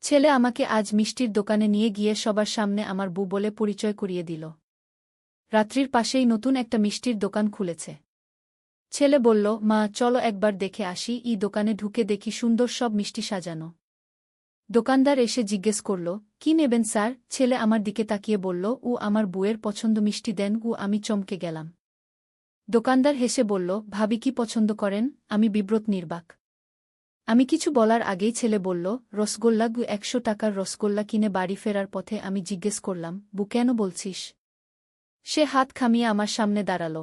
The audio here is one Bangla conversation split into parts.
ছেলে আমাকে আজ মিষ্টির দোকানে নিয়ে গিয়ে সবার সামনে আমার বউ বলে পরিচয় করিয়ে দিল। রাত্রির পাশেই নতুন একটা মিষ্টির দোকান খুলেছে। ছেলে বলল, মা চলো একবার দেখে আসি, এই দোকানে ঢুকে দেখি সুন্দর সব মিষ্টি সাজানো। দোকানদার এসে জিজ্ঞেস করল, কি নেবেন স্যার? ছেলে আমার দিকে তাকিয়ে বলল, ও আমার বউয়ের পছন্দ মিষ্টি দেন। আমি চমকে গেলাম। দোকানদার হেসে বলল, ভাবি কি পছন্দ করেন? আমি বিব্রত নির্বাক। আমি কিছু বলার আগেই ছেলে বলল, রসগোল্লা। ১০০ টাকার রসগোল্লা কিনে বাড়ি ফেরার পথে আমি জিজ্ঞেস করলাম, বউ কেন বলছিস? সে হাত খামিয়ে আমার সামনে দাঁড়াল।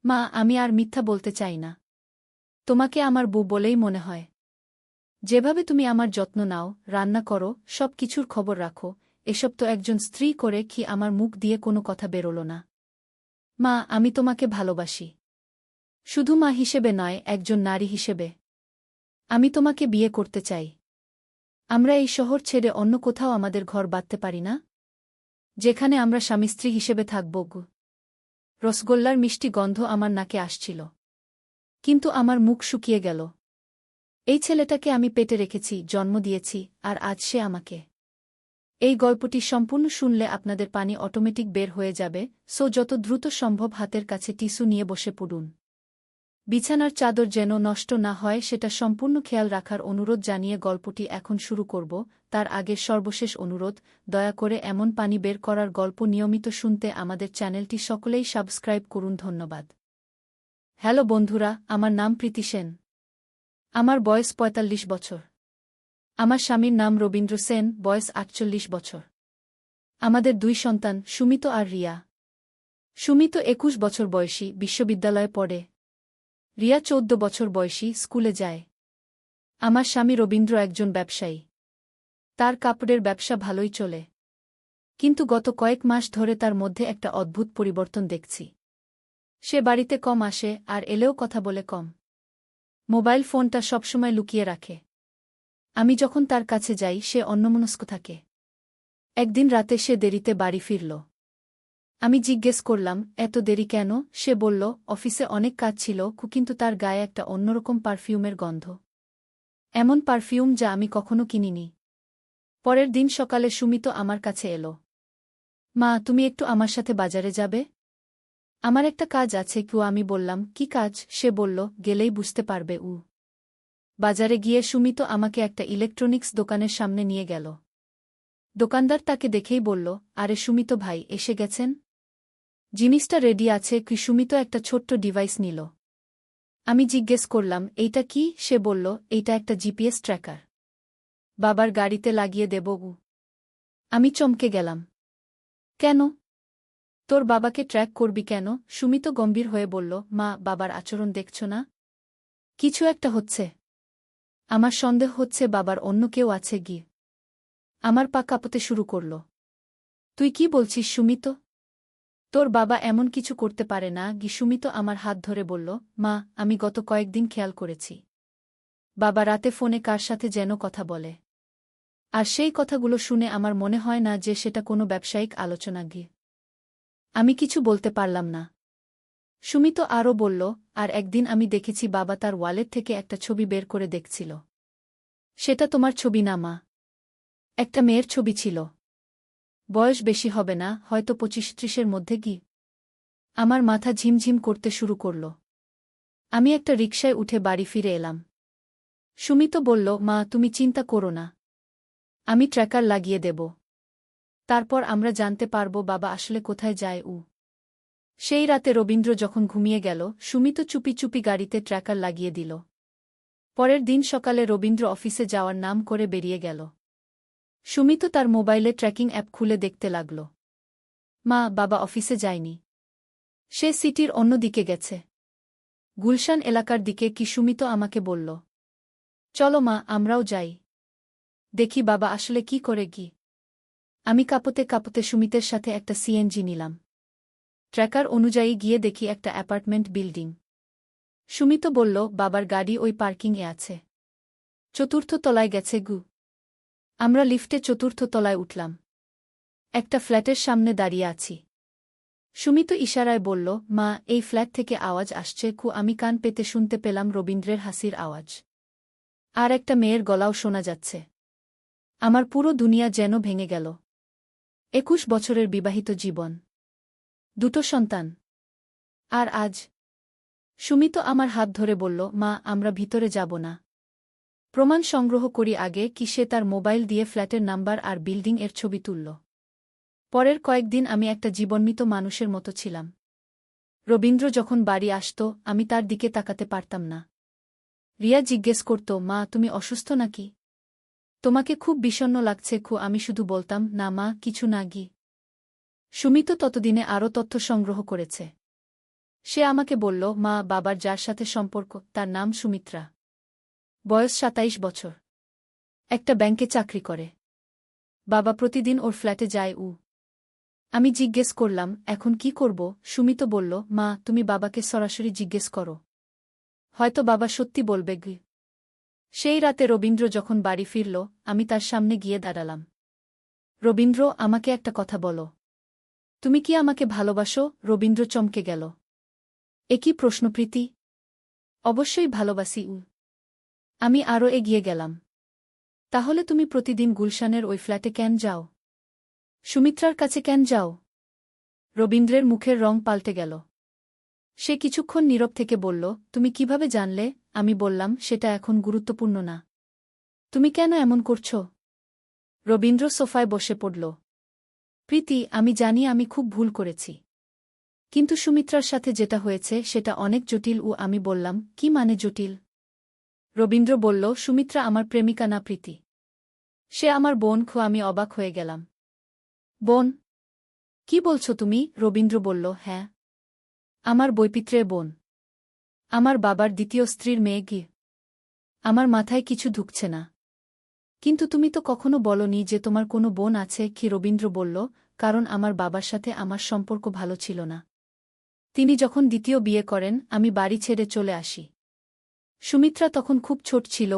মা, আমি আর মিথ্যা বলতে চাই না। তোমাকে আমার বউ বলেই মনে হয়। যেভাবে তুমি আমার যত্ন নাও, রান্না করো, সব কিছুর খবর রাখো, এসব তো একজন স্ত্রী করে কি আমার মুখ দিয়ে কোনো কথা বেরোল না। মা, আমি তোমাকে ভালোবাসি। শুধু মা হিসেবে নয়, একজন নারী হিসেবে। আমি তোমাকে বিয়ে করতে চাই। আমরা এই শহর ছেড়ে অন্য কোথাও আমাদের ঘর বাঁধতে পারি না? যেখানে আমরা স্বামী স্ত্রী হিসেবে থাকব। রসগোল্লার মিষ্টি গন্ধ আমার নাকে আসছিল। কিন্তু আমার মুখ শুকিয়ে গেল। এই ছেলেটাকে আমি পেটে রেখেছি, জন্ম দিয়েছি, আর আজ সে আমাকে। এই গল্পটি সম্পূর্ণ শুনলে আপনাদের পানি অটোমেটিক বের হয়ে যাবে, সো যত দ্রুত সম্ভব হাতের কাছে টিস্যু নিয়ে বসে পড়ুন। বিছানার চাদর যেন নষ্ট না হয় সেটা সম্পূর্ণ খেয়াল রাখার অনুরোধ জানিয়ে গল্পটি এখন শুরু করব। তার আগে সর্বশেষ অনুরোধ, দয়া করে এমন পানি বের করার গল্প নিয়মিত শুনতে আমাদের চ্যানেলটি সকলেই সাবস্ক্রাইব করুন। ধন্যবাদ। হ্যালো বন্ধুরা, আমার নাম প্রীতি সেন। আমার বয়স ৪৫ বছর। আমার স্বামীর নাম রবীন্দ্র সেন, বয়স ৪৮ বছর। আমাদের ২ সন্তান, সুমিত আর রিয়া। সুমিত ২১ বছর বয়সী, বিশ্ববিদ্যালয়ে পড়ে। রিয়া ১৪ বছর বয়সী, স্কুলে যায়। আমার স্বামী রবীন্দ্র একজন ব্যবসায়ী। তার কাপড়ের ব্যবসা ভালোই চলে। কিন্তু গত কয়েক মাস ধরে তার মধ্যে একটা অদ্ভুত পরিবর্তন দেখছি। সে বাড়িতে কম আসে, আর এলেও কথা বলে কম। মোবাইল ফোনটা সবসময় লুকিয়ে রাখে। আমি যখন তার কাছে যাই সে অন্যমনস্ক থাকে। একদিন রাতে সে দেরিতে বাড়ি ফিরল। আমি জিজ্ঞেস করলাম, এত দেরি কেন? সে বলল, অফিসে অনেক কাজ ছিল, কিন্তু তার গায়ে একটা অন্যরকম পারফিউমের গন্ধ। এমন পারফিউম যা আমি কখনো কিনিনি। পরের দিন সকালে সুমিত আমার কাছে এলো। মা, তুমি একটু আমার সাথে বাজারে যাবে? আমার একটা কাজ আছে। আমি বললাম, কি কাজ? সে বলল, গেলেই বুঝতে পারবে। বাজারে গিয়ে সুমিত আমাকে একটা ইলেকট্রনিক্স দোকানের সামনে নিয়ে গেল। দোকানদার তাকে দেখেই বলল, আরে সুমিত ভাই, এসে গেছেন? জিনিসটা রেডি আছে কি? সুমিত একটা ছোট্ট ডিভাইস নিল। আমি জিজ্ঞেস করলাম, এইটা কি? সে বলল, এইটা একটা জিপিএস ট্র্যাকার। বাবার গাড়িতে লাগিয়ে দেব। আমি চমকে গেলাম। কেন? তোর বাবাকে ট্র্যাক করবি কেন? সুমিত গম্ভীর হয়ে বলল, মা, বাবার আচরণ দেখছ না? কিছু একটা হচ্ছে। আমার সন্দেহ হচ্ছে বাবার অন্য কেউ আছে। আমার পা কাঁপতে শুরু করল। তুই কি বলছিস সুমিত? তোর বাবা এমন কিছু করতে পারে না। সুমিত আমার হাত ধরে বলল, মা, আমি গত কয়েকদিন খেয়াল করেছি। বাবা রাতে ফোনে কার সাথে যেন কথা বলে। আর সেই কথাগুলো শুনে আমার মনে হয় না যে সেটা কোনো ব্যবসায়িক আলোচনা। আমি কিছু বলতে পারলাম না। সুমিত আরও বলল, আর একদিন আমি দেখেছি বাবা তার ওয়ালেট থেকে একটা ছবি বের করে দেখছিল। সেটা তোমার ছবি না মা। একটা মেয়ের ছবি ছিল। বয়স বেশি হবে না, হয়তো ২৫-৩০-এর মধ্যে। আমার মাথা ঝিমঝিম করতে শুরু করল। আমি একটা রিকশায় উঠে বাড়ি ফিরে এলাম। সুমিত বলল, মা, তুমি চিন্তা করো না। আমি ট্র্যাকার লাগিয়ে দেব। তারপর আমরা জানতে পারব বাবা আসলে কোথায় যায়। সেই রাতে রবীন্দ্র যখন ঘুমিয়ে গেল, সুমিত চুপি চুপি গাড়িতে ট্র্যাকার লাগিয়ে দিল। পরের দিন সকালে রবীন্দ্র অফিসে যাওয়ার নাম করে বেরিয়ে গেল। সুমিত তার মোবাইলে ট্র্যাকিং অ্যাপ খুলে দেখতে লাগল। মা, বাবা অফিসে যায়নি। সে সিটির অন্য দিকে গেছে। গুলশান এলাকার দিকে। সুমিত আমাকে বলল, চলো মা, আমরাও যাই। দেখি বাবা আসলে কি করে। আমি কাঁপতে কাঁপতে সুমিতের সাথে একটা সিএনজি নিলাম। ট্র্যাকার অনুযায়ী গিয়ে দেখি একটা অ্যাপার্টমেন্ট বিল্ডিং। সুমিত বলল, বাবার গাড়ি ওই পার্কিংয়ে আছে। ৪র্থ তলায় গেছে। আমরা লিফটে ৪র্থ তলায় উঠলাম। একটা ফ্ল্যাটের সামনে দাঁড়িয়ে আছি। সুমিত ইশারায় বলল, মা, এই ফ্ল্যাট থেকে আওয়াজ আসছে। আমি কান পেতে শুনতে পেলাম রবীন্দ্রের হাসির আওয়াজ। আর একটা মেয়ের গলাও শোনা যাচ্ছে। আমার পুরো দুনিয়া যেন ভেঙে গেল। 21 বছরের বিবাহিত জীবন, 2 সন্তান। আর আজ সুমিত আমার হাত ধরে বলল, মা, আমরা ভিতরে যাব না। প্রমাণ সংগ্রহ করি আগে কি সে তার মোবাইল দিয়ে ফ্ল্যাটের নাম্বার আর বিল্ডিং এর ছবি তুলল। পরের কয়েকদিন আমি একটা জীবন্মৃত মানুষের মতো ছিলাম। রবীন্দ্র যখন বাড়ি আসত, আমি তার দিকে তাকাতে পারতাম না। রিয়া জিজ্ঞেস করত, মা, তুমি অসুস্থ নাকি? তোমাকে খুব বিষণ্ণ লাগছে আমি শুধু বলতাম, না মা, কিছু না গি। সুমিত ততদিনে আরও তথ্য সংগ্রহ করেছে। সে আমাকে বলল, মা, বাবার যার সাথে সম্পর্ক তার নাম সুমিত্রা। বয়স 27 বছর। একটা ব্যাংকে চাকরি করে। বাবা প্রতিদিন ওর ফ্ল্যাটে যায়। আমি জিজ্ঞেস করলাম, এখন কি করব? সুমিত বলল, মা, তুমি বাবাকে সরাসরি জিজ্ঞেস করো। হয়তো বাবা সত্যি বলবে গি। সেই রাতে রবীন্দ্র যখন বাড়ি ফিরল, আমি তার সামনে গিয়ে দাঁড়ালাম। রবীন্দ্র, আমাকে একটা কথা বলো। তুমি কি আমাকে ভালোবাসো? রবীন্দ্র চমকে গেল। এ কি প্রশ্ন প্রীতি? অবশ্যই ভালোবাসি। আমি আরও এগিয়ে গেলাম। তাহলে তুমি প্রতিদিন গুলশানের ওই ফ্ল্যাটে কেন যাও? সুমিত্রার কাছে কেন যাও? রবীন্দ্রের মুখের রং পাল্টে গেল। সে কিছুক্ষণ নীরব থেকে বলল, তুমি কিভাবে জানলে? আমি বললাম, সেটা এখন গুরুত্বপূর্ণ না। তুমি কেন এমন করছ? রবীন্দ্র সোফায় বসে পড়ল। প্রীতি, আমি জানি আমি খুব ভুল করেছি। কিন্তু সুমিত্রার সাথে যেটা হয়েছে সেটা অনেক জটিল। আমি বললাম, কি মানে জটিল? রবীন্দ্র বলল, সুমিত্রা আমার প্রেমিকা না প্রীতি। সে আমার বোন। আমি অবাক হয়ে গেলাম। বোন? কি বলছো তুমি? রবীন্দ্র বলল, হ্যাঁ, আমার বৈপিত্রের বোন। আমার বাবার দ্বিতীয় স্ত্রীর মেয়ে গি। আমার মাথায় কিছু ঢুকছে না। কিন্তু তুমি তো কখনো বলনি যে তোমার কোনো বোন আছে কি? রবীন্দ্র বলল, কারণ আমার বাবার সাথে আমার সম্পর্ক ভালো ছিল না। তিনি যখন দ্বিতীয় বিয়ে করেন, আমি বাড়ি ছেড়ে চলে আসি। সুমিত্রা তখন খুব ছোট ছিল।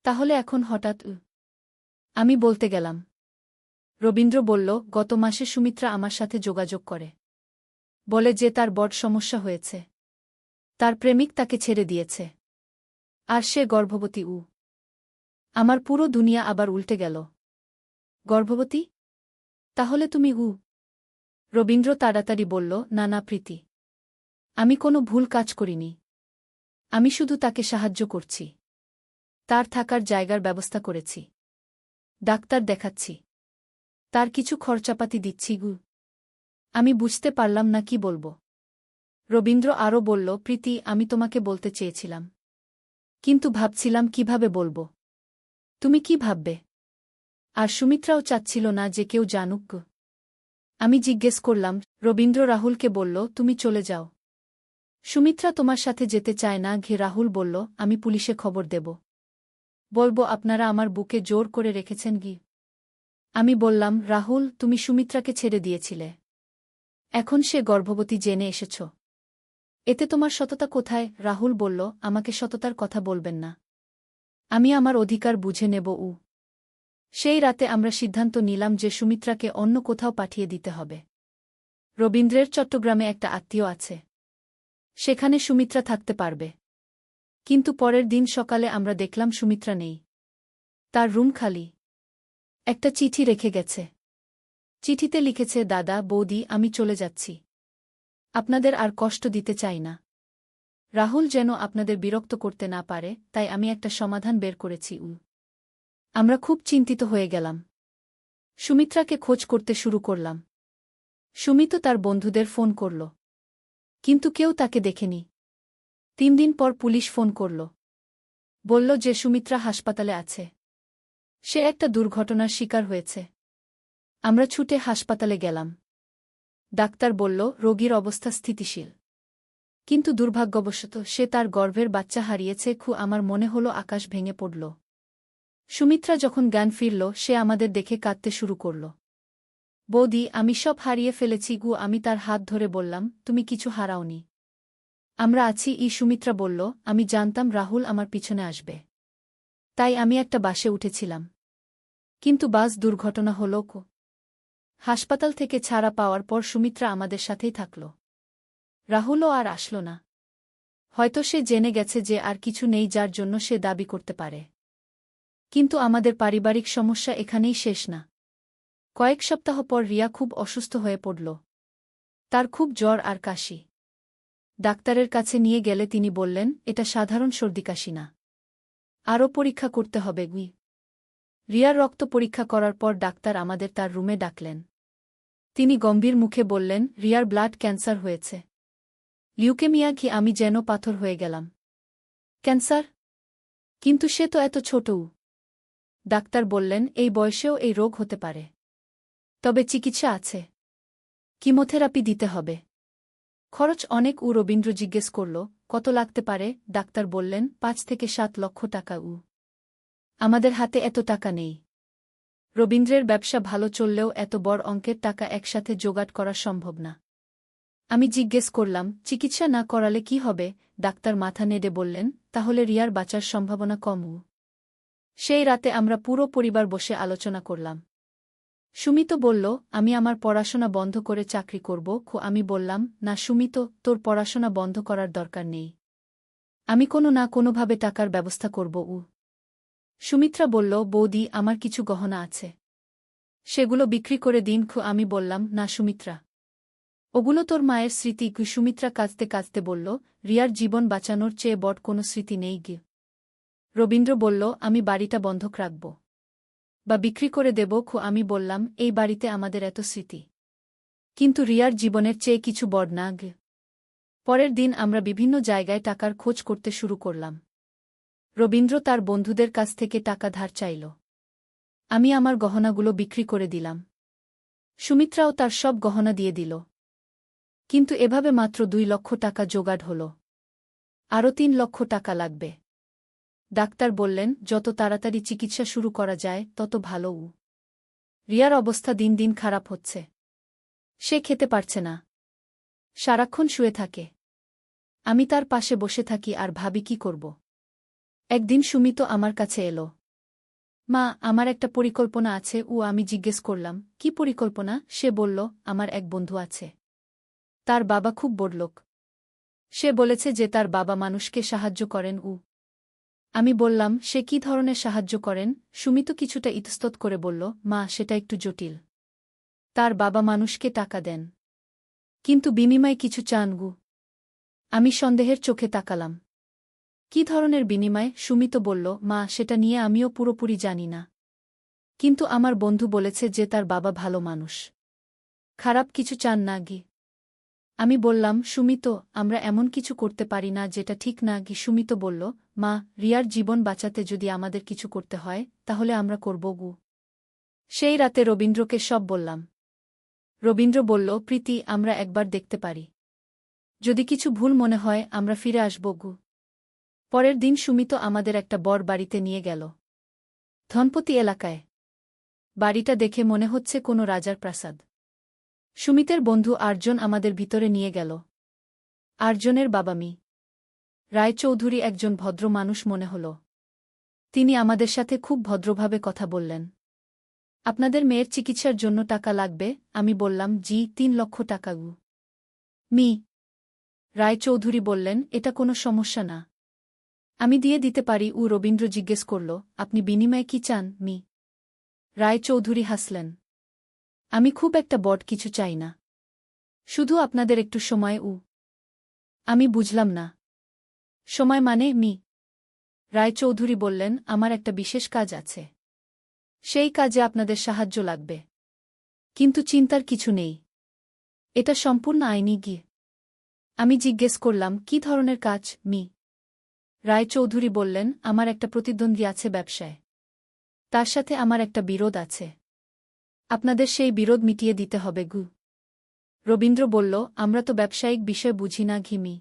তাহলে এখন হঠাৎ? আমি বলতে গেলাম। রবীন্দ্র বলল, গত মাসে সুমিত্রা আমার সাথে যোগাযোগ করে। বলে যে তার বড় সমস্যা হয়েছে। তার প্রেমিক তাকে ছেড়ে দিয়েছে। আর সে গর্ভবতী। আমার পুরো দুনিয়া আবার উল্টে গেল। গর্ভবতী? তাহলে তুমি? রবীন্দ্র তাড়াতাড়ি বলল, না না প্রীতি, আমি কোনো ভুল কাজ করিনি। আমি শুধু তাকে সাহায্য করছি। তার থাকার জায়গার ব্যবস্থা করেছি। ডাক্তার দেখাচ্ছি। তার কিছু খরচাপাতি দিচ্ছি। আমি বুঝতে পারলাম না কি বলবো। রবীন্দ্র আরও বলল, প্রীতি, আমি তোমাকে বলতে চেয়েছিলাম, কিন্তু ভাবছিলাম কিভাবে বলবো। তুমি কি ভাববে? আর সুমিত্রাও চাচ্ছিল না যে কেউ জানুক। আমি জিজ্ঞেস করলাম। রবীন্দ্র রাহুলকে বলল, তুমি চলে যাও। সুমিত্রা তোমার সাথে যেতে চায় না। রাহুল বলল, আমি পুলিশে খবর দেব। বলবো আপনারা আমার বুকে জোর করে রেখেছেন গি। আমি বললাম, রাহুল, তুমি সুমিত্রাকে ছেড়ে দিয়েছিলে। এখন সে গর্ভবতী জেনে এসেছ। এতে তোমার সততা কোথায়? রাহুল বলল, আমাকে সততার কথা বলবেন না। আমি আমার অধিকার বুঝে নেব। সেই রাতে আমরা সিদ্ধান্ত নিলাম যে সুমিত্রাকে অন্য কোথাও পাঠিয়ে দিতে হবে। রবীন্দ্রের চট্টগ্রামে একটা আত্মীয় আছে। সেখানে সুমিত্রা থাকতে পারবে। কিন্তু পরের দিন সকালে আমরা দেখলাম সুমিত্রা নেই। তার রুম খালি। একটা চিঠি রেখে গেছে। চিঠিতে লিখেছে, দাদা, বৌদি, আমি চলে যাচ্ছি। আপনাদের আর কষ্ট দিতে চাই না। রাহুল যেন আপনাদের বিরক্ত করতে না পারে, তাই আমি একটা সমাধান বের করেছি। আমরা খুব চিন্তিত হয়ে গেলাম। সুমিত্রাকে খোঁজ করতে শুরু করলাম। সুমিত তার বন্ধুদের ফোন করল। কিন্তু কেউ তাকে দেখেনি। 3 দিন পর পুলিশ ফোন করল। বলল যে সুমিত্রা হাসপাতালে আছে। সে একটা দুর্ঘটনার শিকার হয়েছে। আমরা ছুটে হাসপাতালে গেলাম। ডাক্তার বলল, রোগীর অবস্থা স্থিতিশীল। কিন্তু দুর্ভাগ্যবশত সে তার গর্ভের বাচ্চা হারিয়েছে। আমার মনে হলো আকাশ ভেঙে পড়ল। সুমিত্রা যখন জ্ঞান ফিরল, সে আমাদের দেখে কাঁদতে শুরু করল। বৌদি, আমি সব হারিয়ে ফেলেছি। আমি তার হাত ধরে বললাম, তুমি কিছু হারাওনি। আমরা আছি। সুমিত্রা বলল, আমি জানতাম রাহুল আমার পিছনে আসবে। তাই আমি একটা বাসে উঠেছিলাম। কিন্তু বাস দুর্ঘটনা হল। হাসপাতাল থেকে ছাড়া পাওয়ার পর সুমিত্রা আমাদের সাথেই থাকল। রাহুলও আর আসল না। হয়তো সে জেনে গেছে যে আর কিছু নেই যার জন্য সে দাবি করতে পারে। কিন্তু আমাদের পারিবারিক সমস্যা এখানেই শেষ না। কয়েক সপ্তাহ পর রিয়া খুব অসুস্থ হয়ে পড়ল। তার খুব জ্বর আর কাশি। ডাক্তারের কাছে নিয়ে গেলে তিনি বললেন, এটা সাধারণ সর্দি-কাশি না। আরও পরীক্ষা করতে হবে। রিয়ার রক্ত পরীক্ষা করার পর ডাক্তার আমাদের তার রুমে ডাকলেন। তিনি গম্ভীর মুখে বললেন, রিয়ার ব্লাড ক্যান্সার হয়েছে। লিউকেমিয়া কি? আমি যেন পাথর হয়ে গেলাম। ক্যান্সার? কিন্তু সে তো এত ছোটও। ডাক্তার বললেন, এই বয়সেও এই রোগ হতে পারে। তবে চিকিৎসা আছে। কিমোথেরাপি দিতে হবে। খরচ অনেক। রবীন্দ্র জিজ্ঞেস করল, কত লাগতে পারে? ডাক্তার বললেন, ৫ থেকে ৭ লক্ষ টাকা। আমাদের হাতে এত টাকা নেই। রবীন্দ্রের ব্যবসা ভালো চললেও এত বড় অঙ্কের টাকা একসাথে জোগাড় করা সম্ভব না। আমি জিজ্ঞেস করলাম, চিকিৎসা না করালে কি হবে? ডাক্তার মাথা নেড়ে বললেন, তাহলে রিয়ার বাঁচার সম্ভাবনা কম। সেই রাতে আমরা পুরো পরিবার বসে আলোচনা করলাম। সুমিত বলল, আমি আমার পড়াশোনা বন্ধ করে চাকরি করব। আমি বললাম, না সুমিত, তোর পড়াশোনা বন্ধ করার দরকার নেই। আমি কোনো না কোনোভাবে টাকার ব্যবস্থা করব। সুমিত্রা বলল, বৌদি, আমার কিছু গহনা আছে। সেগুলো বিক্রি করে দিন। আমি বললাম, না সুমিত্রা, ওগুলো তোর মায়ের স্মৃতি। সুমিত্রা কাঁদতে কাঁদতে বলল, রিয়ার জীবন বাঁচানোর চেয়ে বড় কোনো স্মৃতি নেই। রবীন্দ্র বলল, আমি বাড়িটা বন্ধক রাখব বা বিক্রি করে দেব। আমি বললাম, এই বাড়িতে আমাদের এত স্মৃতি, কিন্তু রিয়ার জীবনের চেয়ে কিছু বড় না। পরের দিন আমরা বিভিন্ন জায়গায় টাকার খোঁজ করতে শুরু করলাম। রবীন্দ্র তার বন্ধুদের কাছ থেকে টাকা ধার চাইল। আমি আমার গহনাগুলো বিক্রি করে দিলাম। সুমিত্রাও তার সব গহনা দিয়ে দিল। কিন্তু এভাবে মাত্র ২ লক্ষ টাকা জোগাড় হল। আরও ৩ লক্ষ টাকা লাগবে। ডাক্তার বললেন, যত তাড়াতাড়ি চিকিৎসা শুরু করা যায় তত ভালো। রিয়ার অবস্থা দিন দিন খারাপ হচ্ছে। সে খেতে পারছে না, সারাক্ষণ শুয়ে থাকে। আমি তার পাশে বসে থাকি আর ভাবি কি করব। একদিন সুমিত আমার কাছে এলো। মা, আমার একটা পরিকল্পনা আছে। আমি জিজ্ঞেস করলাম, কি পরিকল্পনা? সে বলল, আমার এক বন্ধু আছে। তার বাবা খুব বড়লোক। সে বলেছে যে তার বাবা মানুষকে সাহায্য করেন। আমি বললাম, সে কি ধরনের সাহায্য করেন? সুমিত কিছুটা ইতস্তত করে বলল, মা, সেটা একটু জটিল। তার বাবা মানুষকে টাকা দেন, কিন্তু বিনিময়ে কিছু চান। আমি সন্দেহের চোখে তাকালাম। কি ধরনের বিনিময়? সুমিত বলল, মা, সেটা নিয়ে আমিও পুরোপুরি জানি না, কিন্তু আমার বন্ধু বলেছে যে তার বাবা ভালো মানুষ, খারাপ কিছু চান না। আমি বললাম, সুমিত, আমরা এমন কিছু করতে পারি না যেটা ঠিক না। সুমিত বলল, মা, রিয়ার জীবন বাঁচাতে যদি আমাদের কিছু করতে হয় তাহলে আমরা করব। সেই রাতে রবীন্দ্রকে সব বললাম। রবীন্দ্র বলল, প্রীতি, আমরা একবার দেখতে পারি। যদি কিছু ভুল মনে হয় আমরা ফিরে আসব। পরের দিন সুমিত আমাদের একটা বড় বাড়িতে নিয়ে গেল, ধনপতি এলাকায়। বাড়িটা দেখে মনে হচ্ছে কোনো রাজার প্রাসাদ। সুমিতের বন্ধু আর্জন আমাদের ভিতরে নিয়ে গেল। আর্জনের বাবা মি রায়চৌধুরী একজন ভদ্র মানুষ মনে হল। তিনি আমাদের সাথে খুব ভদ্রভাবে কথা বললেন। আপনাদের মেয়ের চিকিৎসার জন্য টাকা লাগবে? আমি বললাম, জি, ৩ লক্ষ টাকা। মি রায়চৌধুরী বললেন, এটা কোনো সমস্যা না, আমি দিয়ে দিতে পারি। রবীন্দ্র জিজ্ঞেস করল, আপনি বিনিময়ে কি চান? মি রায়চৌধুরী হাসলেন, আমি খুব একটা বড় কিছু চাই না, শুধু আপনাদের একটু সময়। আমি বুঝলাম না। সময় মানে? মি রায়চৌধুরী বললেন, আমার একটা বিশেষ কাজ আছে, সেই কাজে আপনাদের সাহায্য লাগবে। কিন্তু চিন্তার কিছু নেই, এটা সম্পূর্ণ আইনি। আমি জিজ্ঞেস করলাম, কি ধরনের কাজ? মি রায়চৌধুরী বললেন, আমার একটা প্রতিদ্বন্দ্বী আছে ব্যবসায়, তার সাথে আমার একটা বিরোধ আছে, আপনাদের সেই বিরোধ মিটিয়ে দিতে হবে। রবীন্দ্র বলল, আমরা তো ব্যবসায়িক বিষয় বুঝি না। মি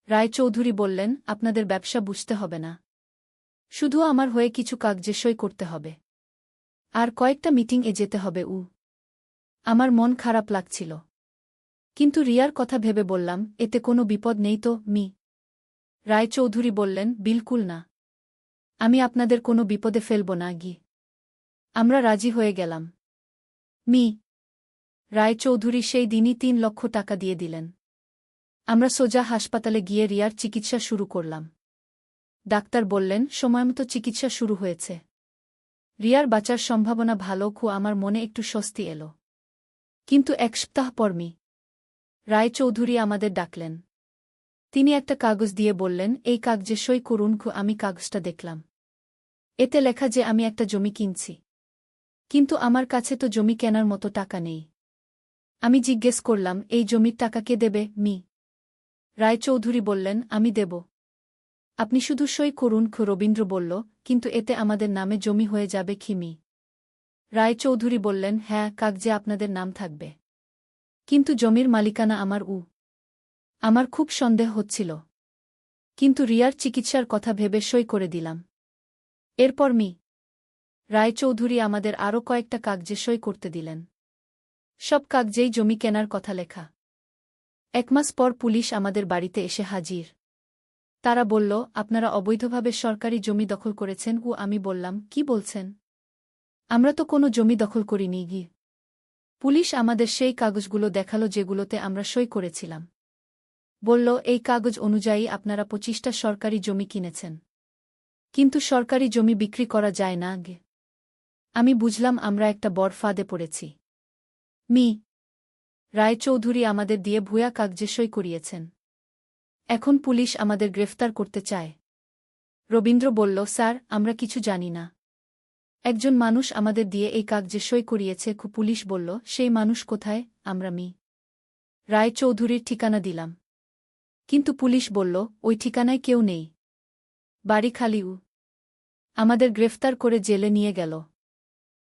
রায়চৌধুরী বললেন, আপনাদের ব্যবসা বুঝতে হবে না, শুধু আমার হয়ে কিছু কাগজে সই করতে হবে আর কয়েকটা মিটিংয়ে যেতে হবে। আমার মন খারাপ লাগছিল, কিন্তু রিয়ার কথা ভেবে বললাম, এতে কোনো বিপদ নেই তো? মি রায়চৌধুরী বললেন, বিলকুল না, আমি আপনাদের কোনো বিপদে ফেলব না। আমরা রাজি হয়ে গেলাম। মি রায়চৌধুরী সেই দিনই ৩ লক্ষ টাকা দিয়ে দিলেন। আমরা সোজা হাসপাতালে গিয়ে রিয়ার চিকিৎসা শুরু করলাম। ডাক্তার বললেন, সময়মতো চিকিৎসা শুরু হয়েছে। রিয়ার বাঁচার সম্ভাবনা ভালো, আমার মনে একটু স্বস্তি এল। কিন্তু এক সপ্তাহ পর রায়চৌধুরী আমাদের ডাকলেন। তিনি একটা কাগজ দিয়ে বললেন, এই কাগজে সই করুন। আমি কাগজটা দেখলাম। এতে লেখা যে আমি একটা জমি কিনছি। কিন্তু আমার কাছে তো জমি কেনার মতো টাকা নেই। আমি জিজ্ঞেস করলাম, এই জমির টাকা কে দেবে? রায়চৌধুরী বললেন, আমি দেব। আপনি শুধু সই করুন। রবীন্দ্র বলল, কিন্তু এতে আমাদের নামে জমি হয়ে যাবে মি? রায়চৌধুরী বললেন, হ্যাঁ, কাগজে আপনাদের নাম থাকবে। কিন্তু জমির মালিকানা আমার খুব সন্দেহ হচ্ছিল। কিন্তু রিয়ার চিকিৎসার কথা ভেবে সই করে দিলাম। এরপর রায়চৌধুরী আমাদের আরও কয়েকটা কাগজে সই করতে দিলেন। সব কাগজেই জমি কেনার কথা লেখা। 1 মাস পর পুলিশ আমাদের বাড়িতে এসে হাজির। তারা বলল, আপনারা অবৈধভাবে সরকারি জমি দখল করেছেন। আমি বললাম, কি বলছেন? আমরা তো কোনো জমি দখল করিনি। পুলিশ আমাদের সেই কাগজগুলো দেখালো যেগুলোতে আমরা সই করেছিলাম। বলল, এই কাগজ অনুযায়ী আপনারা 25টা সরকারি জমি কিনেছেন। কিন্তু সরকারি জমি বিক্রি করা যায় না। আমি বুঝলাম আমরা একটা বড় ফাঁদে পড়েছি। রায়চৌধুরী আমাদের দিয়ে ভুয়া কাগজে সই করিয়েছেন। এখন পুলিশ আমাদের গ্রেফতার করতে চায়। রবীন্দ্র বলল, স্যার, আমরা কিছু জানি না। একজন মানুষ আমাদের দিয়ে এই কাগজে সই করিয়েছে। পুলিশ বলল, সেই মানুষ কোথায়? আমরা রায়চৌধুরীর ঠিকানা দিলাম। কিন্তু পুলিশ বলল, ওই ঠিকানায় কেউ নেই। বাড়ি খালি। আমাদের গ্রেফতার করে জেলে নিয়ে গেল।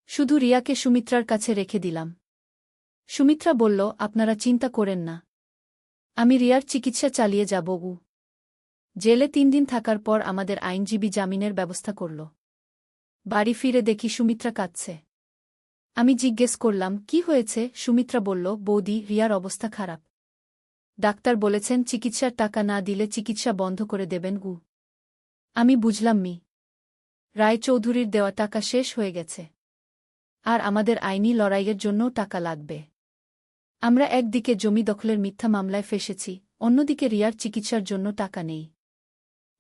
শুধু রিয়াকে সুমিত্রার কাছে রেখে দিলাম। সুমিত্রা বলল, আপনারা চিন্তা করেন না, আমি রিয়ার চিকিৎসা চালিয়ে যাব। জেলে 3 দিন থাকার পর আমাদের আইনজীবী জামিনের ব্যবস্থা করল। বাড়ি ফিরে দেখি সুমিত্রা কাঁদছে। আমি জিজ্ঞেস করলাম, কি হয়েছে? সুমিত্রা বলল, বৌদি, রিয়ার অবস্থা খারাপ। ডাক্তার বলেছেন চিকিৎসার টাকা না দিলে চিকিৎসা বন্ধ করে দেবেন। আমি বুঝলাম রায়চৌধুরীর দেওয়া টাকা শেষ হয়ে গেছে। আর আমাদের আইনি লড়াইয়ের জন্যও টাকা লাগবে। আমরা একদিকে জমি দখলের মিথ্যা মামলায় ফেসেছি, অন্যদিকে রিয়ার চিকিৎসার জন্য টাকা নেই।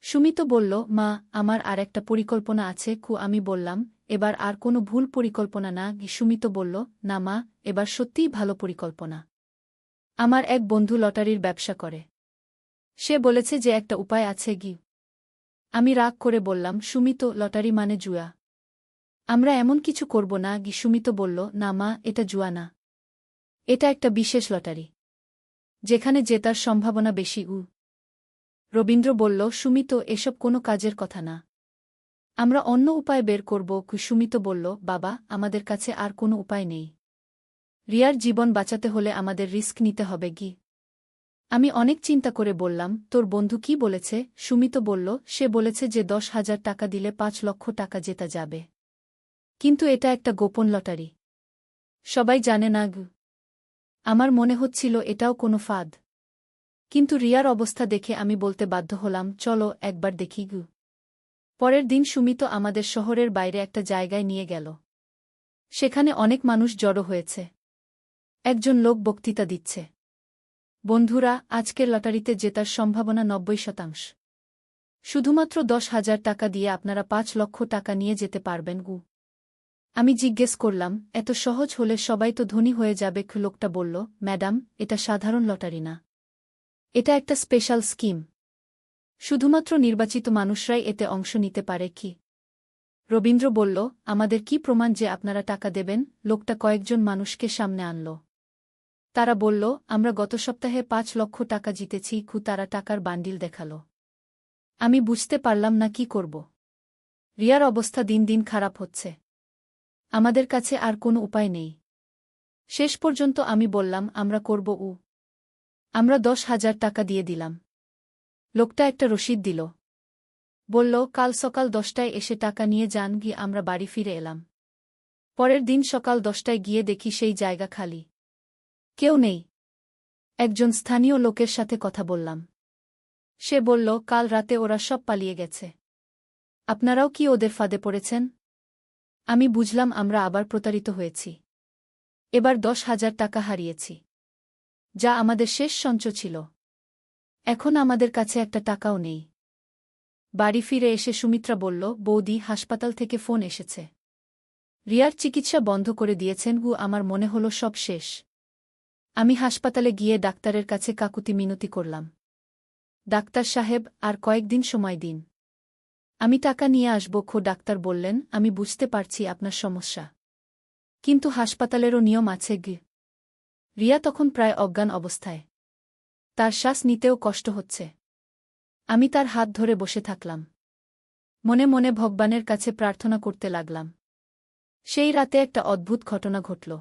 সুমিত বলল, মা, আমার আর একটা পরিকল্পনা আছে। আমি বললাম, এবার আর কোনো ভুল পরিকল্পনা না? সুমিত বলল, না মা, এবার সত্যিই ভালো পরিকল্পনা। আমার এক বন্ধু লটারির ব্যবসা করে। সে বলেছে যে একটা উপায় আছে। আমি রাগ করে বললাম, সুমিত, লটারি মানে জুয়া। আমরা এমন কিছু করব না। সুমিত বলল, না মা, এটা জুয়া না। এটা একটা বিশেষ লটারি, যেখানে জেতার সম্ভাবনা বেশি। রবীন্দ্র বলল, সুমিত, এসব কোনো কাজের কথা না। আমরা অন্য উপায় বের করব। সুমিত বলল, বাবা, আমাদের কাছে আর কোনো উপায় নেই। রিয়ার জীবন বাঁচাতে হলে আমাদের রিস্ক নিতে হবে। আমি অনেক চিন্তা করে বললাম, তোর বন্ধু কি বলেছে? সুমিত বলল, সে বলেছে যে 10,000 টাকা দিলে 5 লক্ষ টাকা জেতা যাবে। কিন্তু এটা একটা গোপন লটারি, সবাই জানে না। আমার মনে হচ্ছিল এটাও কোনো ফাঁদ। কিন্তু রিয়ার অবস্থা দেখে আমি বলতে বাধ্য হলাম, চলো একবার দেখি। পরের দিন সুমিত আমাদের শহরের বাইরে একটা জায়গায় নিয়ে গেল। সেখানে অনেক মানুষ জড়ো হয়েছে। একজন লোক বক্তৃতা দিচ্ছে, বন্ধুরা, আজকের লটারিতে জেতার সম্ভাবনা 90%। শুধুমাত্র 10,000 টাকা দিয়ে আপনারা 5 লক্ষ টাকা নিয়ে যেতে পারবেন। আমি জিজ্ঞেস করলাম, এত সহজ হলে সবাই তো ধনী হয়ে যাবে। লোকটা বলল, ম্যাডাম, এটা সাধারণ লটারি না, এটা একটা স্পেশাল স্কিম। শুধুমাত্র নির্বাচিত মানুষরাই এতে অংশ নিতে পারে। রবীন্দ্র বলল, আমাদের কি প্রমাণ যে আপনারা টাকা দেবেন? লোকটা কয়েকজন মানুষকে সামনে আনল। তারা বলল, আমরা গত সপ্তাহে 5 লক্ষ টাকা জিতেছি। তারা টাকার বান্ডিল দেখাল। আমি বুঝতে পারলাম না কি করব। রিয়ার অবস্থা দিন দিন খারাপ হচ্ছে। আমাদের কাছে আর কোনো উপায় নেই। শেষ পর্যন্ত আমি বললাম, আমরা করব। আমরা 10,000 টাকা দিয়ে দিলাম। লোকটা একটা রসিদ দিল। বলল, কাল সকাল 10টায় এসে টাকা নিয়ে যান। আমরা বাড়ি ফিরে এলাম। পরের দিন সকাল 10টায় গিয়ে দেখি সেই জায়গা খালি, কেউ নেই। একজন স্থানীয় লোকের সাথে কথা বললাম। সে বলল, কাল রাতে ওরা সব পালিয়ে গেছে। আপনারাও কি ওদের ফাঁদে পড়েছেন? আমি বুঝলাম আমরা আবার প্রতারিত হয়েছি। এবার 10,000 টাকা হারিয়েছি, যা আমাদের শেষ সঞ্চয় ছিল। এখন আমাদের কাছে একটা টাকাও নেই। বাড়ি ফিরে এসে সুমিত্রা বলল, বৌদি, হাসপাতাল থেকে ফোন এসেছে। রিয়ার চিকিৎসা বন্ধ করে দিয়েছেন আমার মনে হলো সব শেষ। আমি হাসপাতালে গিয়ে ডাক্তারের কাছে কাকুতি মিনতি করলাম। ডাক্তার সাহেব, আর কয়েকদিন সময় দিন। আমি টাকা নিয়ে আসব। ডাক্তার বললেন, আমি বুঝতে পারছি আপনার সমস্যা, কিন্তু হাসপাতালেরও নিয়ম আছে। রিয়া তখন প্রায় অজ্ঞান অবস্থায়। তার শ্বাস নিতেও কষ্ট হচ্ছে। আমি তার হাত ধরে বসে থাকলাম। মনে মনে ভগবানের কাছে প্রার্থনা করতে লাগলাম। সেই রাতে একটা অদ্ভুত ঘটনা ঘটল।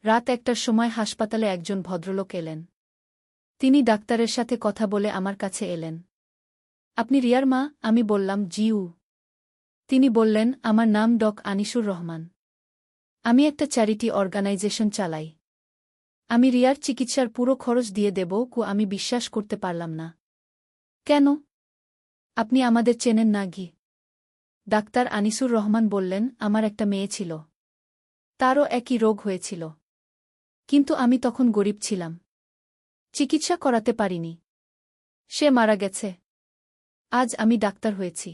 রাত 1টার সময় হাসপাতালে একজন ভদ্রলোক এলেন। তিনি ডাক্তারের সাথে কথা বলে আমার কাছে এলেন। আপনি রিয়ার মা? আমি বললাম, জিউ। তিনি বললেন, আমার নাম আনিসুর রহমান। আমি একটা চ্যারিটি অর্গানাইজেশন চালাই। আমি রিয়ার চিকিৎসার পুরো খরচ দিয়ে দেব। আমি বিশ্বাস করতে পারলাম না। কেন? আপনি আমাদের চেনেন না? ডাক্তার আনিসুর রহমান বললেন, আমার একটা মেয়ে ছিল। তারও একই রোগ হয়েছিল। কিন্তু আমি তখন গরিব ছিলাম। চিকিৎসা করাতে পারিনি। সে মারা গেছে। আজ আমি ডাক্তার হয়েছি।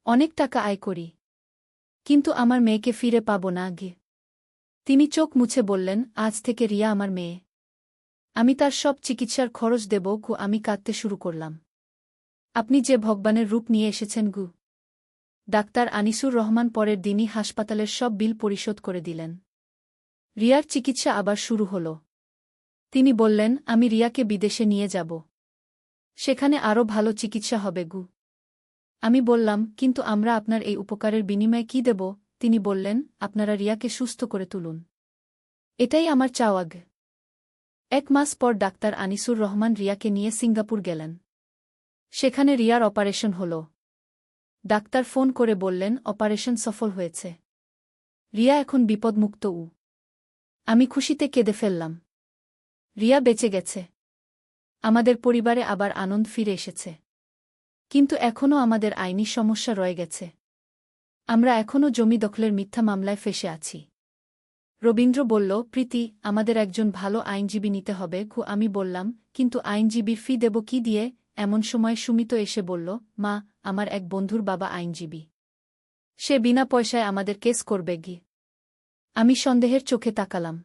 অনেক টাকা আয় করি। কিন্তু আমার মেয়েকে ফিরে পাব না। তিনি চোখ মুছে বললেন, আজ থেকে রিয়া আমার মেয়ে। আমি তার সব চিকিৎসার খরচ দেব। আমি কাঁদতে শুরু করলাম। আপনি যে ভগবানের রূপ নিয়ে এসেছেন। ডাক্তার আনিসুর রহমান পরের দিনই হাসপাতালের সব বিল পরিশোধ করে দিলেন। রিয়ার চিকিৎসা আবার শুরু হল। তিনি বললেন, আমি রিয়াকে বিদেশে নিয়ে যাব। সেখানে আরও ভালো চিকিৎসা হবে। আমি বললাম, কিন্তু আমরা আপনার এই উপকারের বিনিময়ে কি দেব? তিনি বললেন, আপনারা রিয়াকে সুস্থ করে তুলুন। এটাই আমার চাওয়া। 1 মাস পর ডাক্তার আনিসুর রহমান রিয়াকে নিয়ে সিঙ্গাপুর গেলেন। সেখানে রিয়ার অপারেশন হল। ডাক্তার ফোন করে বললেন, অপারেশন সফল হয়েছে। রিয়া এখন বিপদমুক্ত। আমি খুশিতে কেঁদে ফেললাম। রিয়া বেঁচে গেছে। আমাদের পরিবারে আবার আনন্দ ফিরে এসেছে। কিন্তু এখনও আমাদের আইনি সমস্যা রয়ে গেছে। আমরা এখনও জমি দখলের মিথ্যা মামলায় ফেঁসে আছি। রবীন্দ্র বলল, প্রীতি, আমাদের একজন ভালো আইনজীবী নিতে হবে। আমি বললাম, কিন্তু আইনজীবীর ফি দেব কি দিয়ে? এমন সময় সুমিত এসে বলল, মা, আমার এক বন্ধুর বাবা আইনজীবী। সে বিনা পয়সায় আমাদের কেস করবে। আমি সন্দেহের চোখে তাকালাম।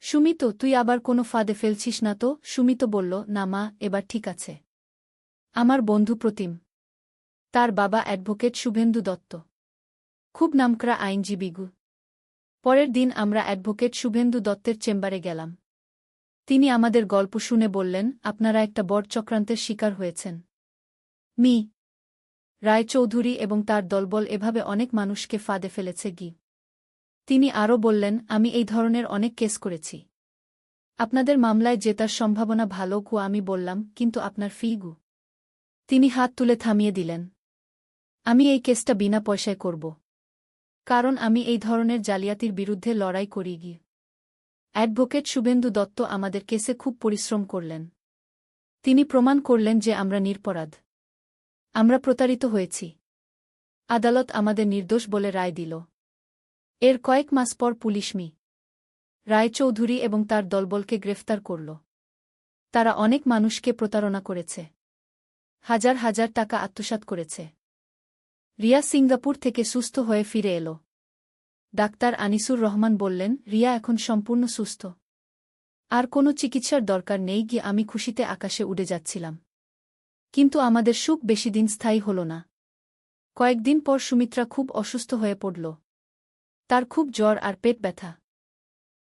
সুমিত, তুই আবার কোনো ফাঁদে ফেলছিস না তো? সুমিত বলল, না মা, এবার ঠিক আছে। আমার বন্ধু প্রতিম। তার বাবা অ্যাডভোকেট শুভেন্দু দত্ত, খুব নামকরা আইনজীবী। পরের দিন আমরা অ্যাডভোকেট শুভেন্দু দত্তের চেম্বারে গেলাম। তিনি আমাদের গল্প শুনে বললেন, আপনারা একটা বড় চক্রান্তের শিকার হয়েছেন। মি রায়চৌধুরী এবং তার দলবল এভাবে অনেক মানুষকে ফাঁদে ফেলেছে। তিনি আরও বললেন, আমি এই ধরনের অনেক কেস করেছি। আপনাদের মামলায় জেতার সম্ভাবনা ভালো। আমি বললাম, কিন্তু আপনার ফি? তিনি হাত তুলে থামিয়ে দিলেন। আমি এই কেসটা বিনা পয়সায় করব। কারণ আমি এই ধরনের জালিয়াতির বিরুদ্ধে লড়াই করি। অ্যাডভোকেট শুভেন্দু দত্ত আমাদের কেসে খুব পরিশ্রম করলেন। তিনি প্রমাণ করলেন যে আমরা নিরপরাধ। আমরা প্রতারিত হয়েছি। আদালত আমাদের নির্দোষ বলে রায় দিল। এর কয়েক মাস পর পুলিশ মি রায়চৌধুরী এবং তার দলবলকে গ্রেফতার করল। তারা অনেক মানুষকে প্রতারণা করেছে। হাজার হাজার টাকা আত্মসাৎ করেছে। রিয়া সিঙ্গাপুর থেকে সুস্থ হয়ে ফিরে এল। ডাক্তার আনিসুর রহমান বললেন, রিয়া এখন সম্পূর্ণ সুস্থ। আর কোনো চিকিৎসার দরকার নেই। আমি খুশিতে আকাশে উড়ে যাচ্ছিলাম। কিন্তু আমাদের সুখ বেশিদিন স্থায়ী হল না। কয়েকদিন পর সুমিত্রা খুব অসুস্থ হয়ে পড়ল। তার খুব জ্বর আর পেট ব্যথা।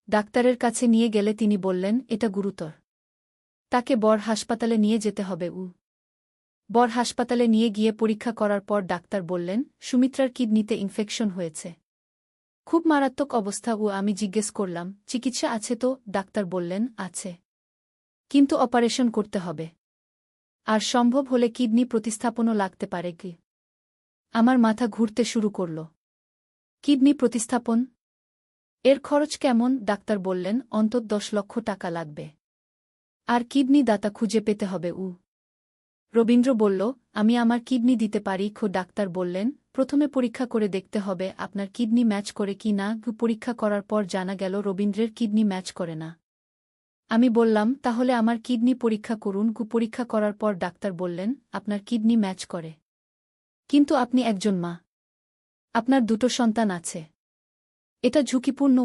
ডাক্তারের কাছে নিয়ে গেলে তিনি বললেন, এটা গুরুতর। তাকে বড় হাসপাতালে নিয়ে যেতে হবে। বড় হাসপাতালে নিয়ে গিয়ে পরীক্ষা করার পর ডাক্তার বললেন, সুমিত্রার কিডনিতে ইনফেকশন হয়েছে। খুব মারাত্মক অবস্থা। আমি জিজ্ঞেস করলাম, চিকিৎসা আছে তো? ডাক্তার বললেন, আছে। কিন্তু অপারেশন করতে হবে। আর সম্ভব হলে কিডনি প্রতিস্থাপনও লাগতে পারে। আমার মাথা ঘুরতে শুরু করল। কিডনি প্রতিস্থাপন? এর খরচ কেমন? ডাক্তার বললেন, অন্তত 10 লক্ষ টাকা লাগবে। আর কিডনি দাতা খুঁজে পেতে হবে। রবীন্দ্র বলল, আমি আমার কিডনি দিতে পারি। ডাক্তার বললেন, প্রথমে পরীক্ষা করে দেখতে হবে আপনার কিডনি ম্যাচ করে কি না। পরীক্ষা করার পর জানা গেল রবীন্দ্রের কিডনি ম্যাচ করে না। আমি বললাম, তাহলে আমার কিডনি পরীক্ষা করুন। পরীক্ষা করার পর ডাক্তার বললেন, আপনার কিডনি ম্যাচ করে। কিন্তু আপনি একজন মা। আপনার দুটো সন্তান আছে। এটা ঝুঁকিপূর্ণ।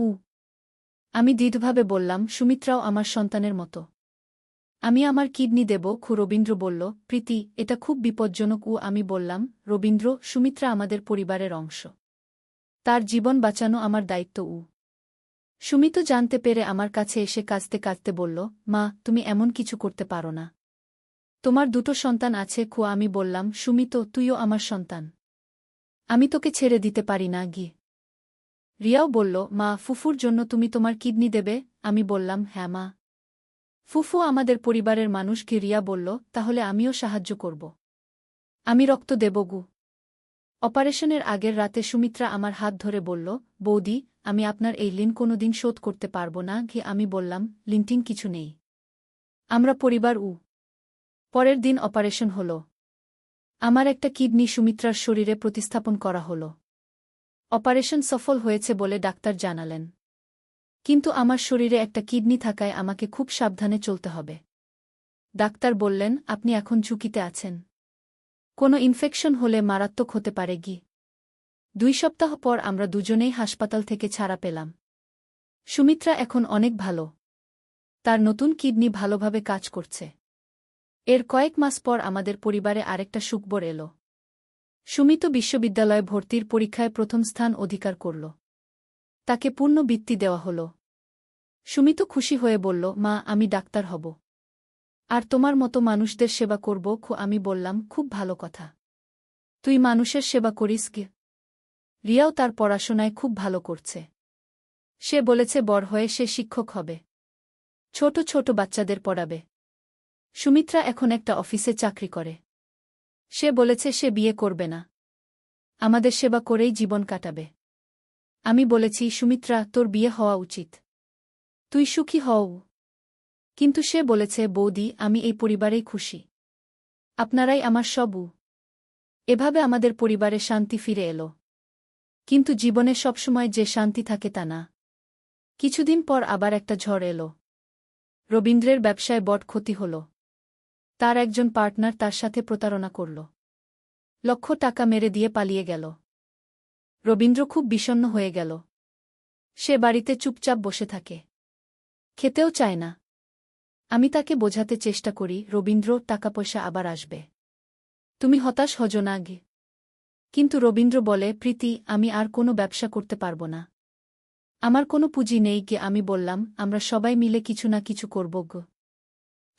আমি দৃঢ়ভাবে বললাম, সুমিত্রাও আমার সন্তানের মতো। আমি আমার কিডনি দেব। রবীন্দ্র বলল, প্রীতি, এটা খুব বিপজ্জনক। আমি বললাম, রবীন্দ্র, সুমিত্রা আমাদের পরিবারের অংশ। তার জীবন বাঁচানো আমার দায়িত্ব। সুমিত জানতে পেরে আমার কাছে এসে কাঁদতে কাঁদতে বলল, মা, তুমি এমন কিছু করতে পারো না। তোমার দুটো সন্তান আছে। আমি বললাম, সুমিত, তুইও আমার সন্তান। আমি তোকে ছেড়ে দিতে পারি না। রিয়াও বলল, মা, ফুফুর জন্য তুমি তোমার কিডনি দেবে? আমি বললাম, হ্যাঁ মা। ফুফু আমাদের পরিবারের মানুষ। রিয়া বলল, তাহলে আমিও সাহায্য করব। আমি রক্ত দেব। অপারেশনের আগের রাতে সুমিত্রা আমার হাত ধরে বলল, বৌদি, আমি আপনার এই ঋণ কোনোদিন শোধ করতে পারব না। আমি বললাম, ঋণটিন কিছু নেই। আমরা পরিবার। পরের দিন অপারেশন হল। আমার একটা কিডনি সুমিত্রার শরীরে প্রতিস্থাপন করা হল। অপারেশন সফল হয়েছে বলে ডাক্তার জানালেন। কিন্তু আমার শরীরে একটা কিডনি থাকায় আমাকে খুব সাবধানে চলতে হবে। ডাক্তার বললেন, আপনি এখন ঝুঁকিতে আছেন। কোনো ইনফেকশন হলে মারাত্মক হতে পারে। 2 সপ্তাহ পর আমরা দুজনেই হাসপাতাল থেকে ছাড়া পেলাম। সুমিত্রা এখন অনেক ভালো। তার নতুন কিডনি ভালোভাবে কাজ করছে। এর কয়েক মাস পর আমাদের পরিবারে আরেকটা সুখবর এল। সুমিত বিশ্ববিদ্যালয়ে ভর্তির পরীক্ষায় প্রথম স্থান অধিকার করল। তাকে পূর্ণ বৃত্তি দেওয়া হল। সুমিত খুশি হয়ে বলল, মা, আমি ডাক্তার হব। আর তোমার মতো মানুষদের সেবা করব। আমি বললাম, খুব ভালো কথা। তুই মানুষের সেবা করিস। রিয়াও তার পড়াশোনায় খুব ভালো করছে। সে বলেছে বড় হয়ে সে শিক্ষক হবে। ছোট ছোট বাচ্চাদের পড়াবে। সুমিত্রা এখন একটা অফিসে চাকরি করে। সে বলেছে সে বিয়ে করবে না। আমাদের সেবা করেই জীবন কাটাবে। আমি বলেছি, সুমিত্রা, তোর বিয়ে হওয়া উচিত। তুই সুখী হও। কিন্তু সে বলেছে, বৌদি, আমি এই পরিবারেই খুশি। আপনারাই আমার সব। এভাবে আমাদের পরিবারে শান্তি ফিরে এলো। কিন্তু জীবনে সবসময় যে শান্তি থাকে তা না। কিছুদিন পর আবার একটা ঝড় এলো। রবীন্দ্রের ব্যবসায় বড় ক্ষতি হল। তার একজন পার্টনার তার সাথে প্রতারণা করল। লক্ষ টাকা মেরে দিয়ে পালিয়ে গেল। রবীন্দ্র খুব বিষণ্ণ হয়ে গেল। সে বাড়িতে চুপচাপ বসে থাকে। খেতেও চায় না। আমি তাকে বোঝাতে চেষ্টা করি, রবীন্দ্র, টাকা পয়সা আবার আসবে। তুমি হতাশ হজো না। কিন্তু রবীন্দ্র বলে, প্রীতি, আমি আর কোনো ব্যবসা করতে পারব না। আমার কোনো পুঁজি নেই। আমি বললাম, আমরা সবাই মিলে কিছু না কিছু করব।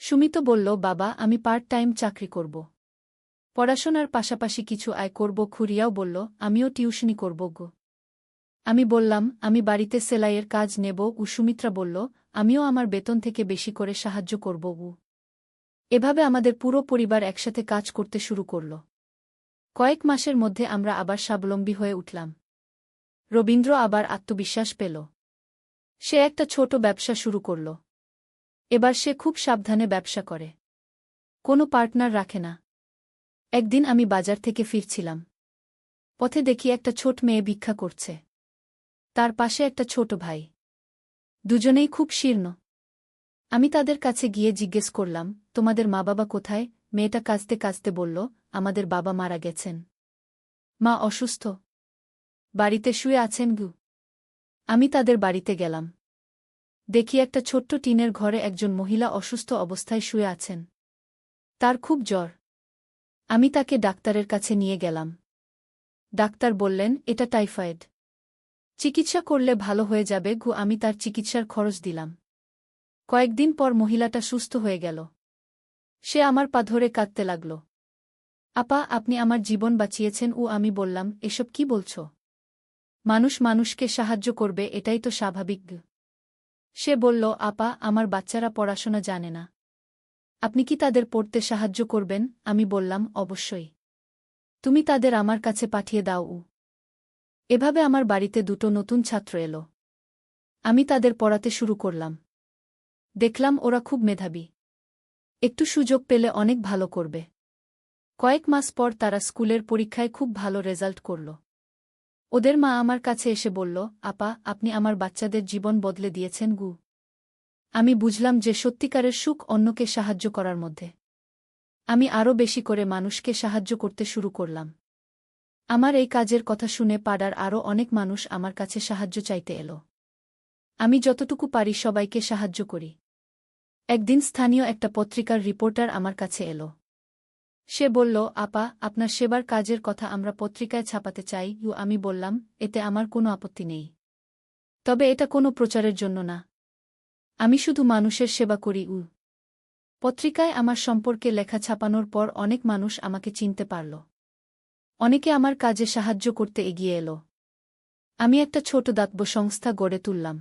সুমিত বলল, বাবা, আমি পার্ট টাইম চাকরি করব। পড়াশোনার পাশাপাশি কিছু আয় করব। রিয়াও বলল, আমিও টিউশনি করব। আমি বললাম, আমি বাড়িতে সেলাইয়ের কাজ নেব। সুমিত্রা বলল, আমিও আমার বেতন থেকে বেশি করে সাহায্য করব। এভাবে আমাদের পুরো পরিবার একসাথে কাজ করতে শুরু করল। কয়েক মাসের মধ্যে আমরা আবার স্বাবলম্বী হয়ে উঠলাম। রবীন্দ্র আবার আত্মবিশ্বাস পেল। সে একটা ছোট ব্যবসা শুরু করল। এবার সে খুব সাবধানে ব্যবসা করে। কোনো পার্টনার রাখে না। একদিন আমি বাজার থেকে ফিরছিলাম। পথে দেখি একটা ছোট মেয়ে ভিক্ষা করছে। তার পাশে একটা ছোট ভাই। দুজনেই খুব শীর্ণ। আমি তাদের কাছে গিয়ে জিজ্ঞেস করলাম, তোমাদের মা বাবা কোথায়? মেয়েটা কাঁদতে কাঁদতে বলল, আমাদের বাবা মারা গেছেন। মা অসুস্থ। বাড়িতে শুয়ে আছেন। আমি তাদের বাড়িতে গেলাম। দেখি একটা ছোট্ট টিনের ঘরে একজন মহিলা অসুস্থ অবস্থায় শুয়ে আছেন। তার খুব জ্বর। আমি তাকে ডাক্তারের কাছে নিয়ে গেলাম। ডাক্তার বললেন, এটা টাইফয়েড। চিকিৎসা করলে ভালো হয়ে যাবে। আমি তার চিকিৎসার খরচ দিলাম। কয়েকদিন পর মহিলাটা সুস্থ হয়ে গেল। সে আমার পা ধরে কাঁদতে লাগল। আপা, আপনি আমার জীবন বাঁচিয়েছেন। আমি বললাম, এসব কি বলছ? মানুষ মানুষকে সাহায্য করবে, এটাই তো স্বাভাবিক। সে বলল, আপা, আমার বাচ্চারা পড়াশোনা জানে না। আপনি কি তাদের পড়তে সাহায্য করবেন? আমি বললাম, অবশ্যই। তুমি তাদের আমার কাছে পাঠিয়ে দাও। এভাবে আমার বাড়িতে দুটো নতুন ছাত্র এলো। আমি তাদের পড়াতে শুরু করলাম। দেখলাম ওরা খুব মেধাবী। একটু সুযোগ পেলে অনেক ভালো করবে। কয়েক মাস পর তারা স্কুলের পরীক্ষায় খুব ভালো রেজাল্ট করল। ওদের মা আমার কাছে এসে বলল, আপা, আপনি আমার বাচ্চাদের জীবন বদলে দিয়েছেন। আমি বুঝলাম যে সত্যিকারের সুখ অন্যকে সাহায্য করার মধ্যে। আমি আরও বেশি করে মানুষকে সাহায্য করতে শুরু করলাম। আমার এই কাজের কথা শুনে পাড়ার আরও অনেক মানুষ আমার কাছে সাহায্য চাইতে এলো। আমি যতটুকু পারি সবাইকে সাহায্য করি। একদিন স্থানীয় একটা পত্রিকার রিপোর্টার আমার কাছে এলো। সে বলল, আপা, আপনার সেবার কাজের কথা আমরা পত্রিকায় ছাপাতে চাই। আমি বললাম, এতে আমার কোনো আপত্তি নেই। তবে এটা কোনো প্রচারের জন্য না। আমি শুধু মানুষের সেবা করি। পত্রিকায় আমার সম্পর্কে লেখা ছাপানোর পর অনেক মানুষ আমাকে চিনতে পারল। অনেকে আমার কাজে সাহায্য করতে এগিয়ে এলো। আমি একটা ছোট দাতব্য সংস্থা গড়ে তুললাম।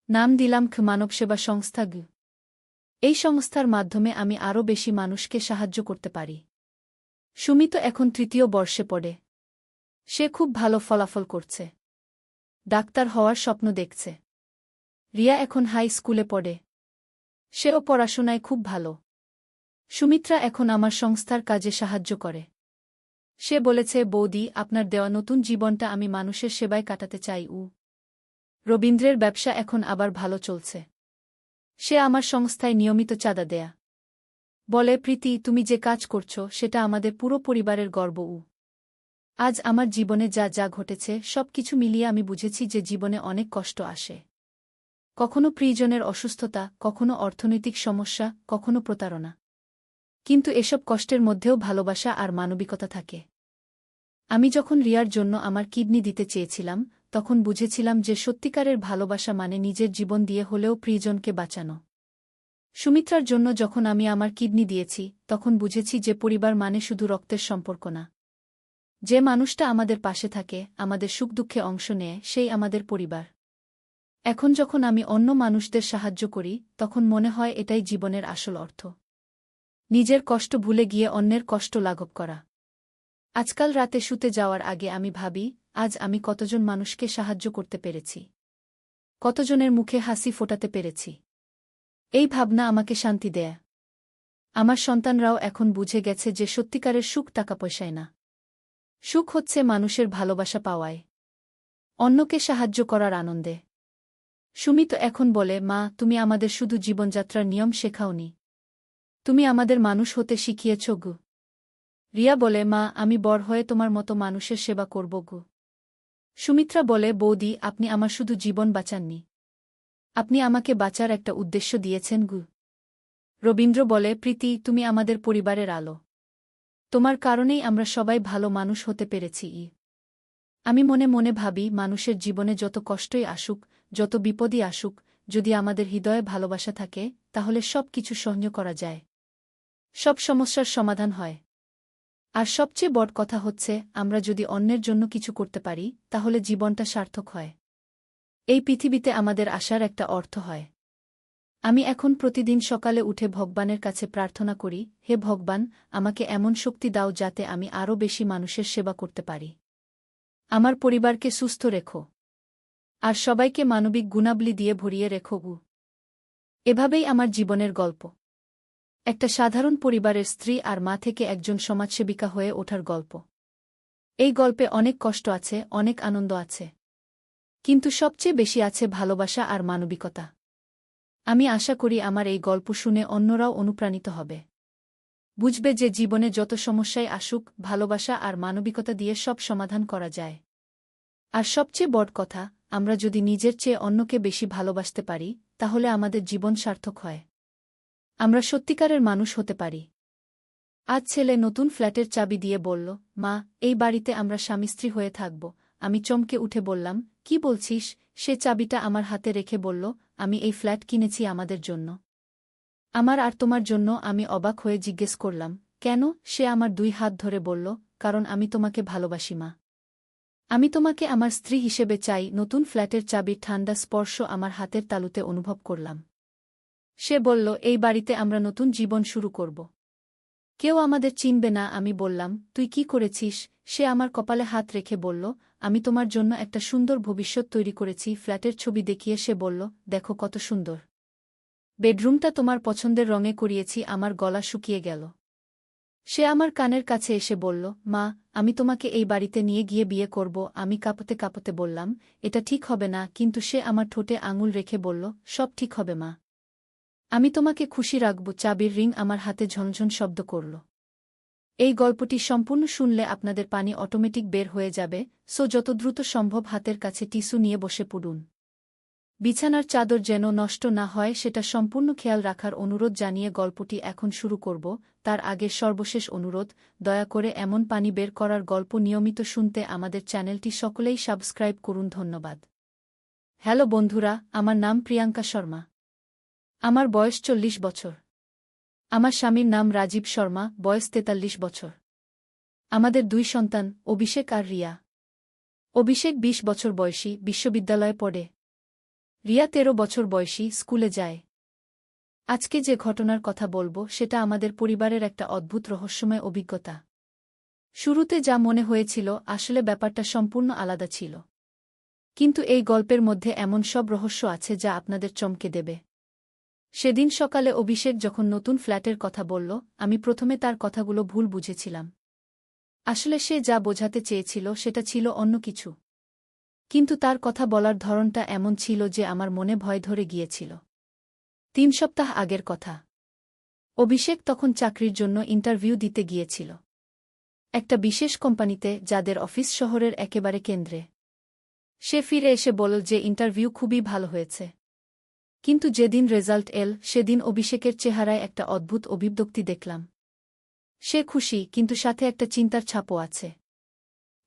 নাম দিলাম মানবসেবা সংস্থা। এই সংস্থার মাধ্যমে আমি আরও বেশি মানুষকে সাহায্য করতে পারি। সুমিত এখন ৩য় বর্ষে পড়ে। সে খুব ভালো ফলাফল করছে। ডাক্তার হওয়ার স্বপ্ন দেখছে। রিয়া এখন হাই স্কুলে পড়ে। সেও পড়াশোনায় খুব ভালো। সুমিত্রা এখন আমার সংস্থার কাজে সাহায্য করে। সে বলেছে, বৌদি, আপনার দেওয়া নতুন জীবনটা আমি মানুষের সেবায় কাটাতে চাই। রবীন্দ্রের ব্যবসা এখন আবার ভালো চলছে। সে আমার সংস্থায় নিয়মিত চাঁদা দেয়া। বলে, প্রীতি, তুমি যে কাজ করছো সেটা আমাদের পুরো পরিবারের গর্ব। আজ আমার জীবনে যা যা ঘটেছে সব কিছু মিলিয়ে আমি বুঝেছি যে জীবনে অনেক কষ্ট আসে। কখনো প্রিয়জনের অসুস্থতা, কখনো অর্থনৈতিক সমস্যা, কখনো প্রতারণা। কিন্তু এসব কষ্টের মধ্যেও ভালোবাসা আর মানবিকতা থাকে। আমি যখন রিয়ার জন্য আমার কিডনি দিতে চেয়েছিলাম, তখন বুঝেছিলাম যে সত্যিকারের ভালোবাসা মানে নিজের জীবন দিয়ে হলেও প্রিয়জনকে বাঁচানো। সুমিত্রার জন্য যখন আমি আমার কিডনি দিয়েছি, তখন বুঝেছি যে পরিবার মানে শুধু রক্তের সম্পর্ক না। যে মানুষটা আমাদের পাশে থাকে, আমাদের সুখ দুঃখে অংশ নেয়, সেই আমাদের পরিবার। এখন যখন আমি অন্য মানুষদের সাহায্য করি, তখন মনে হয় এটাই জীবনের আসল অর্থ। নিজের কষ্ট ভুলে গিয়ে অন্যের কষ্ট লাঘব করা। আজকাল রাতে শুতে যাওয়ার আগে আমি ভাবি, আজ আমি কতজন মানুষকে সাহায্য করতে পেরেছি, কতজনের মুখে হাসি ফোটাতে পেরেছি। এই ভাবনা আমাকে শান্তি দেয়। আমার সন্তানরাও এখন বুঝে গেছে যে সত্যিকারের সুখ টাকা পয়সায় না। সুখ হচ্ছে মানুষের ভালোবাসা পাওয়ায়, অন্যকে সাহায্য করার আনন্দে। সুমিত এখন বলে, মা, তুমি আমাদের শুধু জীবনযাত্রার নিয়ম শেখাওনি, তুমি আমাদের মানুষ হতে শিখিয়েছ গু। রিয়া বলে, মা, আমি বড় হয়ে তোমার মতো মানুষের সেবা করব গু। সুমিত্রা বলে, বৌদি, আপনি আমার শুধু জীবন বাঁচাননি, আপনি আমাকে বাঁচার একটা উদ্দেশ্য দিয়েছেন গু। রবীন্দ্র বলে, প্রীতি, তুমি আমাদের পরিবারের আলো। তোমার কারণেই আমরা সবাই ভালো মানুষ হতে পেরেছি। আমি মনে মনে ভাবি, মানুষের জীবনে যত কষ্টই আসুক, যত বিপদই আসুক, যদি আমাদের হৃদয়ে ভালোবাসা থাকে, তাহলে সব কিছু সহ্য করা যায়। সব সমস্যার সমাধান হয়। আর সবচেয়ে বড় কথা হচ্ছে, আমরা যদি অন্যের জন্য কিছু করতে পারি, তাহলে জীবনটা সার্থক হয়। এই পৃথিবীতে আমাদের আসার একটা অর্থ হয়। আমি এখন প্রতিদিন সকালে উঠে ভগবানের কাছে প্রার্থনা করি, হে ভগবান, আমাকে এমন শক্তি দাও যাতে আমি আরও বেশি মানুষের সেবা করতে পারি। আমার পরিবারকে সুস্থ রেখো। আর সবাইকে মানবিক গুণাবলী দিয়ে ভরিয়ে রেখো। এভাবেই আমার জীবনের গল্প। একটা সাধারণ পরিবারের স্ত্রী আর মা থেকে একজন সমাজসেবিকা হয়ে ওঠার গল্প। এই গল্পে অনেক কষ্ট আছে, অনেক আনন্দ আছে। কিন্তু সবচেয়ে বেশি আছে ভালোবাসা আর মানবিকতা। আমি আশা করি আমার এই গল্প শুনে অন্যরাও অনুপ্রাণিত হবে। বুঝবে যে জীবনে যত সমস্যাই আসুক, ভালোবাসা আর মানবিকতা দিয়ে সব সমাধান করা যায়। আর সবচেয়ে বড় কথা, আমরা যদি নিজের চেয়ে অন্যকে বেশি ভালোবাসতে পারি, তাহলে আমাদের জীবন সার্থক হয়। আমরা সত্যিকারের মানুষ হতে পারি। আজ ছেলে নতুন ফ্ল্যাটের চাবি দিয়ে বলল, মা, এই বাড়িতে আমরা স্বামী-স্ত্রী হয়ে থাকব। আমি চমকে উঠে বললাম, কি বলছিস? সে চাবিটা আমার হাতে রেখে বলল, আমি এই ফ্ল্যাট কিনেছি আমাদের জন্য। আমার আর তোমার জন্য। আমি অবাক হয়ে জিজ্ঞেস করলাম, কেন? সে আমার 2 হাত ধরে বলল, কারণ আমি তোমাকে ভালোবাসি মা। আমি তোমাকে আমার স্ত্রী হিসেবে চাই। নতুন ফ্ল্যাটের চাবির ঠান্ডা স্পর্শ আমার হাতের তালুতে অনুভব করলাম। সে বলল, এই বাড়িতে আমরা নতুন জীবন শুরু করব। কেউ আমাদের চিনবে না। আমি বললাম, তুই কি করেছিস? সে আমার কপালে হাত রেখে বলল, আমি তোমার জন্য একটা সুন্দর ভবিষ্যৎ তৈরি করেছি। ফ্ল্যাটের ছবি দেখিয়ে সে বলল, দেখো কত সুন্দর। বেডরুমটা তোমার পছন্দের রঙে করিয়েছি। আমার গলা শুকিয়ে গেল। সে আমার কানের কাছে এসে বলল, মা, আমি তোমাকে এই বাড়িতে নিয়ে গিয়ে বিয়ে করব। আমি কাঁপতে কাঁপতে বললাম, এটা ঠিক হবে না। কিন্তু সে আমার ঠোঁটে আঙুল রেখে বলল, সব ঠিক হবে মা। আমি তোমাকে খুশি রাখব। চাবির রিং আমার হাতে ঝনঝন শব্দ করল। এই গল্পটি সম্পূর্ণ শুনলে আপনাদের পানি অটোমেটিক বের হয়ে যাবে, সো যত দ্রুত সম্ভব হাতের কাছে টিস্যু নিয়ে বসে পড়ুন। বিছানার চাদর যেন নষ্ট না হয় সেটা সম্পূর্ণ খেয়াল রাখার অনুরোধ জানিয়ে গল্পটি এখন শুরু করব। তার আগে সর্বশেষ অনুরোধ, দয়া করে এমন পানি বের করার গল্প নিয়মিত শুনতে আমাদের চ্যানেলটি সকলেই সাবস্ক্রাইব করুন। ধন্যবাদ। হ্যালো বন্ধুরা, আমার নাম প্রিয়াঙ্কা শর্মা। আমার বয়স 40 বছর। আমার স্বামীর নাম রাজীব শর্মা, বয়স 43 বছর। আমাদের 2 সন্তান, অভিষেক আর রিয়া। অভিষেক 20 বছর বয়সী, বিশ্ববিদ্যালয়ে পড়ে। রিয়া 13 বছর বয়সী, স্কুলে যায়। আজকে যে ঘটনার কথা বলবো সেটা আমাদের পরিবারের একটা অদ্ভুত রহস্যময় অভিজ্ঞতা। শুরুতে যা মনে হয়েছিল আসলে ব্যাপারটা সম্পূর্ণ আলাদা ছিল। কিন্তু এই গল্পের মধ্যে এমন সব রহস্য আছে যা আপনাদের চমকে দেবে। সেদিন সকালে অভিষেক যখন নতুন ফ্ল্যাটের কথা বলল, আমি প্রথমে তার কথাগুলো ভুল বুঝেছিলাম। আসলে সে যা বোঝাতে চেয়েছিল সেটা ছিল অন্য কিছু। কিন্তু তার কথা বলার ধরনটা এমন ছিল যে আমার মনে ভয় ধরে গিয়েছিল। 3 সপ্তাহ আগের কথা। অভিষেক তখন চাকরির জন্য ইন্টারভিউ দিতে গিয়েছিল একটা বিশেষ কোম্পানিতে, যাদের অফিস শহরের একেবারে কেন্দ্রে। সে ফিরে এসে বলল যে ইন্টারভিউ খুবই ভালো হয়েছে। কিন্তু যেদিন রেজাল্ট এল সেদিন অভিষেকের চেহারায় একটা অদ্ভুত অভিব্যক্তি দেখলাম। সে খুশি, কিন্তু সাথে একটা চিন্তার ছাপও আছে।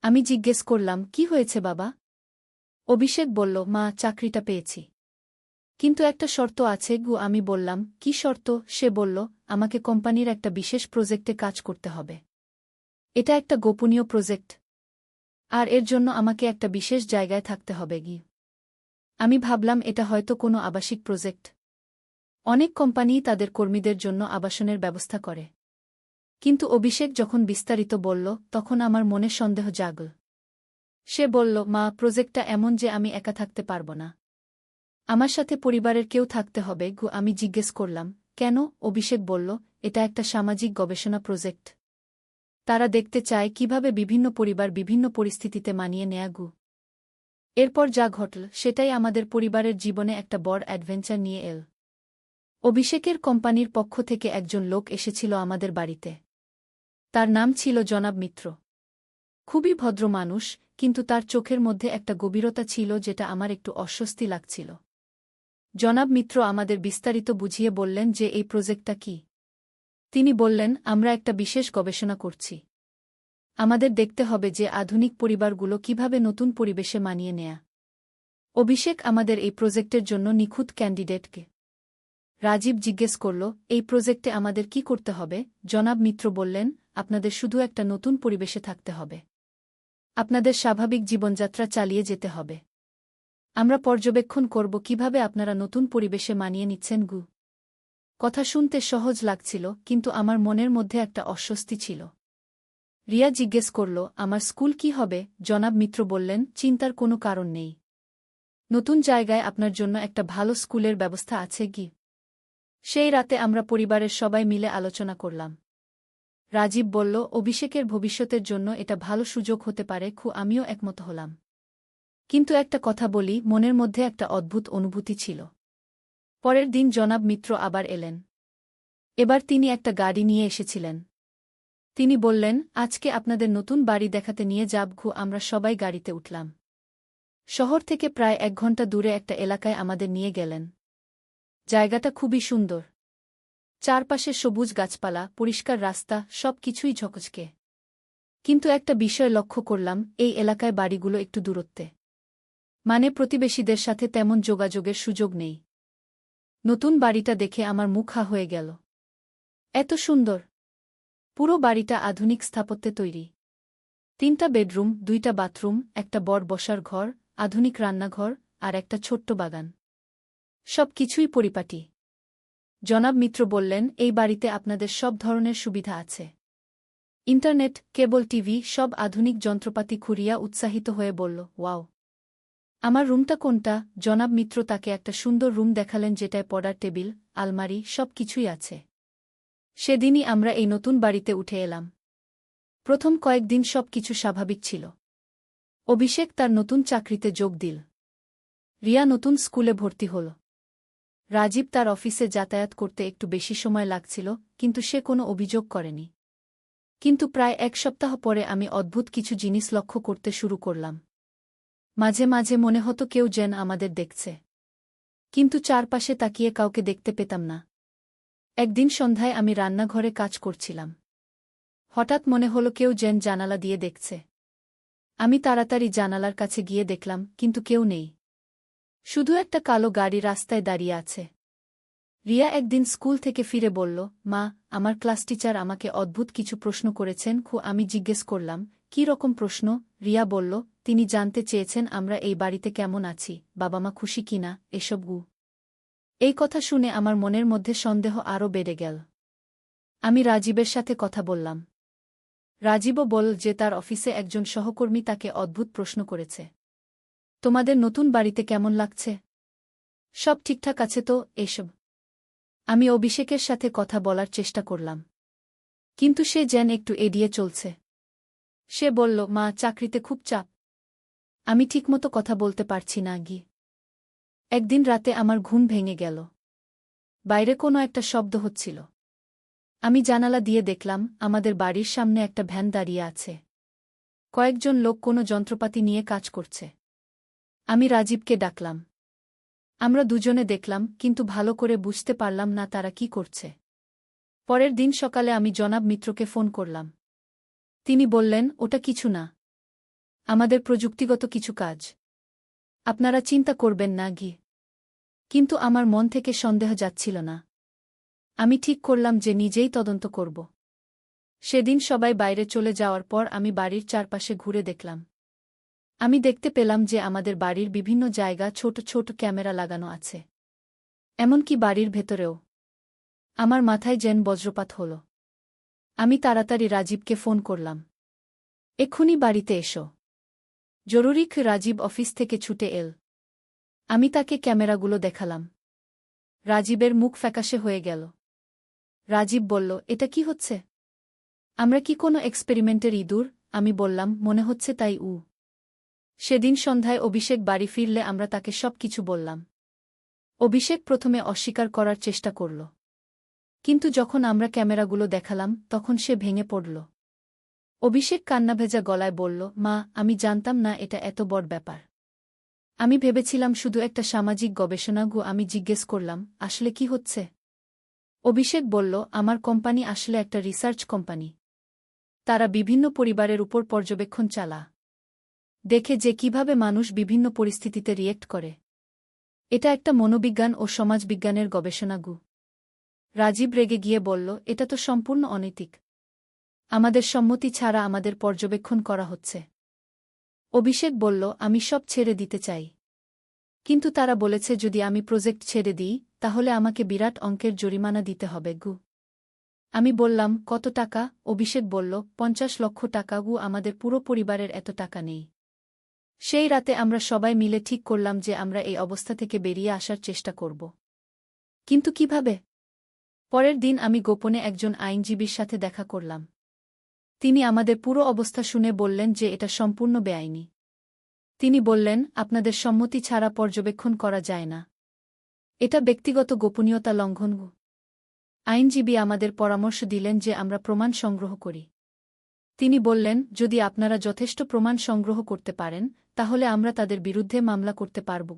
আমি জিজ্ঞেস করলাম, কি হয়েছে বাবা? অভিষেক বলল, মা, চাকরিটা পেয়েছি। কিন্তু একটা শর্ত আছে গু। আমি বললাম, কি শর্ত? সে বলল, আমাকে কোম্পানির একটা বিশেষ প্রজেক্টে কাজ করতে হবে। এটা একটা গোপনীয় প্রজেক্ট। আর এর জন্য আমাকে একটা বিশেষ জায়গায় থাকতে হবে গি। আমি ভাবলাম এটা হয়তো কোনো আবাসিক প্রজেক্ট। অনেক কোম্পানিই তাদের কর্মীদের জন্য আবাসনের ব্যবস্থা করে। কিন্তু অভিষেক যখন বিস্তারিত বলল তখন আমার মনে সন্দেহ জাগল। সে বলল, মা, প্রজেক্টটা এমন যে আমি একা থাকতে পারব না। আমার সাথে পরিবারের কেউ থাকতে হবে গু। আমি জিজ্ঞেস করলাম, কেন? অভিষেক বলল, এটা একটা সামাজিক গবেষণা প্রজেক্ট। তারা দেখতে চায় কিভাবে বিভিন্ন পরিবার বিভিন্ন পরিস্থিতিতে মানিয়ে নেয়া গু। এরপর যা ঘটল সেটাই আমাদের পরিবারের জীবনে একটা বড় অ্যাডভেঞ্চার নিয়ে এল। অভিষেকের কোম্পানির পক্ষ থেকে একজন লোক এসেছিল আমাদের বাড়িতে। তার নাম ছিল জনাব মিত্র। খুবই ভদ্র মানুষ, কিন্তু তার চোখের মধ্যে একটা গভীরতা ছিল যেটা আমার একটু অস্বস্তি লাগছিল। জনাব মিত্র আমাদের বিস্তারিত বুঝিয়ে বললেন যে এই প্রজেক্টটা কি। তিনি বললেন, আমরা একটা বিশেষ গবেষণা করছি। আমাদের দেখতে হবে যে আধুনিক পরিবারগুলো কিভাবে নতুন পরিবেশে মানিয়ে নেয়া। অভিষেক আমাদের এই প্রজেক্টের জন্য নিখুঁত ক্যান্ডিডেটকে। রাজীব জিজ্ঞেস করল, এই প্রজেক্টে আমাদের কি করতে হবে? জনাব মিত্র বললেন, আপনাদের শুধু একটা নতুন পরিবেশে থাকতে হবে। আপনাদের স্বাভাবিক জীবনযাত্রা চালিয়ে যেতে হবে। আমরা পর্যবেক্ষণ করব কিভাবে আপনারা নতুন পরিবেশে মানিয়ে নিচ্ছেন গু। কথা শুনতে সহজ লাগছিল, কিন্তু আমার মনের মধ্যে একটা অস্বস্তি ছিল। রিয়া জিজ্ঞেস করল, আমার স্কুল কি হবে? জনাব মিত্র বললেন, চিন্তার কোনো কারণ নেই। নতুন জায়গায় আপনার জন্য একটা ভালো স্কুলের ব্যবস্থা আছে গি। সেই রাতে আমরা পরিবারের সবাই মিলে আলোচনা করলাম। রাজীব বলল, অভিষেকের ভবিষ্যতের জন্য এটা ভালো সুযোগ হতে পারে। আমিও একমত হলাম। কিন্তু একটা কথা বলি, মনের মধ্যে একটা অদ্ভুত অনুভূতি ছিল। পরের দিন জনাব মিত্র আবার এলেন। এবার তিনি একটা গাড়ি নিয়ে এসেছিলেন। তিনি বললেন, আজকে আপনাদের নতুন বাড়ি দেখাতে নিয়ে যাব। আমরা সবাই গাড়িতে উঠলাম। শহর থেকে প্রায় 1 ঘন্টা দূরে একটা এলাকায় আমাদের নিয়ে গেলেন। জায়গাটা খুবই সুন্দর। চারপাশে সবুজ গাছপালা, পরিষ্কার রাস্তা, সব কিছুই ঝকঝকে। কিন্তু একটা বিষয় লক্ষ্য করলাম, এই এলাকায় বাড়িগুলো একটু দূরত্বে। মানে প্রতিবেশীদের সাথে তেমন যোগাযোগের সুযোগ নেই। নতুন বাড়িটা দেখে আমার মুখ হা হয়ে গেল। এত সুন্দর! পুরো বাড়িটা আধুনিক স্থাপত্যে তৈরি। 3টা বেডরুম, 2টা বাথরুম, একটা বড় বসার ঘর, আধুনিক রান্নাঘর আর একটা ছোট্ট বাগান। সব কিছুই পরিপাটি। জনাব মিত্র বললেন, এই বাড়িতে আপনাদের সব ধরনের সুবিধা আছে। ইন্টারনেট, কেবল টিভি, সব আধুনিক যন্ত্রপাতি। খুঁড়িয়া উৎসাহিত হয়ে বলল, ওয়াও! আমার রুমটা কোনটা? জনাব মিত্র তাকে একটা সুন্দর রুম দেখালেন যেটায় পড়ার টেবিল, আলমারি, সব কিছুই আছে। সেদিনই আমরা এই নতুন বাড়িতে উঠে এলাম। প্রথম কয়েকদিন সব কিছু স্বাভাবিক ছিল। অভিষেক তার নতুন চাকরিতে যোগ দিল। রিয়া নতুন স্কুলে ভর্তি হল। রাজীব তার অফিসে যাতায়াত করতে একটু বেশি সময় লাগছিল, কিন্তু সে কোনো অভিযোগ করেনি। কিন্তু প্রায় 1 সপ্তাহ পরে আমি অদ্ভুত কিছু জিনিস লক্ষ্য করতে শুরু করলাম। মাঝে মাঝে মনে হতো কেউ যেন আমাদের দেখছে, কিন্তু চারপাশে তাকিয়ে কাউকে দেখতে পেতাম না। একদিন সন্ধ্যায় আমি রান্নাঘরে কাজ করছিলাম। হঠাৎ মনে হলো কেউ যেন জানালা দিয়ে দেখছে। আমি তাড়াতাড়ি জানালার কাছে গিয়ে দেখলাম, কিন্তু কেউ নেই। শুধু একটা কালো গাড়ি রাস্তায় দাঁড়িয়ে আছে। রিয়া একদিন স্কুল থেকে ফিরে বলল, মা, আমার ক্লাস টিচার আমাকে অদ্ভুত কিছু প্রশ্ন করেছেন। আমি জিজ্ঞেস করলাম, কী রকম প্রশ্ন? রিয়া বলল, তিনি জানতে চেয়েছেন আমরা এই বাড়িতে কেমন আছি, বাবা মা খুশি কিনা, এসব। এই কথা শুনে আমার মনের মধ্যে সন্দেহ আরও বেড়ে গেল। আমি রাজীবের সাথে কথা বললাম। রাজীবও বলল যে তার অফিসে একজন সহকর্মী তাকে অদ্ভুত প্রশ্ন করেছে। তোমাদের নতুন বাড়িতে কেমন লাগছে? সব ঠিকঠাক আছে তো? এসব। আমি অভিষেকের সাথে কথা বলার চেষ্টা করলাম, কিন্তু সে যেন একটু এড়িয়ে চলছে। সে বলল, মা, চাকরিতে খুব চাপ, আমি ঠিকমতো কথা বলতে পারছি না। একদিন রাতে আমার ঘুম ভেঙে গেল। বাইরে কোনো একটা শব্দ হচ্ছিল। আমি জানালা দিয়ে দেখলাম আমাদের বাড়ির সামনে একটা ভ্যান দাঁড়িয়ে আছে। কয়েকজন লোক কোনো যন্ত্রপাতি নিয়ে কাজ করছে। আমি রাজীবকে ডাকলাম। আমরা দুজনে দেখলাম, কিন্তু ভালো করে বুঝতে পারলাম না তারা কি করছে। পরের দিন সকালে আমি জনাব মিত্রকে ফোন করলাম। তিনি বললেন, ওটা কিছু না, আমাদের প্রযুক্তিগত কিছু কাজ, আপনারা চিন্তা করবেন না। কিন্তু আমার মন থেকে সন্দেহ যাচ্ছিল না। আমি ঠিক করলাম যে নিজেই তদন্ত করব। সেদিন সবাই বাইরে চলে যাওয়ার পর আমি বাড়ির চারপাশে ঘুরে দেখলাম। আমি দেখতে পেলাম যে আমাদের বাড়ির বিভিন্ন জায়গা ছোট ছোট ক্যামেরা লাগানো আছে, এমনকি বাড়ির ভেতরেও। আমার মাথায় যেন বজ্রপাত হল। আমি তাড়াতাড়ি রাজীবকে ফোন করলাম। এক্ষুনি বাড়িতে এসো, জরুরি। রাজীব অফিস থেকে ছুটে এল। আমি তাকে ক্যামেরাগুলো দেখালাম। রাজীবের মুখ ফ্যাকাশে হয়ে গেল। রাজীব বলল, এটা কি হচ্ছে? আমরা কি কোনো এক্সপেরিমেন্টের ইঁদুর? আমি বললাম, মনে হচ্ছে তাই। সেদিন সন্ধ্যায় অভিষেক বাড়ি ফিরলে আমরা তাকে সব কিছু বললাম। অভিষেক প্রথমে অস্বীকার করার চেষ্টা করল, কিন্তু যখন আমরা ক্যামেরাগুলো দেখালাম তখন সে ভেঙে পড়ল। অভিষেক কান্নাভেজা গলায় বলল, মা, আমি জানতাম না এটা এত বড় ব্যাপার। আমি ভেবেছিলাম শুধু একটা সামাজিক গবেষণা। আমি জিজ্ঞেস করলাম, আসলে কি হচ্ছে? অভিষেক বলল, আমার কোম্পানি আসলে একটা রিসার্চ কোম্পানি। তারা বিভিন্ন পরিবারের উপর পর্যবেক্ষণ চালা, দেখে যে কিভাবে মানুষ বিভিন্ন পরিস্থিতিতে রিয়েক্ট করে। এটা একটা মনোবিজ্ঞান ও সমাজবিজ্ঞানের গবেষণা। রাজীব রেগে গিয়ে বলল, এটা তো সম্পূর্ণ অনৈতিক। আমাদের সম্মতি ছাড়া আমাদের পর্যবেক্ষণ করা হচ্ছে। অভিষেক বলল, আমি সব ছেড়ে দিতে চাই, কিন্তু তারা বলেছে যদি আমি প্রজেক্ট ছেড়ে দিই তাহলে আমাকে বিরাট অঙ্কের জরিমানা দিতে হবে। আমি বললাম, কত টাকা? অভিষেক বলল, 50 লক্ষ টাকা। আমাদের পুরো পরিবারের এত টাকা নেই। সেই রাতে আমরা সবাই মিলে ঠিক করলাম যে আমরা এই অবস্থা থেকে বেরিয়ে আসার চেষ্টা করব। কিন্তু কিভাবে? পরের দিন আমি গোপনে একজন আইনজীবীর সাথে দেখা করলাম। তিনি আমাদের পুরো অবস্থা শুনে বললেন যে এটা সম্পূর্ণ বেআইনি। তিনি বললেন, আপনাদের সম্মতি ছাড়া পর্যবেক্ষণ করা যায় না, এটা ব্যক্তিগত গোপনীয়তা লঙ্ঘন। আইনজীবী আমাদের পরামর্শ দিলেন যে আমরা প্রমাণ সংগ্রহ করি। তিনি বললেন, যদি আপনারা যথেষ্ট প্রমাণ সংগ্রহ করতে পারেন তাহলে আমরা তাদের বিরুদ্ধে মামলা করতে পারব।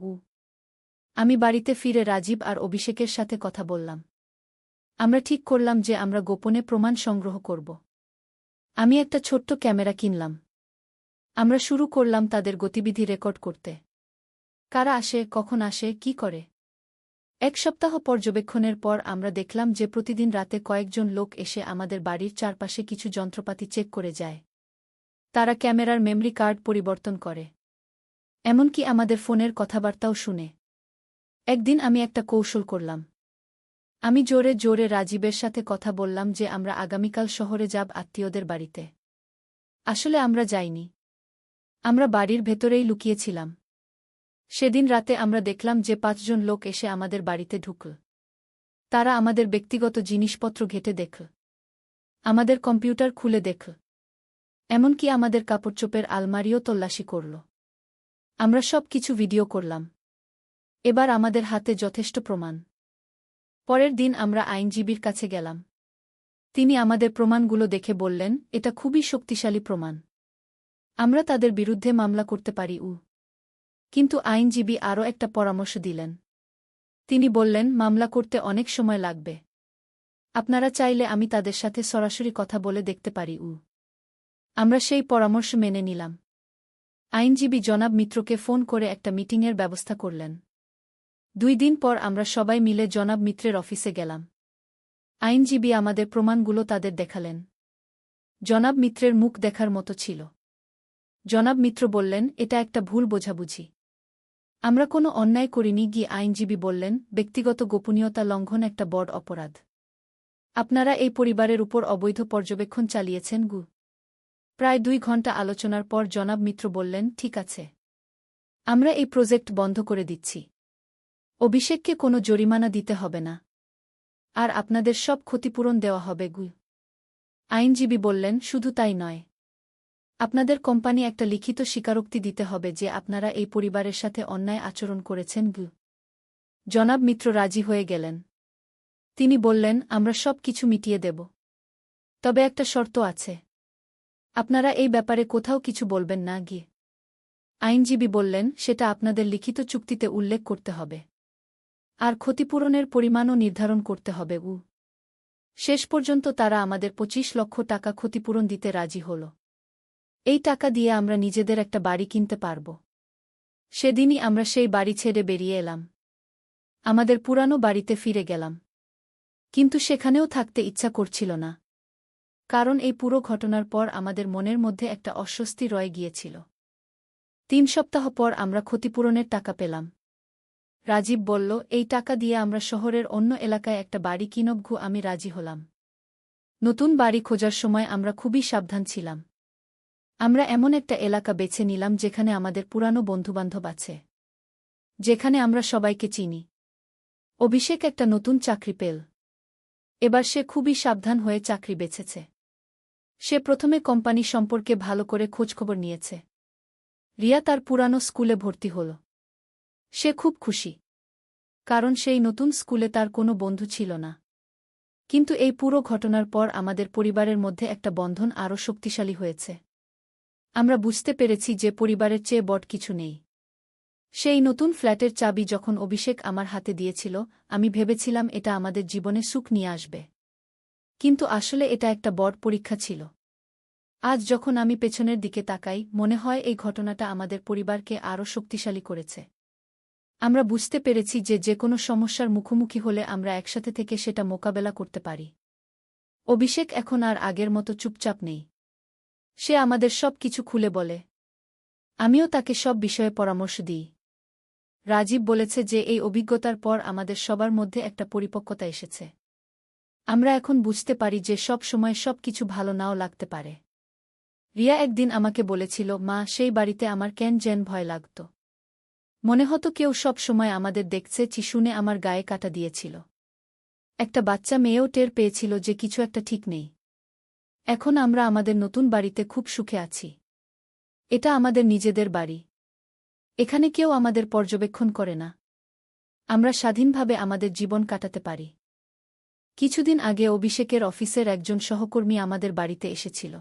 আমি বাড়িতে ফিরে রাজীব আর অভিষেকের সাথে কথা বললাম। আমরা ঠিক করলাম যে আমরা গোপনে প্রমাণ সংগ্রহ করব। আমি একটা ছোট্ট ক্যামেরা কিনলাম। আমরা শুরু করলাম তাদের গতিবিধি রেকর্ড করতে। কারা আসে, কখন আসে, কি করে। 1 সপ্তাহ পর্যবেক্ষণের পর আমরা দেখলাম যে প্রতিদিন রাতে কয়েকজন লোক এসে আমাদের বাড়ির চারপাশে কিছু যন্ত্রপাতি চেক করে যায়। তারা ক্যামেরার মেমরি কার্ড পরিবর্তন করে, এমনকি আমাদের ফোনের কথাবার্তাও শুনে। একদিন আমি একটা কৌশল করলাম। আমি জোরে জোরে রাজীবের সাথে কথা বললাম যে আমরা আগামীকাল শহরে যাব আত্মীয়দের বাড়িতে। আসলে আমরা যাইনি, আমরা বাড়ির ভেতরেই লুকিয়েছিলাম। সেদিন রাতে আমরা দেখলাম যে 5 জন লোক এসে আমাদের বাড়িতে ঢুকল। তারা আমাদের ব্যক্তিগত জিনিসপত্র ঘেঁটে দেখল, আমাদের কম্পিউটার খুলে দেখল, এমনকি আমাদের কাপড়চোপের আলমারিও তল্লাশি করল। আমরা সব কিছু ভিডিও করলাম। এবার আমাদের হাতে যথেষ্ট প্রমাণ। পরের দিন আমরা আইনজীবীর কাছে গেলাম। তিনি আমাদের প্রমাণগুলো দেখে বললেন, এটা খুবই শক্তিশালী প্রমাণ। আমরা তাদের বিরুদ্ধে মামলা করতে পারি। কিন্তু আইনজীবী আরও একটা পরামর্শ দিলেন। তিনি বললেন, মামলা করতে অনেক সময় লাগবে। আপনারা চাইলে আমি তাদের সাথে সরাসরি কথা বলে দেখতে পারি। আমরা সেই পরামর্শ মেনে নিলাম। আইনজীবী জনাব মিত্রকে ফোন করে একটা মিটিংয়ের ব্যবস্থা করলেন। 2 দিন পর আমরা সবাই মিলে জনাব মিত্রের অফিসে গেলাম। আইনজীবী আমাদের প্রমাণগুলো তাদের দেখালেন। জনাব মিত্রের মুখ দেখার মতো ছিল। জনাব মিত্র বললেন, এটা একটা ভুল বোঝাবুঝি। আমরা কোনো অন্যায় করিনি। গিয়ে আইনজীবী বললেন, ব্যক্তিগত গোপনীয়তা লঙ্ঘন একটা বড় অপরাধ। আপনারা এই পরিবারের উপর অবৈধ পর্যবেক্ষণ চালিয়েছেন। প্রায় 2 ঘণ্টা আলোচনার পর জনাব মিত্র বললেন, ঠিক আছে, আমরা এই প্রজেক্ট বন্ধ করে দিচ্ছি। অভিষেককে কোনো জরিমানা দিতে হবে না, আর আপনাদের সব ক্ষতিপূরণ দেওয়া হবে। আইনজীবী বললেন, শুধু তাই নয়, আপনাদের কোম্পানি একটা লিখিত স্বীকারোক্তি দিতে হবে যে আপনারা এই পরিবারের সাথে অন্যায় আচরণ করেছেন। জনাব মিত্র রাজি হয়ে গেলেন। তিনি বললেন, আমরা সব কিছু মিটিয়ে দেব, তবে একটা শর্ত আছে। আপনারা এই ব্যাপারে কোথাও কিছু বলবেন না। আইনজীবী বললেন, সেটা আপনাদের লিখিত চুক্তিতে উল্লেখ করতে হবে, আর ক্ষতিপূরণের পরিমাণও নির্ধারণ করতে হবে। শেষ পর্যন্ত তারা আমাদের 25 লক্ষ টাকা ক্ষতিপূরণ দিতে রাজি হল। এই টাকা দিয়ে আমরা নিজেদের একটা বাড়ি কিনতে পারব। সেদিনই আমরা সেই বাড়ি ছেড়ে বেরিয়ে এলাম। আমাদের পুরানো বাড়িতে ফিরে গেলাম, কিন্তু সেখানেও থাকতে ইচ্ছা করছিল না, কারণ এই পুরো ঘটনার পর আমাদের মনের মধ্যে একটা অস্বস্তি রয়ে গিয়েছিল। 3 সপ্তাহ পর আমরা ক্ষতিপূরণের টাকা পেলাম। রাজীব বলল, এই টাকা দিয়ে আমরা শহরের অন্য এলাকায় একটা বাড়ি কিনব। আমি রাজি হলাম। নতুন বাড়ি খোঁজার সময় আমরা খুবই সাবধান ছিলাম। আমরা এমন একটা এলাকা বেছে নিলাম যেখানে আমাদের পুরানো বন্ধুবান্ধব আছে, যেখানে আমরা সবাইকে চিনি। অভিষেক একটা নতুন চাকরি পেল। এবার সে খুবই সাবধান হয়ে চাকরি বেছেছে। সে প্রথমে কোম্পানি সম্পর্কে ভালো করে খোঁজখবর নিয়েছে। রিয়া তার পুরানো স্কুলে ভর্তি হল। সে খুব খুশি, কারণ সেই নতুন স্কুলে তার কোনো বন্ধু ছিল না। কিন্তু এই পুরো ঘটনার পর আমাদের পরিবারের মধ্যে একটা বন্ধন আরও শক্তিশালী হয়েছে। আমরা বুঝতে পেরেছি যে পরিবারের চেয়ে বড় কিছু নেই। সেই নতুন ফ্ল্যাটের চাবি যখন অভিষেক আমার হাতে দিয়েছিল, আমি ভেবেছিলাম এটা আমাদের জীবনে সুখ নিয়ে আসবে। কিন্তু আসলে এটা একটা বড় পরীক্ষা ছিল। আজ যখন আমি পেছনের দিকে তাকাই, মনে হয় এই ঘটনাটা আমাদের পরিবারকে আরও শক্তিশালী করেছে। আমরা বুঝতে পেরেছি যে যে কোনো সমস্যার মুখোমুখি হলে আমরা একসাথে থেকে সেটা মোকাবেলা করতে পারি। অভিষেক এখন আর আগের মতো চুপচাপ নেই। সে আমাদের সব কিছু খুলে বলে। আমিও তাকে সব বিষয়ে পরামর্শ দিই। রাজীব বলেছে যে এই অভিজ্ঞতার পর আমাদের সবার মধ্যে একটা পরিপক্কতা এসেছে। আমরা এখন বুঝতে পারি যে সব সময় সব কিছু ভালো নাও লাগতে পারে। রিয়া একদিন আমাকে বলেছিল, মা, সেই বাড়িতে আমার কেন যেন ভয় লাগত। মনে হতো কেউ সব সময় আমাদের দেখছে। শুনে আমার গায়ে কাটা দিয়েছিল। একটা বাচ্চা মেয়েও টের পেয়েছিল যে কিছু একটা ঠিক নেই। এখন আমরা আমাদের নতুন বাড়িতে খুব সুখে আছি। এটা আমাদের নিজেদের বাড়ি। এখানে কেউ আমাদের পর্যবেক্ষণ করে না। আমরা স্বাধীনভাবে আমাদের জীবন কাটাতে পারি। কিছুদিন আগে অভিষেকের অফিসের একজন সহকর্মী আমাদের বাড়িতে এসেছিল।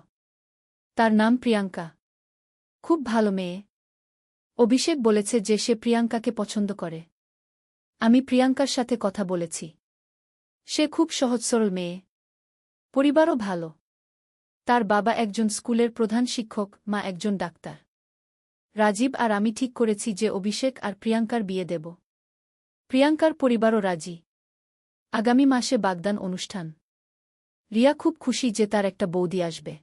তার নাম প্রিয়াঙ্কা। খুব ভালো মেয়ে। অভিষেক বলেছে যে সে প্রিয়াঙ্কাকে পছন্দ করে। আমি প্রিয়াঙ্কার সাথে কথা বলেছি। সে খুব সহজ সরল মেয়ে। পরিবারও ভালো। তার বাবা একজন স্কুলের প্রধান শিক্ষক, মা একজন ডাক্তার। রাজীব আর আমি ঠিক করেছি যে অভিষেক আর প্রিয়াঙ্কার বিয়ে দেব। প্রিয়াঙ্কার পরিবারও রাজি। আগামী মাসে বাগদান অনুষ্ঠান। রিয়া খুব খুশি যে তার একটা বৌদি আসবে।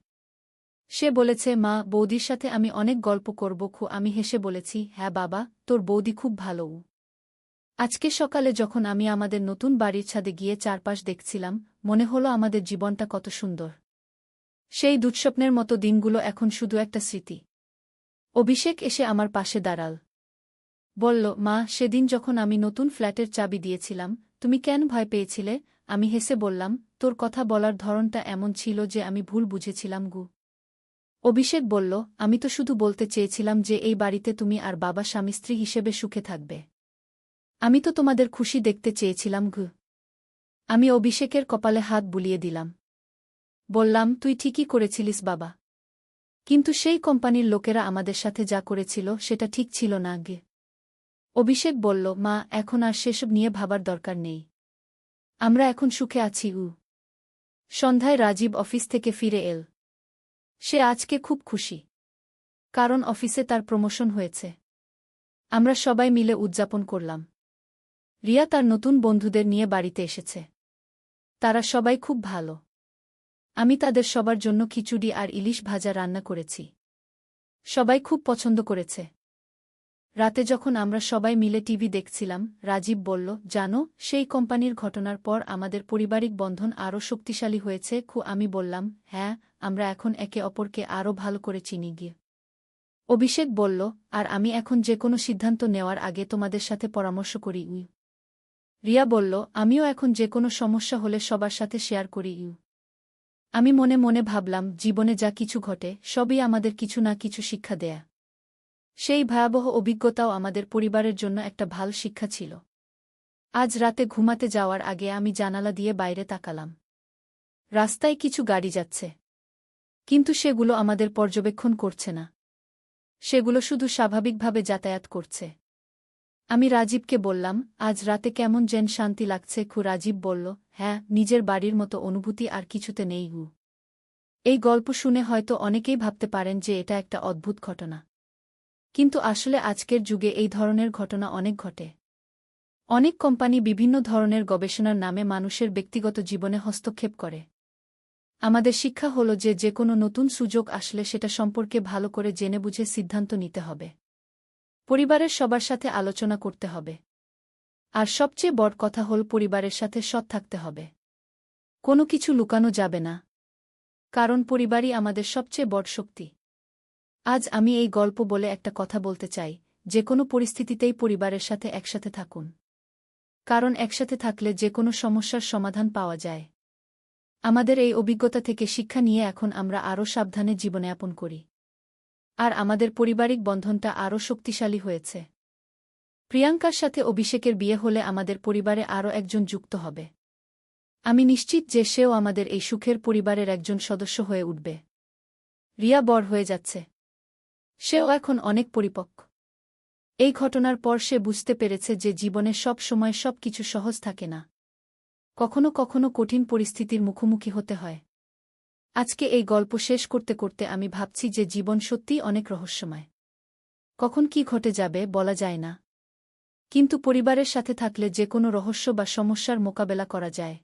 সে বলেছে, মা, বৌদির সাথে আমি অনেক গল্প করব। আমি হেসে বলেছি, হ্যাঁ বাবা, তোর বৌদি খুব ভালো। আজকে সকালে যখন আমি আমাদের নতুন বাড়ির ছাদে গিয়ে চারপাশ দেখছিলাম, মনে হলো আমাদের জীবনটা কত সুন্দর। সেই দুঃস্বপ্নের মতো দিনগুলো এখন শুধু একটা স্মৃতি। অভিষেক এসে আমার পাশে দাঁড়াল। বলল, মা, সেদিন যখন আমি নতুন ফ্ল্যাটের চাবি দিয়েছিলাম, তুমি কেন ভয় পেয়েছিলে? আমি হেসে বললাম, তোর কথা বলার ধরনটা এমন ছিল যে আমি ভুল বুঝেছিলাম। অভিষেক বলল, আমি তো শুধু বলতে চেয়েছিলাম যে এই বাড়িতে তুমি আর বাবা স্বামী স্ত্রী হিসেবে সুখে থাকবে। আমি তো তোমাদের খুশি দেখতে চেয়েছিলাম। আমি অভিষেকের কপালে হাত বুলিয়ে দিলাম। বললাম, তুই ঠিকই করেছিলিস বাবা। কিন্তু সেই কোম্পানির লোকেরা আমাদের সাথে যা করেছিল সেটা ঠিক ছিল না গে। অভিষেক বলল, মা, এখন আর সেসব নিয়ে ভাবার দরকার নেই। আমরা এখন সুখে আছি। সন্ধ্যায় রাজীব অফিস থেকে ফিরে এল। সে আজকে খুব খুশি। কারণ অফিসে তার প্রমোশন হয়েছে। আমরা সবাই মিলে উদযাপন করলাম। রিয়া তার নতুন বন্ধুদের নিয়ে বাড়িতে এসেছে। তারা সবাই খুব ভালো। আমি তাদের সবার জন্য খিচুড়ি আর ইলিশ ভাজা রান্না করেছি। সবাই খুব পছন্দ করেছে। রাতে যখন আমরা সবাই মিলে টিভি দেখছিলাম, রাজীব বলল, জানো, সেই কোম্পানির ঘটনার পর আমাদের পারিবারিক বন্ধন আরও শক্তিশালী হয়েছে। আমি বললাম, হ্যাঁ, আমরা এখন একে অপরকে আরও ভালো করে চিনি গিয়ে। অভিষেক বলল, আর আমি এখন যে কোনো সিদ্ধান্ত নেওয়ার আগে তোমাদের সাথে পরামর্শ করি। রিয়া বলল, আমিও এখন যে কোনো সমস্যা হলে সবার সাথে শেয়ার করি। আমি মনে মনে ভাবলাম, জীবনে যা কিছু ঘটে সবই আমাদের কিছু না কিছু শিক্ষা দেয়া। সেই ভয়াবহ অভিজ্ঞতাও আমাদের পরিবারের জন্য একটা ভাল শিক্ষা ছিল। আজ রাতে ঘুমাতে যাওয়ার আগে আমি জানালা দিয়ে বাইরে তাকালাম। রাস্তায় কিছু গাড়ি যাচ্ছে। কিন্তু সেগুলো আমাদের পর্যবেক্ষণ করছে না। সেগুলো শুধু স্বাভাবিকভাবে যাতায়াত করছে। আমি রাজীবকে বললাম, আজ রাতে কেমন যেন শান্তি লাগছে। রাজীব বলল, হ্যাঁ, নিজের বাড়ির মতো অনুভূতি আর কিছুতে নেই। এই গল্প শুনে হয়তো অনেকেই ভাবতে পারেন যে এটা একটা অদ্ভুত ঘটনা। কিন্তু আসলে আজকের যুগে এই ধরনের ঘটনা অনেক ঘটে। অনেক কোম্পানি বিভিন্ন ধরনের গবেষণার নামে মানুষের ব্যক্তিগত জীবনে হস্তক্ষেপ করে। আমাদের শিক্ষা হল যে যে কোনো নতুন সুযোগ আসলে সেটা সম্পর্কে ভালো করে জেনে বুঝে সিদ্ধান্ত নিতে হবে। পরিবারের সবার সাথে আলোচনা করতে হবে। আর সবচেয়ে বড় কথা হল পরিবারের সাথে সৎ থাকতে হবে। কোনো কিছু লুকানো যাবে না। কারণ পরিবারই আমাদের সবচেয়ে বড় শক্তি। আজ আমি এই গল্প বলে একটা কথা বলতে চাই, যে কোনো পরিস্থিতিতেই পরিবারের সাথে একসাথে থাকুন। কারণ একসাথে থাকলে যে কোনো সমস্যার সমাধান পাওয়া যায়। আমাদের এই অভিজ্ঞতা থেকে শিক্ষা নিয়ে এখন আমরা আরও সাবধানে জীবনযাপন করি। আর আমাদের পারিবারিক বন্ধনটা আরও শক্তিশালী হয়েছে। প্রিয়াঙ্কার সাথে অভিষেকের বিয়ে হলে আমাদের পরিবারে আরও একজন যুক্ত হবে। আমি নিশ্চিত যে সেও আমাদের এই সুখের পরিবারের একজন সদস্য হয়ে উঠবে। রিয়া বড় হয়ে যাচ্ছে। সেও এখন অনেক পরিপক্ব। এই ঘটনার পর সে বুঝতে পেরেছে যে জীবনে সব সময় সব কিছু সহজ থাকে না। কখনো কখনো কঠিন পরিস্থিতির মুখোমুখি হতে হয়। আজকে এই গল্প শেষ করতে করতে আমি ভাবছি যে জীবন সত্যিই অনেক রহস্যময়। কখন কি ঘটে যাবে বলা যায় না। কিন্তু পরিবারের সাথে থাকলে যে কোনো রহস্য বা সমস্যার মোকাবেলা করা যায়।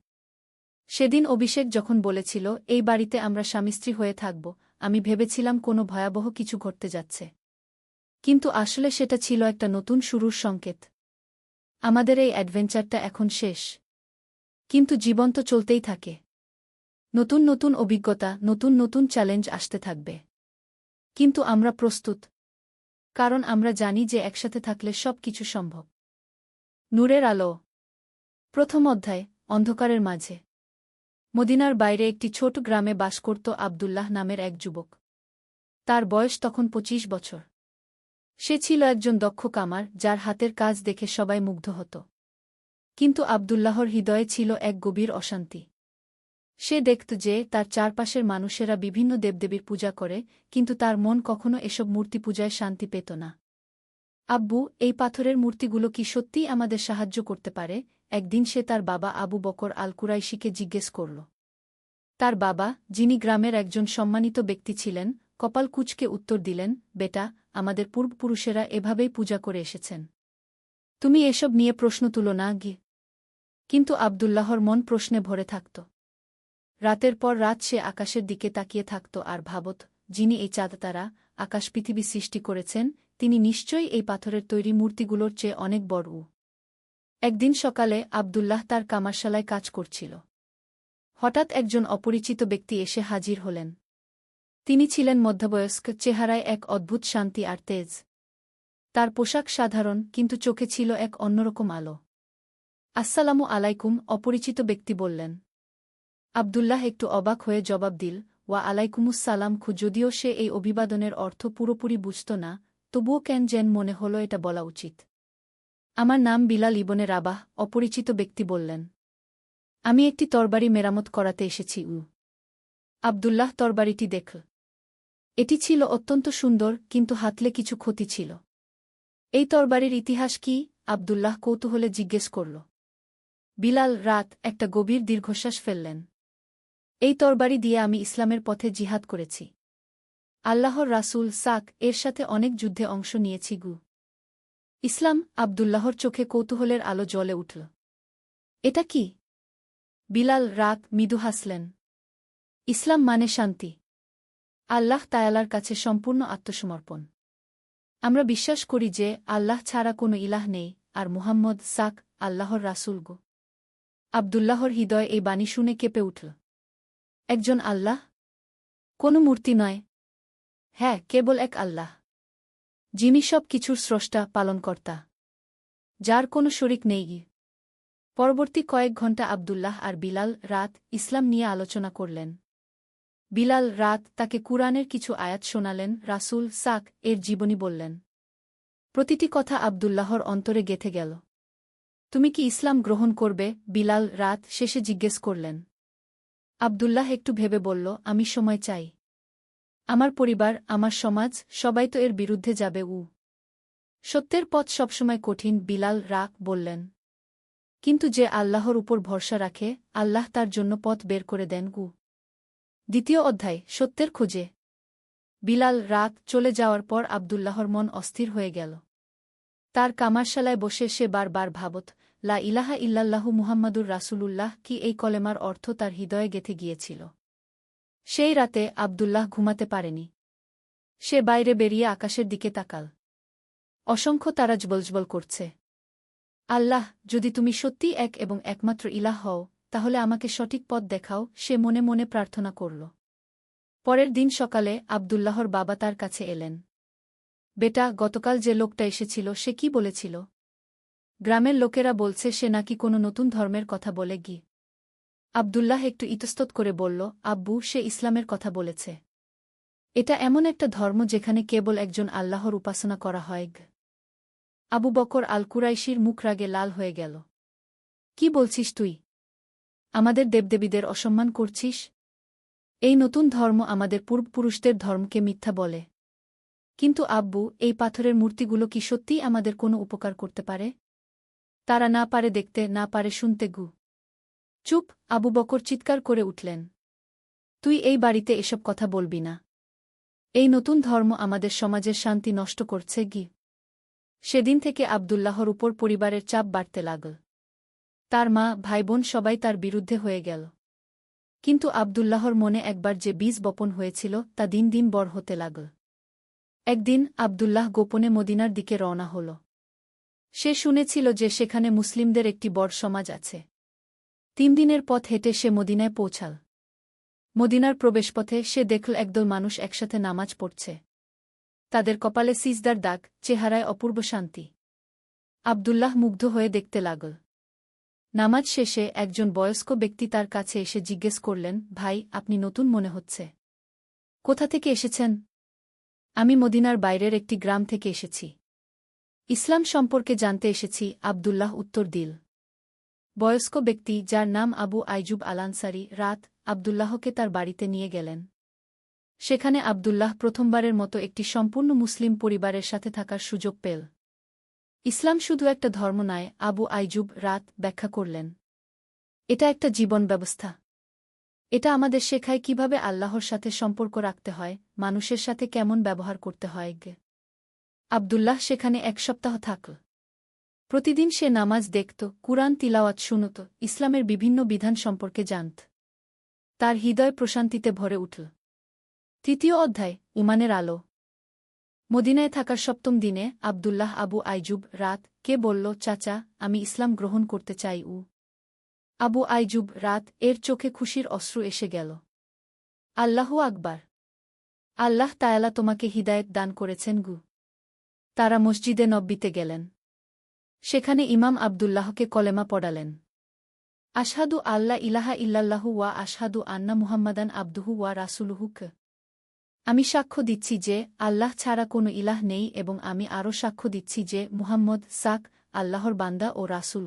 সেদিন অভিষেক যখন বলেছিল, এই বাড়িতে আমরা স্বামী-স্ত্রী হয়ে থাকব, আমি ভেবেছিলাম কোনো ভয়াবহ কিছু ঘটতে যাচ্ছে। কিন্তু আসলে সেটা ছিল একটা নতুন শুরুর সংকেত। আমাদের এই অ্যাডভেঞ্চারটা এখন শেষ। কিন্তু জীবন তো চলতেই থাকে। নতুন নতুন অভিজ্ঞতা, নতুন নতুন চ্যালেঞ্জ আসতে থাকবে। কিন্তু আমরা প্রস্তুত। কারণ আমরা জানি যে একসাথে থাকলে সব কিছু সম্ভব। নূরের আলো। প্রথম অধ্যায়, অন্ধকারের মাঝে। মদিনার বাইরে একটি ছোট গ্রামে বাস করত আবদুল্লাহ নামের এক যুবক। তার বয়স তখন ২৫ বছর। সে ছিল একজন দক্ষ কামার, যার হাতের কাজ দেখে সবাই মুগ্ধ হতো। কিন্তু আবদুল্লাহর হৃদয়ে ছিল এক গভীর অশান্তি। সে দেখত যে তার চারপাশের মানুষেরা বিভিন্ন দেবদেবীর পূজা করে, কিন্তু তার মন কখনো এসব মূর্তি পূজায় শান্তি পেত না। আব্বু, এই পাথরের মূর্তিগুলো কি সত্যিই আমাদের সাহায্য করতে পারে? একদিন সে তার বাবা আবু বকর আল কুরাইশিকে জিজ্ঞেস করল। তার বাবা, যিনি গ্রামের একজন সম্মানিত ব্যক্তি ছিলেন, কপাল কুঁচকে উত্তর দিলেন, বেটা, আমাদের পূর্বপুরুষেরা এভাবেই পূজা করে এসেছেন। তুমি এসব নিয়ে প্রশ্ন তুলো না গি। কিন্তু আবদুল্লাহর মন প্রশ্নে ভরে থাকত। রাতের পর রাত সে আকাশের দিকে তাকিয়ে থাকত আর ভাবত, যিনি এই চাঁদতারা, আকাশ পৃথিবী সৃষ্টি করেছেন, তিনি নিশ্চয়ই এই পাথরের তৈরি মূর্তিগুলোর চেয়ে অনেক বড়। একদিন সকালে আবদুল্লাহ তার কামারশালায় কাজ করছিল। হঠাৎ একজন অপরিচিত ব্যক্তি এসে হাজির হলেন। তিনি ছিলেন মধ্যবয়স্ক, চেহারায় এক অদ্ভুত শান্তি আর তেজ। তার পোশাক সাধারণ, কিন্তু চোখে ছিল এক অন্যরকম আলো। আসসালামু আলাইকুম, অপরিচিত ব্যক্তি বললেন। আবদুল্লাহ একটু অবাক হয়ে জবাব দিল, ওয়া আলাইকুমুসসালাম। যদিও সে এই অভিবাদনের অর্থ পুরোপুরি বুঝত না, তবুও কেন যেন মনে হল এটা বলা উচিত। আমার নাম বিলাল ইবনে রাবাহ, অপরিচিত ব্যক্তি বললেন। আমি একটি তরবারি মেরামত করাতে এসেছি। আব্দুল্লাহ তরবারিটি দেখল। এটি ছিল অত্যন্ত সুন্দর, কিন্তু হাতলে কিছু ক্ষতি ছিল। এই তরবারির ইতিহাস কি? আব্দুল্লাহ কৌতূহলে জিজ্ঞেস করল। বিলাল রাত একটা গভীর দীর্ঘশ্বাস ফেললেন। এই তরবারি দিয়ে আমি ইসলামের পথে জিহাদ করেছি। আল্লাহর রাসূল সাক এর সাথে অনেক যুদ্ধে অংশ নিয়েছি গু। ইসলাম? আব্দুল্লাহর চোখে কৌতূহলের আলো জ্বলে উঠল। এটা কি? বিলাল রাত মৃদু হাসলেন। ইসলাম মানে শান্তি। আল্লাহ তায়ালার কাছে সম্পূর্ণ আত্মসমর্পণ। আমরা বিশ্বাস করি যে আল্লাহ ছাড়া কোনো ইলাহ নেই, আর মুহাম্মদ সাক আল্লাহর রাসূল গো। আব্দুল্লাহর হৃদয় এই বাণী শুনে কেঁপে উঠল। একজন আল্লাহ? কোনো মূর্তি নয়। হ্যাঁ, কেবল এক আল্লাহ, যিনি সব কিছুর স্রষ্টা, পালনকর্তা, যার কোনো শরিক নেই। পরবর্তী কয়েক ঘণ্টা আব্দুল্লাহ আর বিলাল রাত ইসলাম নিয়ে আলোচনা করলেন। বিলাল রাত তাকে কুরআনের কিছু আয়াত শোনালেন, রাসূল সাক এর জীবনী বললেন। প্রতিটি কথা আব্দুল্লাহর অন্তরে গেঁথে গেল। তুমি কি ইসলাম গ্রহণ করবে? বিলাল রাত শেষে জিজ্ঞেস করলেন। আব্দুল্লাহ একটু ভেবে বলল, আমি সময় চাই। আমার পরিবার, আমার সমাজ, সবাই তো এর বিরুদ্ধে যাবে। সত্যের পথ সবসময় কঠিন, বিলাল রাত বললেন। কিন্তু যে আল্লাহর উপর ভরসা রাখে, আল্লাহ তার জন্য পথ বের করে দেন। দ্বিতীয় অধ্যায়, সত্যের খোঁজে। বিলাল রাত চলে যাওয়ার পর আব্দুল্লাহর মন অস্থির হয়ে গেল। তার কামারশালায় বসে সে বারবার ভাবত, লা ইলাহা ইল্লাল্লাহু মুহাম্মাদুর রাসূলুল্লাহ কি এই কলেমার অর্থ তার হৃদয়ে গেঁথে গিয়েছিল। সেই রাতে আব্দুল্লাহ ঘুমাতে পারেনি। সে বাইরে বেরিয়ে আকাশের দিকে তাকাল। অসংখ্য তারা জ্বলজ্বল করছে। আল্লাহ, যদি তুমি সত্যিই এক এবং একমাত্র ইলাহ হও, তাহলে আমাকে সঠিক পথ দেখাও, সে মনে মনে প্রার্থনা করল। পরের দিন সকালে আব্দুল্লাহর বাবা তার কাছে এলেন। বেটা, গতকাল যে লোকটা এসেছিল সে কি বলেছিল? গ্রামের লোকেরা বলছে সে নাকি কোনো নতুন ধর্মের কথা বলে। আব্দুল্লাহ একটু ইতস্তত করে বলল, আব্বু, সে ইসলামের কথা বলেছে। এটা এমন একটা ধর্ম যেখানে কেবল একজন আল্লাহর উপাসনা করা হয়। আবু বকর আল কুরাইশির মুখ রাগে লাল হয়ে গেল। কি বলছিস তুই? আমাদের দেবদেবীদের অসম্মান করছিস? এই নতুন ধর্ম আমাদের পূর্বপুরুষদের ধর্মকে মিথ্যা বলে। কিন্তু আব্বু, এই পাথরের মূর্তিগুলো কি সত্যিই আমাদের কোনো উপকার করতে পারে? তারা না পারে দেখতে, না পারে শুনতে। চুপ! আবু বকর চিৎকার করে উঠলেন। তুই এই বাড়িতে এসব কথা বলবি না। এই নতুন ধর্ম আমাদের সমাজের শান্তি নষ্ট করছে। সেদিন থেকে আব্দুল্লাহর উপর পরিবারের চাপ বাড়তে লাগল। তার মা, ভাইবোন সবাই তার বিরুদ্ধে হয়ে গেল। কিন্তু আব্দুল্লাহর মনে একবার যে বীজ বপন হয়েছিল তা দিন দিন বড় হতে লাগল। একদিন আব্দুল্লাহ গোপনে মদিনার দিকে রওনা হল। সে শুনেছিল যে সেখানে মুসলিমদের একটি বড় সমাজ আছে। 3 দিনের পথ হেঁটে সে মদিনায় পৌঁছাল। মদিনার প্রবেশপথে সে দেখল একদল মানুষ একসাথে নামাজ পড়ছে। তাদের কপালে সিজদার দাগ, চেহারায় অপূর্ব শান্তি। আব্দুল্লাহ মুগ্ধ হয়ে দেখতে লাগল। নামাজ শেষে একজন বয়স্ক ব্যক্তি তার কাছে এসে জিজ্ঞেস করলেন, ভাই, আপনি নতুন মনে হচ্ছে। কোথা থেকে এসেছেন? আমি মদিনার বাইরের একটি গ্রাম থেকে এসেছি। ইসলাম সম্পর্কে জানতে এসেছি, আব্দুল্লাহ উত্তর দিল। বয়স্ক ব্যক্তি, যার নাম আবু আইজুব আল আনসারী, রাত আব্দুল্লাহকে তার বাড়িতে নিয়ে গেলেন। সেখানে আব্দুল্লাহ প্রথমবারের মতো একটি সম্পূর্ণ মুসলিম পরিবারের সাথে থাকার সুযোগ পেল। ইসলাম শুধু একটা ধর্ম নয়, আবু আইজুব রাত ব্যাখ্যা করলেন। এটা একটা জীবন ব্যবস্থা। এটা আমাদের শেখায় কিভাবে আল্লাহর সাথে সম্পর্ক রাখতে হয়, মানুষের সাথে কেমন ব্যবহার করতে হয়। আব্দুল্লাহ সেখানে 1 সপ্তাহ থাকল। প্রতিদিন সে নামাজ দেখত, কুরআন তিলাওয়াত শুনত, ইসলামের বিভিন্ন বিধান সম্পর্কে জানত। তার হৃদয় প্রশান্তিতে ভরে উঠল। 3য় অধ্যায়, ঈমানের আলো। মদিনায় থাকার 7ম দিনে আব্দুল্লাহ আবু আইজুব রাত কে বলল, চাচা, আমি ইসলাম গ্রহণ করতে চাই। আবু আইজুব রাত এর চোখে খুশির অশ্রু এসে গেল। আল্লাহু আকবার! আল্লাহ তায়ালা তোমাকে হিদায়েত দান করেছেন। তারা মসজিদে নব্বীতে গেলেন। সেখানে ইমাম আব্দুল্লাহকে কলেমা পড়ালেন। আশহাদু আল্লা ইলাহা ইল্লাল্লাহু ওয়া আশহাদু আন্না মুহাম্মাদান আবদুহু ওয়া রাসূলুহু। আমি সাক্ষ্য দিচ্ছি যে আল্লাহ ছাড়া কোনো ইলাহ নেই এবং আমি আরও সাক্ষ্য দিচ্ছি যে মুহাম্মদ সাক আল্লাহর বান্দা ও রাসূল।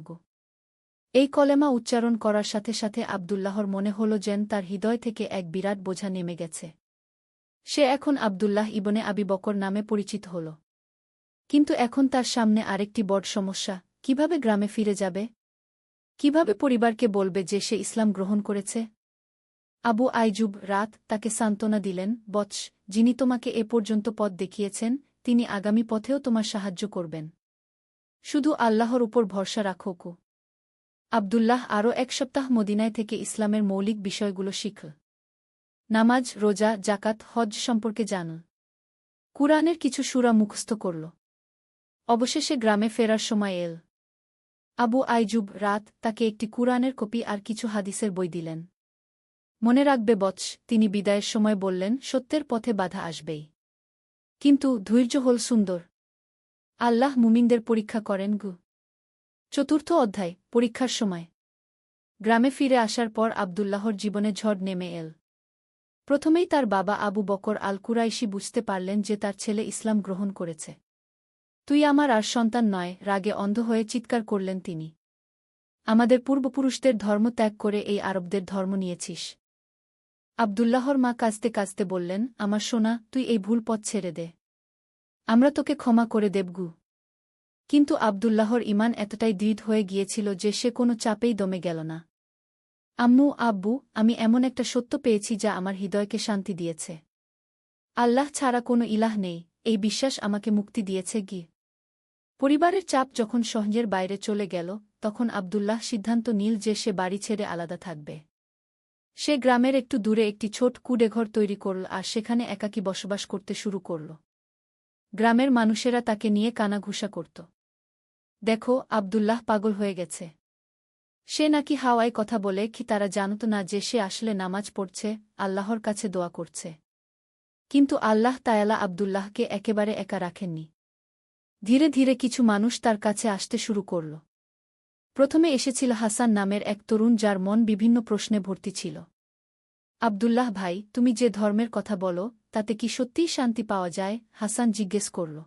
এই কলেমা উচ্চারণ করার সাথে সাথে আবদুল্লাহর মনে হল যেন তার হৃদয় থেকে এক বিরাট বোঝা নেমে গেছে। সে এখন আবদুল্লাহ ইবনে আবি বকর নামে পরিচিত হল। কিন্তু এখন তার সামনে আরেকটি বড় সমস্যা, কিভাবে গ্রামে ফিরে যাবে? কিভাবে পরিবারকে বলবে যে সে ইসলাম গ্রহণ করেছে? আবু আইজুব রাত তাকে সান্ত্বনা দিলেন, বৎস, যিনি তোমাকে এ পর্যন্ত পথ দেখিয়েছেন, তিনি আগামী পথেও তোমার সাহায্য করবেন। শুধু আল্লাহর উপর ভরসা রাখো। আবদুল্লাহ আরও 1 সপ্তাহ মদিনায় থেকে ইসলামের মৌলিক বিষয়গুলো শিখল। নামাজ, রোজা, জাকাত, হজ সম্পর্কে জানল। কুরআনের কিছু সূরা মুখস্থ করল। অবশেষে গ্রামে ফেরার সময় এল। আবু আইজুব রাত তাকে একটি কুরআনের কপি আর কিছু হাদিসের বই দিলেন। মনে রাখবে বৎস, তিনি বিদায়ের সময় বললেন, সত্যের পথে বাধা আসবেই, কিন্তু ধৈর্য হল সুন্দর। আল্লাহ মুমিনদের পরীক্ষা করেন। 4র্থ অধ্যায়, পরীক্ষার সময়। গ্রামে ফিরে আসার পর আবদুল্লাহর জীবনে ঝড় নেমে এল। প্রথমেই তার বাবা আবু বকর আল কুরাইশি বুঝতে পারলেন যে তার ছেলে ইসলাম গ্রহণ করেছে। তুই আমার আর সন্তান নয়, রাগে অন্ধ হয়ে চিৎকার করলেন তিনি। আমাদের পূর্বপুরুষদের ধর্ম ত্যাগ করে এই আরবদের ধর্ম নিয়েছিস। আবদুল্লাহর মা কাঁদতে কাঁদতে বললেন, আমার সোনা, তুই এই ভুল পথ ছেড়ে দে। আমরা তোকে ক্ষমা করে দেবগু। কিন্তু আবদুল্লাহর ঈমান এতটাই দৃঢ় হয়ে গিয়েছিল যে সে কোনো চাপেই দমে গেল না। আম্মু, আব্বু, আমি এমন একটা সত্য পেয়েছি যা আমার হৃদয়কে শান্তি দিয়েছে। আল্লাহ ছাড়া কোনো ইলাহ নেই, এই বিশ্বাস আমাকে মুক্তি দিয়েছে। পরিবারের চাপ যখন সহ্যের বাইরে চলে গেল, তখন আবদুল্লাহ সিদ্ধান্ত নিল যে সে বাড়ি ছেড়ে আলাদা থাকবে। সে গ্রামের একটু দূরে একটি ছোট কুঁড়েঘর তৈরি করল আর সেখানে একাকী বসবাস করতে শুরু করল। গ্রামের মানুষেরা তাকে নিয়ে কানাঘুষা করত। দেখো, আবদুল্লাহ পাগল হয়ে গেছে। সে নাকি হাওয়ায় কথা বলে, কি তারা জানত না যে সে আসলে নামাজ পড়ছে, আল্লাহর কাছে দোয়া করছে। কিন্তু আল্লাহ তায়ালা আবদুল্লাহকে একেবারে একা রাখেননি। ধীরে ধীরে কিছু মানুষ তার কাছে আসতে শুরু করল। প্রথমে এসেছিল হাসান নামের এক তরুণ, যার মন বিভিন্ন প্রশ্নে ভর্তি ছিল। আবদুল্লাহ ভাই, তুমি যে ধর্মের কথা বলো, তাতে কি সত্যিই শান্তি পাওয়া যায়? হাসান জিজ্ঞেস করল।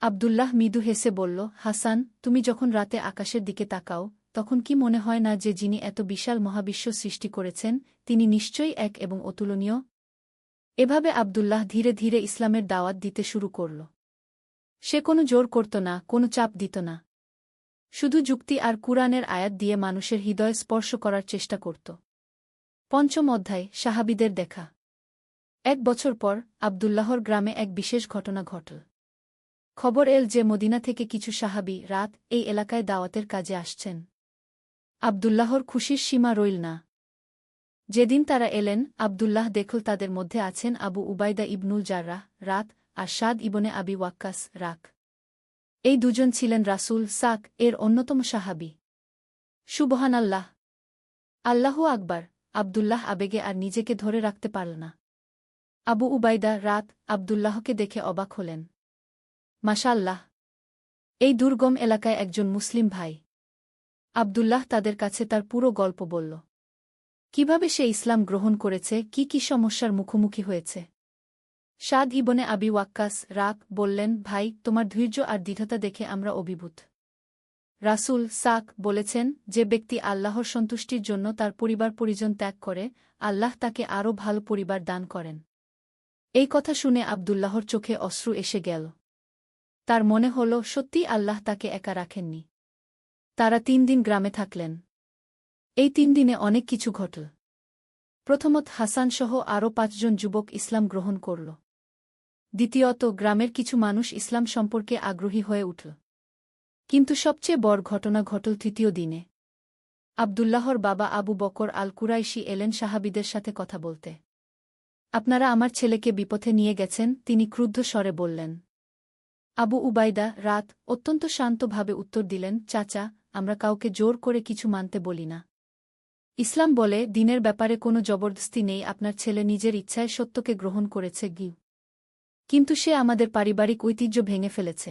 আবদুল্লাহ মৃদু হেসে বলল, হাসান, তুমি যখন রাতে আকাশের দিকে তাকাও, তখন কি মনে হয় না যে যিনি এত বিশাল মহাবিশ্ব সৃষ্টি করেছেন, তিনি নিশ্চয়ই এক এবং অতুলনীয়? এভাবে আবদুল্লাহ ধীরে ধীরে ইসলামের দাওয়াত দিতে শুরু করল। সে কোনো জোর করত না, কোনো চাপ দিত না। শুধু যুক্তি আর কুরআনের আয়াত দিয়ে মানুষের হৃদয় স্পর্শ করার চেষ্টা করত। 5ম অধ্যায়, সাহাবীদের দেখা। 1 বছর পর আবদুল্লাহর গ্রামে এক বিশেষ ঘটনা ঘটল। খবর এল যে মদিনা থেকে কিছু সাহাবী রাত এই এলাকায় দাওয়াতের কাজে আসছেন। আবদুল্লাহর খুশির সীমা রইল না। যেদিন তারা এলেন, আবদুল্লাহ দেখল তাদের মধ্যে আছেন আবু উবাইদা ইবনুল জাররাহ রাত আর সাদ ইবনে আবি ওয়াক্কাস রাক। এই দুজন ছিলেন রাসূল সাক এর অন্যতম সাহাবী। সুবহানাল্লাহ, আল্লাহু আকবার! আবদুল্লাহ আবেগে আর নিজেকে ধরে রাখতে পারল না। আবু উবাইদা রাত আবদুল্লাহকে দেখে অবাক হলেন। মাশাআল্লাহ, এই দুর্গম এলাকায় একজন মুসলিম ভাই। আবদুল্লাহ তাদের কাছে তার পুরো গল্প বলল। কিভাবে সে ইসলাম গ্রহণ করেছে, কি কি সমস্যার মুখোমুখি হয়েছে। সাদ ইবনে আবি ওয়াক্কাস রাক বললেন, ভাই, তোমার ধৈর্য আর দৃঢ়তা দেখে আমরা অভিভূত। রাসূল সাক বলেছেন, যে ব্যক্তি আল্লাহর সন্তুষ্টির জন্য তার পরিবার পরিজন ত্যাগ করে, আল্লাহ তাকে আরও ভালো পরিবার দান করেন। এই কথা শুনে আবদুল্লাহর চোখে অশ্রু এসে গেল। তার মনে হল সত্যিই আল্লাহ তাকে একা রাখেননি। তারা 3 দিন গ্রামে থাকলেন। এই 3 দিনে অনেক কিছু ঘটল। প্রথমত, হাসানসহ আরও 5 জন যুবক ইসলাম গ্রহণ করল। দ্বিতীয়ত, গ্রামের কিছু মানুষ ইসলাম সম্পর্কে আগ্রহী হয়ে উঠল। কিন্তু সবচেয়ে বড় ঘটনা ঘটল 3য় দিনে। আবদুল্লাহর বাবা আবু বকর আল কুরাইশি এলেন সাহাবীদের সাথে কথা বলতে। আপনারা আমার ছেলেকে বিপথে নিয়ে গেছেন, তিনি ক্রুদ্ধ স্বরে বললেন। আবু উবাইদা রাত অত্যন্ত শান্তভাবে উত্তর দিলেন, চাচা, আমরা কাউকে জোর করে কিছু মানতে বলি না। ইসলাম বলে, দিনের ব্যাপারে কোনো জবরদস্তি নেই। আপনার ছেলে নিজের ইচ্ছায় সত্যকে গ্রহণ করেছে কিন্তু সে আমাদের পারিবারিক ঐতিহ্য ভেঙে ফেলেছে।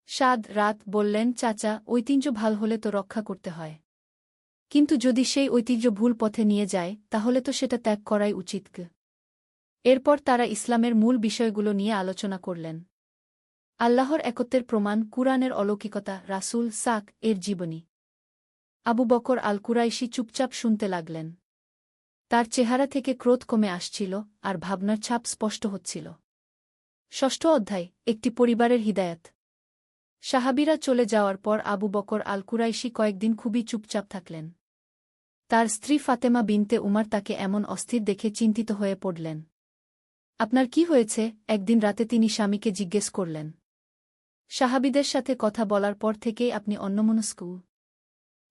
সাদ রাত বললেন, চাচা, ঐতিহ্য ভাল হলে তো রক্ষা করতে হয়। কিন্তু যদি সেই ঐতিহ্য ভুল পথে নিয়ে যায়, তাহলে তো সেটা ত্যাগ করাই উচিত। এরপর তারা ইসলামের মূল বিষয়গুলো নিয়ে আলোচনা করলেন। আল্লাহর একত্বের প্রমাণ, কুরআনের অলৌকিকতা, রাসূল সাক এর জীবনী। আবু বকর আল কুরাইশি চুপচাপ শুনতে লাগলেন। তার চেহারা থেকে ক্রোধ কমে আসছিল, আর ভাবনার ছাপ স্পষ্ট হচ্ছিল। ষষ্ঠ অধ্যায়, একটি পরিবারের হিদায়াত। সাহাবীরা চলে যাওয়ার পর আবু বকর আল কুরাইশি কয়েকদিন খুবই চুপচাপ থাকলেন। তার স্ত্রী ফাতেমা বিনতে উমার তাকে এমন অস্থির দেখে চিন্তিত হয়ে পড়লেন। আপনার কি হয়েছে? একদিন রাতে তিনি স্বামীকে জিজ্ঞেস করলেন। সাহাবীদের সাথে কথা বলার পর থেকেই আপনি অন্যমনস্ক।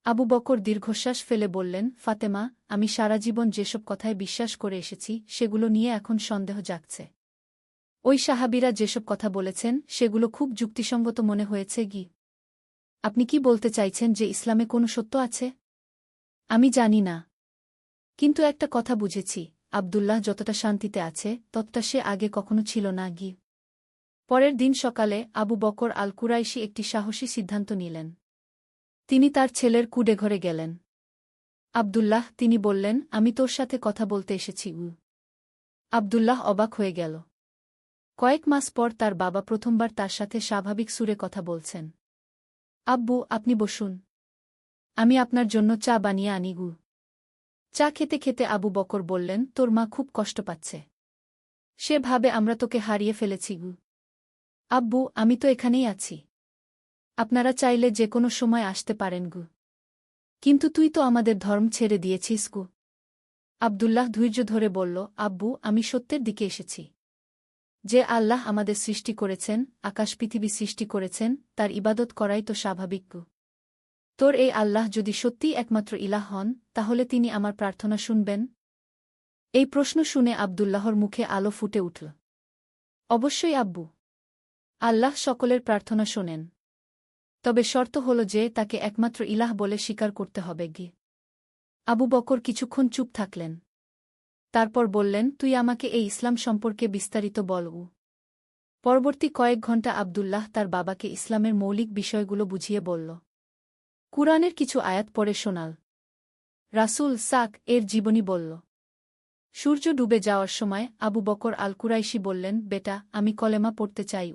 আবু বকর দীর্ঘশ্বাস ফেলে বললেন, ফাতেমা, আমি সারা জীবন যেসব কথায় বিশ্বাস করে এসেছি সেগুলো নিয়ে এখন সন্দেহ জাগছে। ওই সাহাবীরা যেসব কথা বলেছেন সেগুলো খুব যুক্তিসঙ্গত মনে হয়েছে। আপনি কি বলতে চাইছেন যে ইসলামে কোনো সত্য আছে? আমি জানি না, কিন্তু একটা কথা বুঝেছি, আব্দুল্লাহ যতটা শান্তিতে আছে ততটা সে আগে কখনো ছিল না। পরের দিন সকালে আবু বকর আল কুরাইশি একটি সাহসী সিদ্ধান্ত নিলেন। তিনি তার ছেলের কুডেঘরে গেলেন। আব্দুল্লাহ, তিনি বললেন, আমি তোর সাথে কথা বলতে এসেছি। আব্দুল্লাহ অবাক হয়ে গেল। কয়েক মাস পর তার বাবা প্রথমবার তার সাথে স্বাভাবিক সুরে কথা বলছেন। আব্বু, আপনি বসুন, আমি আপনার জন্য চা বানিয়ে আনি। চা খেতে খেতে আবু বকর বললেন, তোর মা খুব কষ্ট পাচ্ছে। সে ভাবে আমরা তোকে হারিয়ে ফেলেছি। আব্বু, আমি তো এখানেই আছি। আপনারা চাইলে যে কোনো সময় আসতে পারেন। কিন্তু তুই তো আমাদের ধর্ম ছেড়ে দিয়েছিস। আব্দুল্লাহ ধৈর্য ধরে বলল, আব্বু, আমি সত্যের দিকে এসেছি। যে আল্লাহ আমাদের সৃষ্টি করেছেন, আকাশ পৃথিবী সৃষ্টি করেছেন, তার ইবাদত করাই তো স্বাভাবিক। তোর এই আল্লাহ যদি সত্যিই একমাত্র ইলাহ হন, তাহলে তিনি আমার প্রার্থনা শুনবেন? এই প্রশ্ন শুনে আব্দুল্লাহর মুখে আলো ফুটে উঠল। অবশ্যই আব্বু। আল্লাহ সকলের প্রার্থনা শোনেন। তবে শর্ত হল যে তাকে একমাত্র ইলাহ বলে স্বীকার করতে হবে। আবু বকর কিছুক্ষণ চুপ থাকলেন। তারপর বললেন, তুই আমাকে এই ইসলাম সম্পর্কে বিস্তারিত বল। পরবর্তী কয়েক ঘণ্টা আব্দুল্লাহ তার বাবাকে ইসলামের মৌলিক বিষয়গুলো বুঝিয়ে বলল। কুরআনের কিছু আয়াত পড়ে শোনাল। রাসূল সাক এর জীবনী বলল। সূর্য ডুবে যাওয়ার সময় আবু বকর আল কুরাইশি বললেন, বেটা, আমি কলেমা পড়তে চাই।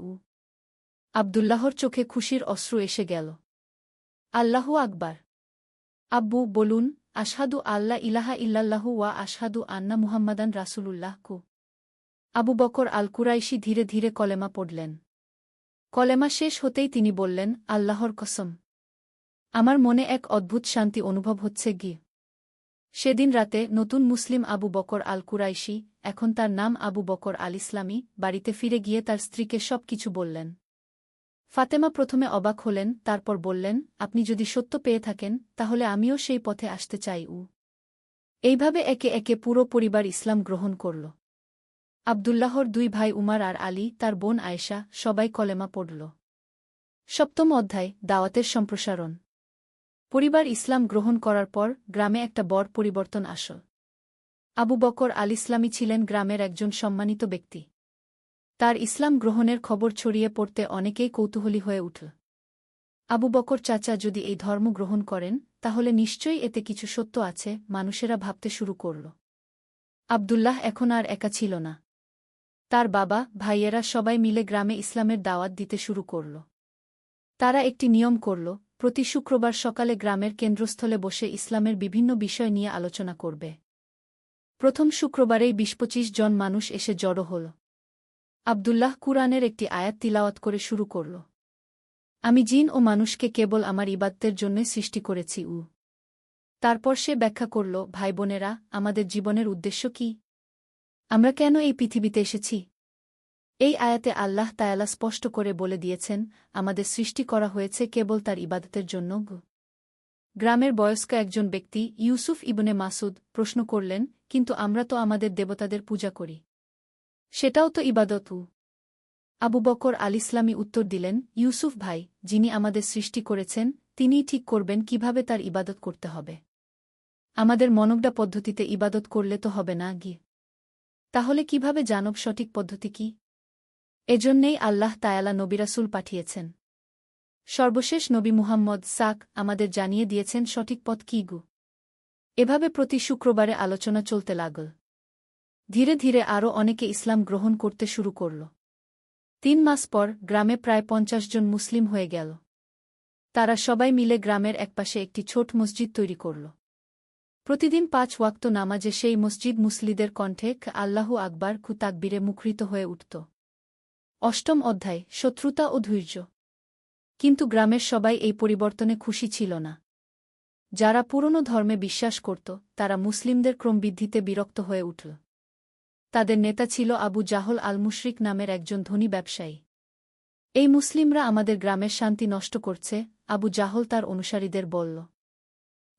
আব্দুল্লাহর চোখে খুশির অশ্রু এসে গেল। আল্লাহু আকবার। আব্বু, বলুন, আশহাদু আল্লা ইলাহা ইল্লাল্লাহু ওয়া আশহাদু আন্না মুহাম্মাদান রাসূলুল্লাহ। আবু বকর আল কুরাইশি ধীরে ধীরে কলেমা পড়লেন। কলেমা শেষ হতেই তিনি বললেন, আল্লাহর কসম, আমার মনে এক অদ্ভুত শান্তি অনুভব হচ্ছে। সেদিন রাতে নতুন মুসলিম আবু বকর আল কুরাইশি, এখন তার নাম আবু বকর আল ইসলামী, বাড়িতে ফিরে গিয়ে তার স্ত্রীকে সব কিছু বললেন। ফাতেমা প্রথমে অবাক হলেন, তারপর বললেন, আপনি যদি সত্য পেয়ে থাকেন তাহলে আমিও সেই পথে আসতে চাই। এইভাবে একে একে পুরো পরিবার ইসলাম গ্রহণ করল। আব্দুল্লাহর দুই ভাই উমার আর আলী, তার বোন আয়েশা, সবাই কলেমা পড়ল। সপ্তম অধ্যায়, দাওয়াতের সম্প্রসারণ। পরিবার ইসলাম গ্রহণ করার পর গ্রামে একটা বড় পরিবর্তন আসল। আবু বকর আল ইসলামী ছিলেন গ্রামের একজন সম্মানিত ব্যক্তি। তার ইসলাম গ্রহণের খবর ছড়িয়ে পড়তে অনেকেই কৌতূহলী হয়ে উঠল। আবু বকর চাচা যদি এই ধর্ম গ্রহণ করেন তাহলে নিশ্চয়ই এতে কিছু সত্য আছে, মানুষেরা ভাবতে শুরু করল। আব্দুল্লাহ এখন আর একা ছিল না। তার বাবা, ভাইয়েরা সবাই মিলে গ্রামে ইসলামের দাওয়াত দিতে শুরু করল। তারা একটি নিয়ম করল, প্রতি শুক্রবার সকালে গ্রামের কেন্দ্রস্থলে বসে ইসলামের বিভিন্ন বিষয় নিয়ে আলোচনা করবে। প্রথম শুক্রবারেই ২০-২৫ জন মানুষ এসে জড়ো হল। আব্দুল্লাহ কুরআনের একটি আয়াত তিলাওয়াত করে শুরু করল। আমি জিন ও মানুষকে কেবল আমার ইবাদতের জন্যই সৃষ্টি করেছি। তারপর সে ব্যাখ্যা করল, ভাই বোনেরা, আমাদের জীবনের উদ্দেশ্য কি? আমরা কেন এই পৃথিবীতে এসেছি? এই আয়াতে আল্লাহ তায়ালা স্পষ্ট করে বলে দিয়েছেন, আমাদের সৃষ্টি করা হয়েছে কেবল তার ইবাদতের জন্য। গ্রামের বয়স্ক একজন ব্যক্তি, ইউসুফ ইবনে মাসুদ, প্রশ্ন করলেন, কিন্তু আমরা তো আমাদের দেবতাদের পূজা করি। সেটাও তো ইবাদত। আবু বকর আল ইসলামী উত্তর দিলেন, ইউসুফ ভাই, যিনি আমাদের সৃষ্টি করেছেন তিনিই ঠিক করবেন কিভাবে তার ইবাদত করতে হবে। আমাদের মনগড়া পদ্ধতিতে ইবাদত করলে তো হবে না। তাহলে কিভাবে জানব সঠিক পদ্ধতি কি? এজন্যেই আল্লাহ তায়ালা নবী রাসূল পাঠিয়েছেন। সর্বশেষ নবী মুহাম্মদ সাক আমাদের জানিয়ে দিয়েছেন সঠিক পথ কি। এভাবে প্রতি শুক্রবারে আলোচনা চলতে লাগল। ধীরে ধীরে আরও অনেকে ইসলাম গ্রহণ করতে শুরু করল। ৩ মাস পর গ্রামে প্রায় ৫০ জন মুসলিম হয়ে গেল। তারা সবাই মিলে গ্রামের একপাশে একটি ছোট মসজিদ তৈরি করল। প্রতিদিন 5 ওয়াক্ত নামাজে সেই মসজিদ মুসল্লিদের কণ্ঠে আল্লাহু আকবার কু তাকবীরে মুখরিত হয়ে উঠত। অষ্টম অধ্যায়, শত্রুতা ও ধৈর্য। কিন্তু গ্রামের সবাই এই পরিবর্তনে খুশি ছিল না। যারা পুরনো ধর্মে বিশ্বাস করত, তারা মুসলিমদের ক্রমবৃদ্ধিতে বিরক্ত হয়ে উঠল। তাদের নেতা ছিল আবু জাহল আল মুশরিক নামের একজন ধনী ব্যবসায়ী। এই মুসলিমরা আমাদের গ্রামের শান্তি নষ্ট করছে, আবু জাহল তার অনুসারীদের বলল।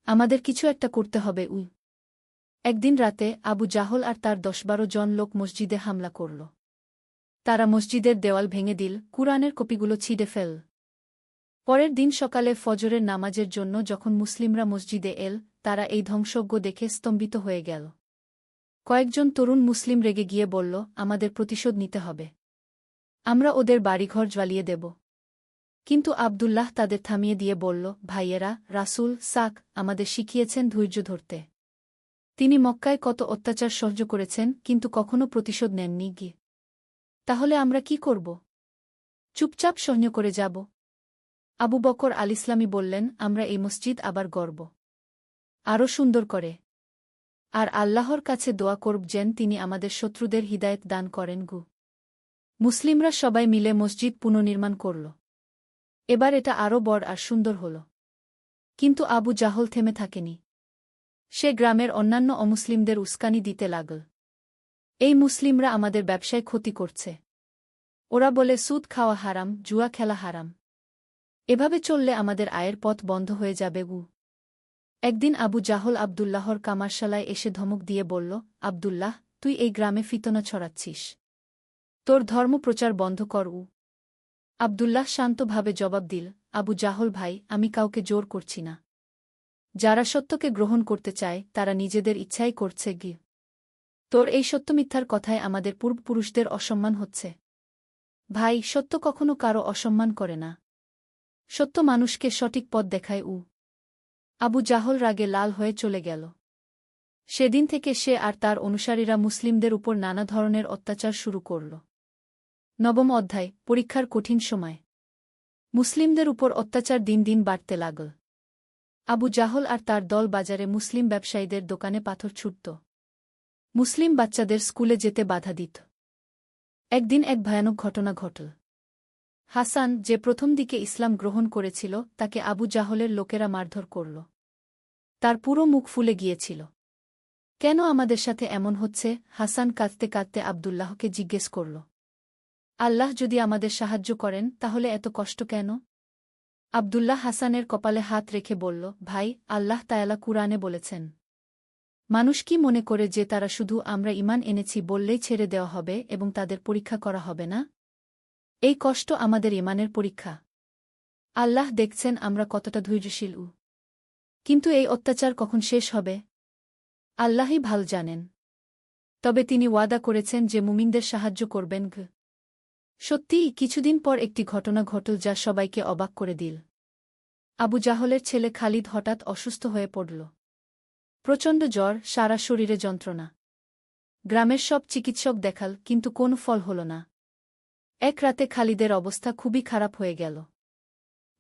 আমাদের কিছু একটা করতে হবে। একদিন রাতে আবু জাহল আর তার 10-12 জন লোক মসজিদে হামলা করল। তারা মসজিদের দেওয়াল ভেঙে দিল, কুরআনের কপিগুলো ছিঁড়ে ফেল। পরের দিন সকালে ফজরের নামাজের জন্য যখন মুসলিমরা মসজিদে এল, তারা এই ধ্বংসজ্ঞ দেখে স্তম্ভিত হয়ে গেল। কয়েকজন তরুণ মুসলিম রেগে গিয়ে বলল, আমাদের প্রতিশোধ নিতে হবে। আমরা ওদের বাড়িঘর জ্বালিয়ে দেব। কিন্তু আব্দুল্লাহ তাদের থামিয়ে দিয়ে বলল, ভাইয়েরা, রাসূল সাক আমাদের শিখিয়েছেন ধৈর্য ধরতে। তিনি মক্কায় কত অত্যাচার সহ্য করেছেন, কিন্তু কখনো প্রতিশোধ নেননি গিয়ে। তাহলে আমরা কি করব? চুপচাপ সহ্য করে যাব? আবু বকর আল ইসলামী বললেন, আমরা এই মসজিদ আবার গড়ব, আরও সুন্দর করে। আর আল্লাহর কাছে দোয়া করব যেন তিনি আমাদের শত্রুদের হিদায়েত দান করেন। মুসলিমরা সবাই মিলে মসজিদ পুনর্নির্মাণ করল। এবার এটা আরও বড় আর সুন্দর হল। কিন্তু আবু জাহল থেমে থাকেনি। সে গ্রামের অন্যান্য অমুসলিমদের উস্কানি দিতে লাগল। এই মুসলিমরা আমাদের ব্যবসায় ক্ষতি করছে। ওরা বলে সুদ খাওয়া হারাম, জুয়া খেলা হারাম। এভাবে চললে আমাদের আয়ের পথ বন্ধ হয়ে যাবে। একদিন আবু জাহল আব্দুল্লাহর কামারশালায় এসে ধমক দিয়ে বলল, আব্দুল্লাহ, তুই এই গ্রামে ফিতনা ছড়াচ্ছিস। তোর ধর্ম প্রচার বন্ধ কর। আব্দুল্লাহ শান্তভাবে জবাব দিল, আবু জাহল ভাই, আমি কাউকে জোর করছি না। যারা সত্যকে গ্রহণ করতে চায় তারা নিজেদের ইচ্ছাই করছে। তোর এই সত্যমিথ্যার কথায় আমাদের পূর্বপুরুষদের অসম্মান হচ্ছে। ভাই, সত্য কখনো কারো অসম্মান করে না। সত্য মানুষকে সঠিক পথ দেখায়। আবু জাহল রাগে লাল হয়ে চলে গেল। সেদিন থেকে সে আর তার অনুসারীরা মুসলিমদের উপর নানা ধরনের অত্যাচার শুরু করল। নবম অধ্যায়, পরীক্ষার কঠিন সময়। মুসলিমদের উপর অত্যাচার দিন দিন বাড়তে লাগল। আবু জাহল আর তার দল বাজারে মুসলিম ব্যবসায়ীদের দোকানে পাথর ছুটত। মুসলিম বাচ্চাদের স্কুলে যেতে বাধা দিত। একদিন এক ভয়ানক ঘটনা ঘটল। হাসান, যে প্রথম দিকে ইসলাম গ্রহণ করেছিল, তাকে আবু জাহলের লোকেরা মারধর করল। তার পুরো মুখ ফুলে গিয়েছিল। কেন আমাদের সাথে এমন হচ্ছে? হাসান কাঁদতে কাঁদতে আব্দুল্লাহকে জিজ্ঞেস করল। আল্লাহ যদি আমাদের সাহায্য করেন তাহলে এত কষ্ট কেন? আব্দুল্লাহ হাসানের কপালে হাত রেখে বলল, ভাই, আল্লাহ তায়ালা কুরআনে বলেছেন, মানুষ কি মনে করে যে তারা শুধু আমরা ঈমান এনেছি বললেই ছেড়ে দেওয়া হবে এবং তাদের পরীক্ষা করা হবে না? এই কষ্ট আমাদের ঈমানের পরীক্ষা। আল্লাহ দেখছেন আমরা কতটা ধৈর্যশীল। কিন্তু এই অত্যাচার কখন শেষ হবে? আল্লাহই ভালো জানেন। তবে তিনি ওয়াদা করেছেন যে মুমিনদের সাহায্য করবেন। সত্যিই কিছুদিন পর একটি ঘটনা ঘটল যা সবাইকে অবাক করে দিল। আবু জাহলের ছেলে খালিদ হঠাৎ অসুস্থ হয়ে পড়ল। প্রচণ্ড জ্বর, সারা শরীরে যন্ত্রণা। গ্রামের সব চিকিৎসক দেখাল, কিন্তু কোনো ফল হল না। এক রাতে খালিদের অবস্থা খুবই খারাপ হয়ে গেল।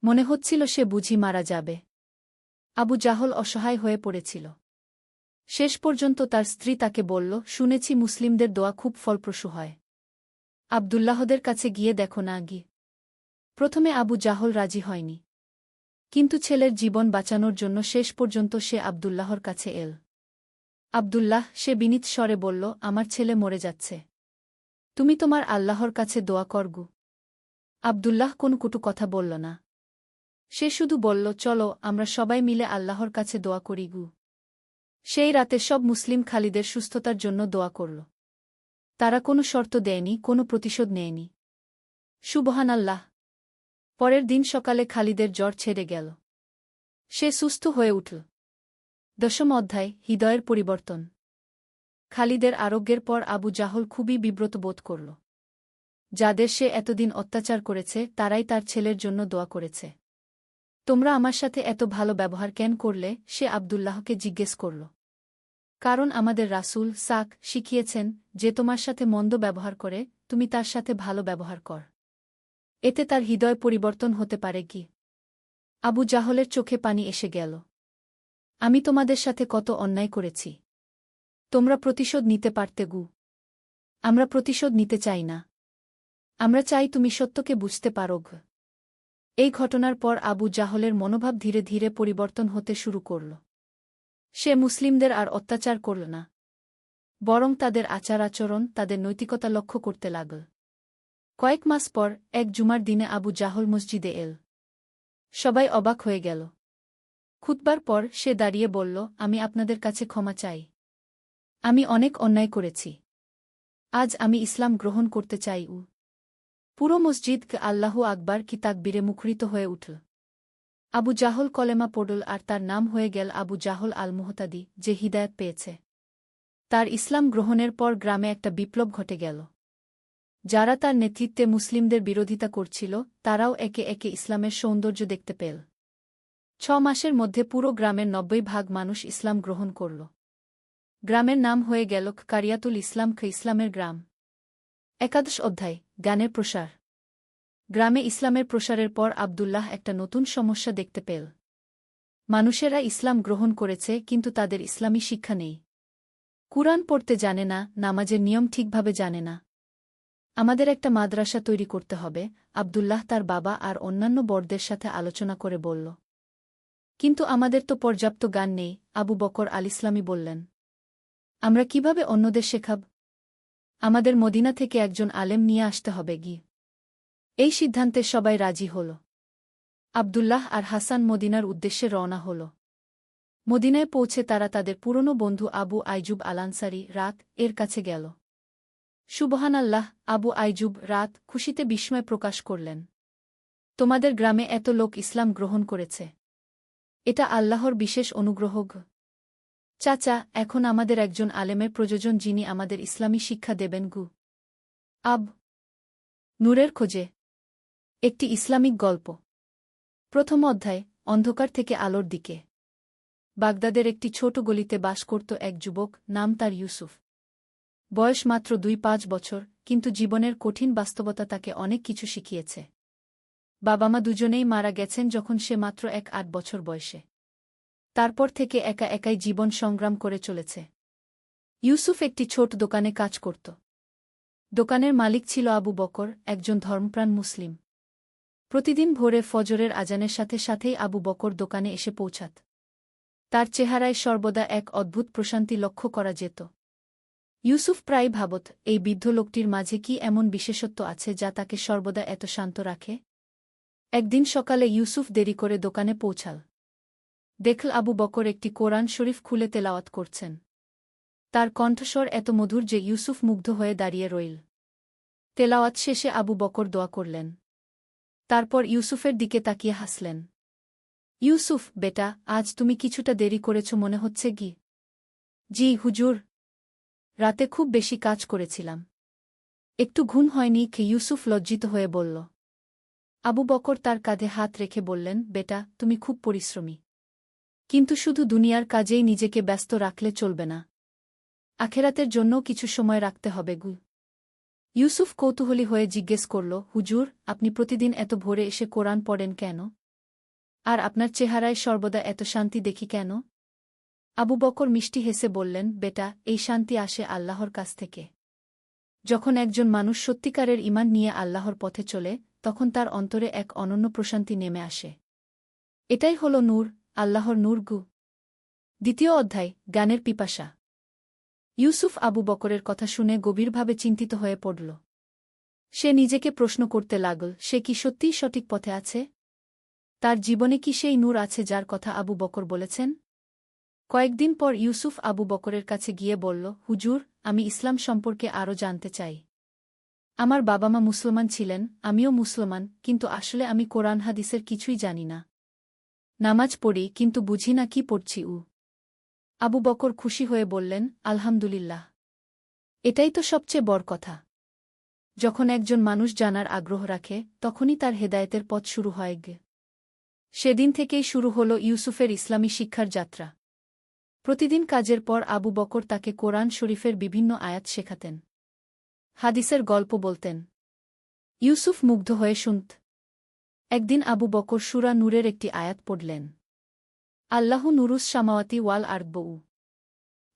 মনে হচ্ছিল সে বুঝি মারা যাবে। আবু জাহল অসহায় হয়ে পড়েছিল। শেষ পর্যন্ত তার স্ত্রী তাকে বলল, শুনেছি মুসলিমদের দোয়া খুব ফলপ্রসূ হয়। আব্দুল্লাহদের কাছে গিয়ে দেখো না। প্রথমে আবু জাহল রাজি হয়নি, কিন্তু ছেলের জীবন বাঁচানোর জন্য শেষ পর্যন্ত সে আব্দুল্লাহর কাছে এল। আব্দুল্লাহ, সে বিনীত স্বরে বলল, আমার ছেলে মরে যাচ্ছে। তুমি তোমার আল্লাহর কাছে দোয়া করগু। আব্দুল্লাহ কোনো কটু কথা বলল না। সে শুধু বলল, চলো আমরা সবাই মিলে আল্লাহর কাছে দোয়া করিগু। সেই রাতে সব মুসলিম খালিদের সুস্থতার জন্য দোয়া করল। তারা কোনো শর্ত দেয়নি, কোনো প্রতিশোধ নেয়নি। সুবহানাল্লাহ। পরের দিন সকালে খালিদের জ্বর ছেড়ে গেল। সে সুস্থ হয়ে উঠল। দশম অধ্যায়, হৃদয়ের পরিবর্তন। খালিদের আরোগ্যের পর আবু জাহল খুবই বিব্রত বোধ করল। যাদের সে এতদিন অত্যাচার করেছে তারাই তার ছেলের জন্য দোয়া করেছে। তোমরা আমার সাথে এত ভালো ব্যবহার কেন করলে? সে আব্দুল্লাহকে জিজ্ঞেস করল। কারণ আমাদের রাসূল সাক শিখিয়েছেন, যে তোমার সাথে মন্দ ব্যবহার করে তুমি তার সাথে ভালো ব্যবহার কর। এতে তার হৃদয় পরিবর্তন হতে পারে। আবু জাহলের চোখে পানি এসে গেল। আমি তোমাদের সাথে কত অন্যায় করেছি। তোমরা প্রতিশোধ নিতে পারতে গু। আমরা প্রতিশোধ নিতে চাই না। আমরা চাই তুমি সত্যকে বুঝতে পারো গ। এই ঘটনার পর আবু জাহলের মনোভাব ধীরে ধীরে পরিবর্তন হতে শুরু করল। সে মুসলিমদের আর অত্যাচার করল না, বরং তাদের আচার-আচরণ, তাদের নৈতিকতা লক্ষ্য করতে লাগল। কয়েক মাস পর এক জুমার দিনে আবু জাহল মসজিদে এল। সবাই অবাক হয়ে গেল। খুতবার পর সে দাঁড়িয়ে বলল, আমি আপনাদের কাছে ক্ষমা চাই। আমি অনেক অন্যায় করেছি। আজ আমি ইসলাম গ্রহণ করতে চাই। পুরো মসজিদ আল্লাহু আকবার কি তাকবীরে মুখরিত হয়ে উঠল। আবু জাহল কলেমা পড়ল আর তার নাম হয়ে গেল আবু জাহল আল মুহতাদি, যে হিদায়াত পেয়েছে। তার ইসলাম গ্রহণের পর গ্রামে একটা বিপ্লব ঘটে গেল। যারা তার নেতৃত্বে মুসলিমদের বিরোধিতা করছিল, তারাও একে একে ইসলামের সৌন্দর্য দেখতে পেল। 6 মাসের মধ্যে পুরো গ্রামের 90% মানুষ ইসলাম গ্রহণ করল। গ্রামের নাম হয়ে গেল কারিয়াতুল ইসলাম, ইসলামের গ্রাম। 11 অধ্যায়, জ্ঞানের প্রসার। গ্রামে ইসলামের প্রসারের পর আবদুল্লাহ একটা নতুন সমস্যা দেখতে পেল। মানুষেরা ইসলাম গ্রহণ করেছে, কিন্তু তাদের ইসলামী শিক্ষা নেই। কুরআন পড়তে জানে না, নামাজের নিয়ম ঠিকভাবে জানে না। আমাদের একটা মাদ্রাসা তৈরি করতে হবে, আবদুল্লাহ তার বাবা আর অন্যান্য বড়দের সাথে আলোচনা করে বলল। কিন্তু আমাদের তো পর্যাপ্ত জ্ঞান নেই, আবু বকর আল ইসলামী বললেন। আমরা কিভাবে অন্যদের শেখাব? আমাদের মদিনা থেকে একজন আলেম নিয়ে আসতে হবে গি। এই সিদ্ধান্তে সবাই রাজি হল। আবদুল্লাহ আর হাসান মদিনার উদ্দেশ্যে রওনা হল। মদিনায় পৌঁছে তারা তাদের পুরনো বন্ধু আবু আইজুব আলানসারি রাত এর কাছে গেল। সুবহানাল্লাহ, আবু আইজুব রাত খুশিতে বিস্ময় প্রকাশ করলেন। তোমাদের গ্রামে এত লোক ইসলাম গ্রহণ করেছে। এটা আল্লাহর বিশেষ অনুগ্রহ। চাচা, এখন আমাদের একজন আলেমের প্রয়োজন, যিনি আমাদের ইসলামী শিক্ষা দেবেন গু। আব নূরের খোঁজে। একটি ইসলামিক গল্প। প্রথম অধ্যায়, অন্ধকার থেকে আলোর দিকে। বাগদাদের একটি ছোট গলিতে বাস করত এক যুবক, নাম তার ইউসুফ। বয়স মাত্র 2-5 বছর, কিন্তু জীবনের কঠিন বাস্তবতা তাকে অনেক কিছু শিখিয়েছে। বাবা-মা দুজনেই মারা গেছেন যখন সে মাত্র 1-8 বছর বয়সে। তারপর থেকে একা একাই জীবন সংগ্রাম করে চলেছে। ইউসুফ একটি ছোট দোকানে কাজ করত। দোকানের মালিক ছিল আবু বকর, একজন ধর্মপ্রাণ মুসলিম। প্রতিদিন ভোরে ফজরের আজানের সাথে সাথেই আবু বকর দোকানে এসে পৌঁছাত। তার চেহারায় সর্বদা এক অদ্ভুত প্রশান্তি লক্ষ্য করা যেত। ইউসুফ প্রায় ভাবত, এই বৃদ্ধ লোকটির মাঝে কি এমন বিশেষত্ব আছে যা তাকে সর্বদা এত শান্ত রাখে। একদিন সকালে ইউসুফ দেরি করে দোকানে পৌঁছাল। দেখল আবু বকর একটি কোরআন শরীফ খুলে তেলাওয়াত করছেন। তার কণ্ঠস্বর এত মধুর যে ইউসুফ মুগ্ধ হয়ে দাঁড়িয়ে রইল। তেলাওয়াত শেষে আবু বকর দোয়া করলেন। তারপর ইউসুফের দিকে তাকিয়ে হাসলেন। ইউসুফ, বেটা, আজ তুমি কিছুটা দেরি করেছ মনে হচ্ছে গি। জি হুজুর, রাতে খুব বেশি কাজ করেছিলাম। একটু ঘুম হয়নি, ইউসুফ লজ্জিত হয়ে বলল। আবু বকর তার কাঁধে হাত রেখে বললেন, বেটা, তুমি খুব পরিশ্রমী। কিন্তু শুধু দুনিয়ার কাজেই নিজেকে ব্যস্ত রাখলে চলবে না। আখেরাতের জন্যও কিছু সময় রাখতে হবে গু। ইউসুফ কৌতূহলী হয়ে জিজ্ঞেস করল, হুজুর, আপনি প্রতিদিন এত ভোরে এসে কোরআন পড়েন কেন? আর আপনার চেহারায় সর্বদা এত শান্তি দেখি কেন? আবু বকর মিষ্টি হেসে বললেন, বেটা, এই শান্তি আসে আল্লাহর কাছ থেকে। যখন একজন মানুষ সত্যিকারের ঈমান নিয়ে আল্লাহর পথে চলে, তখন তার অন্তরে এক অনন্য প্রশান্তি নেমে আসে। এটাই হল নূর, আল্লাহর নূর গু। দ্বিতীয় অধ্যায়, জ্ঞানের পিপাসা। ইউসুফ আবু বকরের কথা শুনে গভীরভাবে চিন্তিত হয়ে পড়ল। সে নিজেকে প্রশ্ন করতে লাগল, সে কি সত্যিই সঠিক পথে আছে? তার জীবনে কি সেই নূর আছে যার কথা আবু বকর বলেছেন? কয়েকদিন পর ইউসুফ আবু বকরের কাছে গিয়ে বলল, হুজুর, আমি ইসলাম সম্পর্কে আরও জানতে চাই। আমার বাবা-মা মুসলমান ছিলেন, আমিও মুসলমান, কিন্তু আসলে আমি কোরআন হাদিসের কিছুই জানি না। নামাজ পড়ি, কিন্তু বুঝি না কি পড়ছি। আবু বকর খুশি হয়ে বললেন, আলহামদুলিল্লাহ। এটাই তো সবচেয়ে বড় কথা। যখন একজন মানুষ জানার আগ্রহ রাখে, তখনই তার হেদায়েতের পথ শুরু হয় গে। সেদিন থেকেই শুরু হল ইউসুফের ইসলামী শিক্ষার যাত্রা। প্রতিদিন কাজের পর আবু বকর তাকে কোরআন শরীফের বিভিন্ন আয়াত শেখাতেন। হাদিসের গল্প বলতেন। ইউসুফ মুগ্ধ হয়ে শুনত। একদিন আবু বকর সূরা নূরের একটি আয়াত পড়লেন। আল্লাহু নুরুস সামাওয়াতি ওয়াল আরদবউ।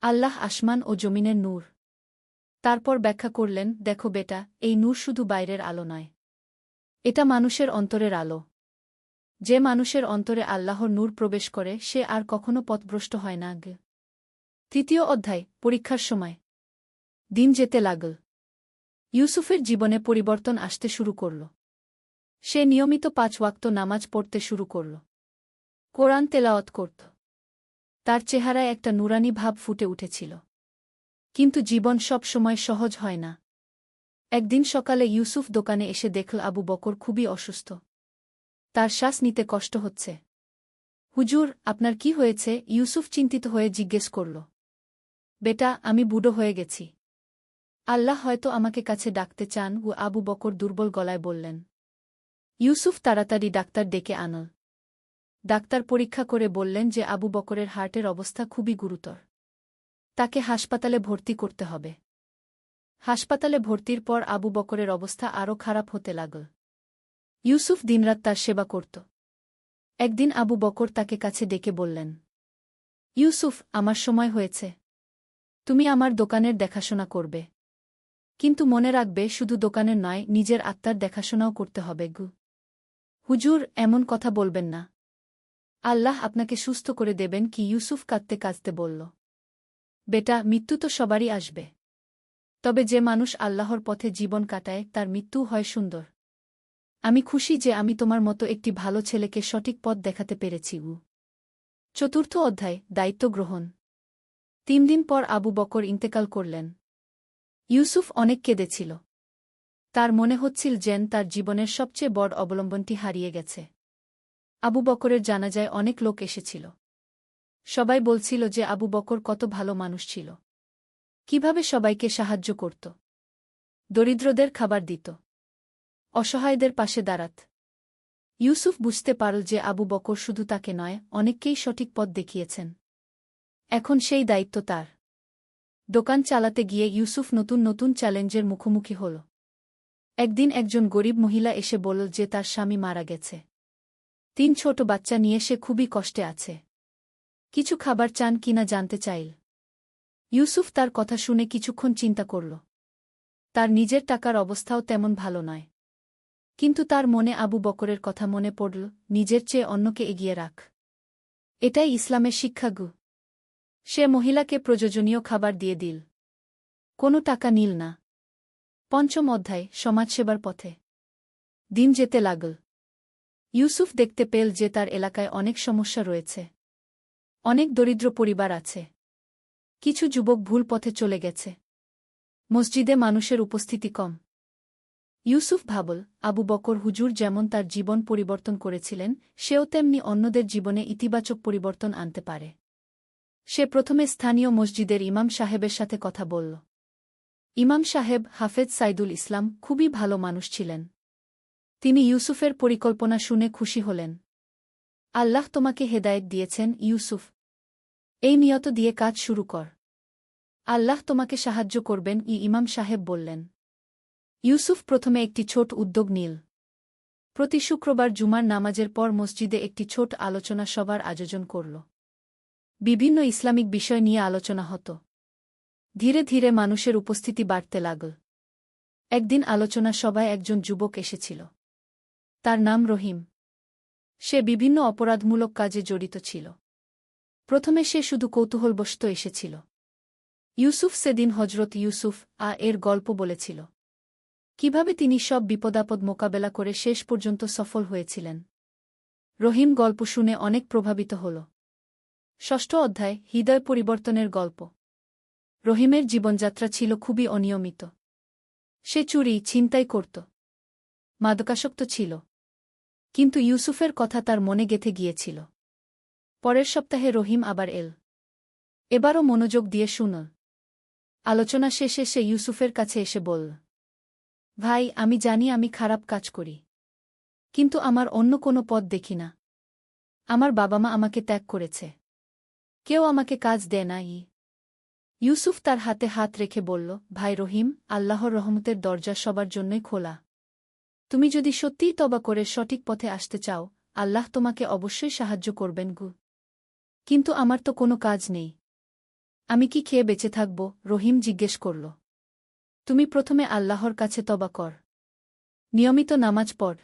আল্লাহ আসমান ও জমিনের নূর। তারপর ব্যাখ্যা করলেন, দেখো বেটা, এই নূর শুধু বাইরের আলো নয়। এটা মানুষের অন্তরের আলো। যে মানুষের অন্তরে আল্লাহর নূর প্রবেশ করে সে আর কখনো পথভ্রষ্ট হয় না। তৃতীয় অধ্যায়, পরীক্ষার সময়। দিন যেতে লাগল। ইউসুফের জীবনে পরিবর্তন আসতে শুরু করল। সে নিয়মিত 5 ওয়াক্ত নামাজ পড়তে শুরু করল। কোরআন তেলাওয়াত করত। তার চেহারায় একটা নুরানি ভাব ফুটে উঠেছিল। কিন্তু জীবন সব সময় সহজ হয় না। একদিন সকালে ইউসুফ দোকানে এসে দেখল আবু বকর খুবই অসুস্থ। তার শ্বাস নিতে কষ্ট হচ্ছে। হুজুর, আপনার কি হয়েছে? ইউসুফ চিন্তিত হয়ে জিজ্ঞেস করল। বেটা, আমি বুড়ো হয়ে গেছি। আল্লাহ হয়তো আমাকে কাছে ডাকতে চান, ও আবু বকর দুর্বল গলায় বললেন। ইউসুফ তাড়াতাড়ি ডাক্তার ডেকে আনল। ডাক্তার পরীক্ষা করে বললেন যে আবু বকরের হার্টের অবস্থা খুবই গুরুতর। তাকে হাসপাতালে ভর্তি করতে হবে। হাসপাতালে ভর্তির পর আবু বকরের অবস্থা আরও খারাপ হতে লাগল। ইউসুফ দিনরাত তার সেবা করত। একদিন আবু বকর তাকে কাছে ডেকে বললেন, ইউসুফ, আমার সময় হয়েছে। তুমি আমার দোকানের দেখাশোনা করবে। কিন্তু মনে রাখবে, শুধু দোকানের নয়, নিজের আত্মার দেখাশোনাও করতে হবে। হুজুর, এমন কথা বলবেন না। আল্লাহ আপনাকে সুস্থ করে দেবেন কি? ইউসুফ কাঁদতে কাঁদতে বলল। বেটা, মৃত্যু তো সবারই আসবে। তবে যে মানুষ আল্লাহর পথে জীবন কাটায় তার মৃত্যু হয় সুন্দর। আমি খুশি যে আমি তোমার মতো একটি ভালো ছেলেকে সঠিক পথ দেখাতে পেরেছি। চতুর্থ অধ্যায়, দায়িত্ব গ্রহণ। 3 দিন পর আবু বকর ইন্তেকাল করলেন। ইউসুফ অনেক কেঁদেছিল। তার মনে হচ্ছিল যেন তার জীবনের সবচেয়ে বড় অবলম্বনটি হারিয়ে গেছে। আবু বকরের জানাজায় অনেক লোক এসেছিল। সবাই বলছিল যে আবু বকর কত ভালো মানুষ ছিল। কিভাবে সবাইকে সাহায্য করত, দরিদ্রদের খাবার দিত, অসহায়দের পাশে দাঁড়াত। ইউসুফ বুঝতে পারল যে আবু বকর শুধু তাকে নয়, অনেককেই সঠিক পথ দেখিয়েছেন। এখন সেই দায়িত্ব তার। দোকান চালাতে গিয়ে ইউসুফ নতুন নতুন চ্যালেঞ্জের মুখোমুখি হল। একদিন একজন গরিব মহিলা এসে বলল যে তার স্বামী মারা গেছে। 3 ছোট বাচ্চা নিয়ে সে খুবই কষ্টে আছে। কিছু খাবার চান কিনা জানতে চাইল। ইউসুফ তার কথা শুনে কিছুক্ষণ চিন্তা করল। তার নিজের টাকার অবস্থাও তেমন ভালো নয়। কিন্তু তার মনে আবু বকরের কথা মনে পড়ল, নিজের চেয়ে অন্যকে এগিয়ে রাখ। এটাই ইসলামের শিক্ষাগু। সে মহিলাকে প্রয়োজনীয় খাবার দিয়ে দিল। কোনো টাকা নিল না। 5ম অধ্যায়, সমাজসেবার পথে। দিন যেতে লাগল। ইউসুফ দেখতে পেল যে তার এলাকায় অনেক সমস্যা রয়েছে। অনেক দরিদ্র পরিবার আছে। কিছু যুবক ভুল পথে চলে গেছে। মসজিদে মানুষের উপস্থিতি কম। ইউসুফ ভাবল, আবু বকর হুজুর যেমন তার জীবন পরিবর্তন করেছিলেন, সেও তেমনি অন্যদের জীবনে ইতিবাচক পরিবর্তন আনতে পারে। সে প্রথমে স্থানীয় মসজিদের ইমাম সাহেবের সাথে কথা বলল। ইমাম সাহেব, হাফেজ সাইদুল ইসলাম, খুবই ভালো মানুষ ছিলেন। তিনি ইউসুফের পরিকল্পনা শুনে খুশি হলেন। আল্লাহ তোমাকে হেদায়েত দিয়েছেন ইউসুফ। এই নিয়ত দিয়ে কাজ শুরু কর। আল্লাহ তোমাকে সাহায্য করবেন, ইমাম সাহেব বললেন। ইউসুফ প্রথমে একটি ছোট উদ্যোগ নিল। প্রতি শুক্রবার জুমার নামাজের পর মসজিদে একটি ছোট আলোচনা সভার আয়োজন করল। বিভিন্ন ইসলামিক বিষয় নিয়ে আলোচনা হতো। ধীরে ধীরে মানুষের উপস্থিতি বাড়তে লাগল। একদিন আলোচনা সভায় একজন যুবক এসেছিল। তার নাম রহিম। সে বিভিন্ন অপরাধমূলক কাজে জড়িত ছিল। প্রথমে সে শুধু কৌতূহলবশত এসেছিল। ইউসুফ সেদিন হজরত ইউসুফ এর গল্প বলেছিল। কিভাবে তিনি সব বিপদাপদ মোকাবেলা করে শেষ পর্যন্ত সফল হয়েছিলেন। রহিম গল্প শুনে অনেক প্রভাবিত হল। 6ষ্ঠ অধ্যায়, হৃদয় পরিবর্তনের গল্প। রহিমের জীবনযাত্রা ছিল খুবই অনিয়মিত। সে চুরি ছিনতাই করত, মাদকাসক্ত ছিল। কিন্তু ইউসুফের কথা তার মনে গেঁথে গিয়েছিল। পরের সপ্তাহে রহিম আবার এল। এবারও মনোযোগ দিয়ে শুনল। আলোচনা শেষে সে ইউসুফের কাছে এসে বলল, ভাই, আমি জানি আমি খারাপ কাজ করি। কিন্তু আমার অন্য কোনো পথ দেখি না। আমার বাবা মা আমাকে ত্যাগ করেছে। কেউ আমাকে কাজ দেয় না। ইউসুফ তার হাতে হাত রেখে বলল, ভাই রহিম, আল্লাহর রহমতের দরজা সবার জন্যই খোলা। তুমি যদি সত্যিই তওবা করে সঠিক পথে আসতে চাও, আল্লাহ তোমাকে অবশ্যই সাহায্য করবেন গু। কিন্তু আমার তো কোনো কাজ নেই। আমি কি খেয়ে বেঁচে থাকব? রহিম জিজ্ঞেস করল। তুমি প্রথমে আল্লাহর কাছে তওবা কর। নিয়মিত নামাজ পড়।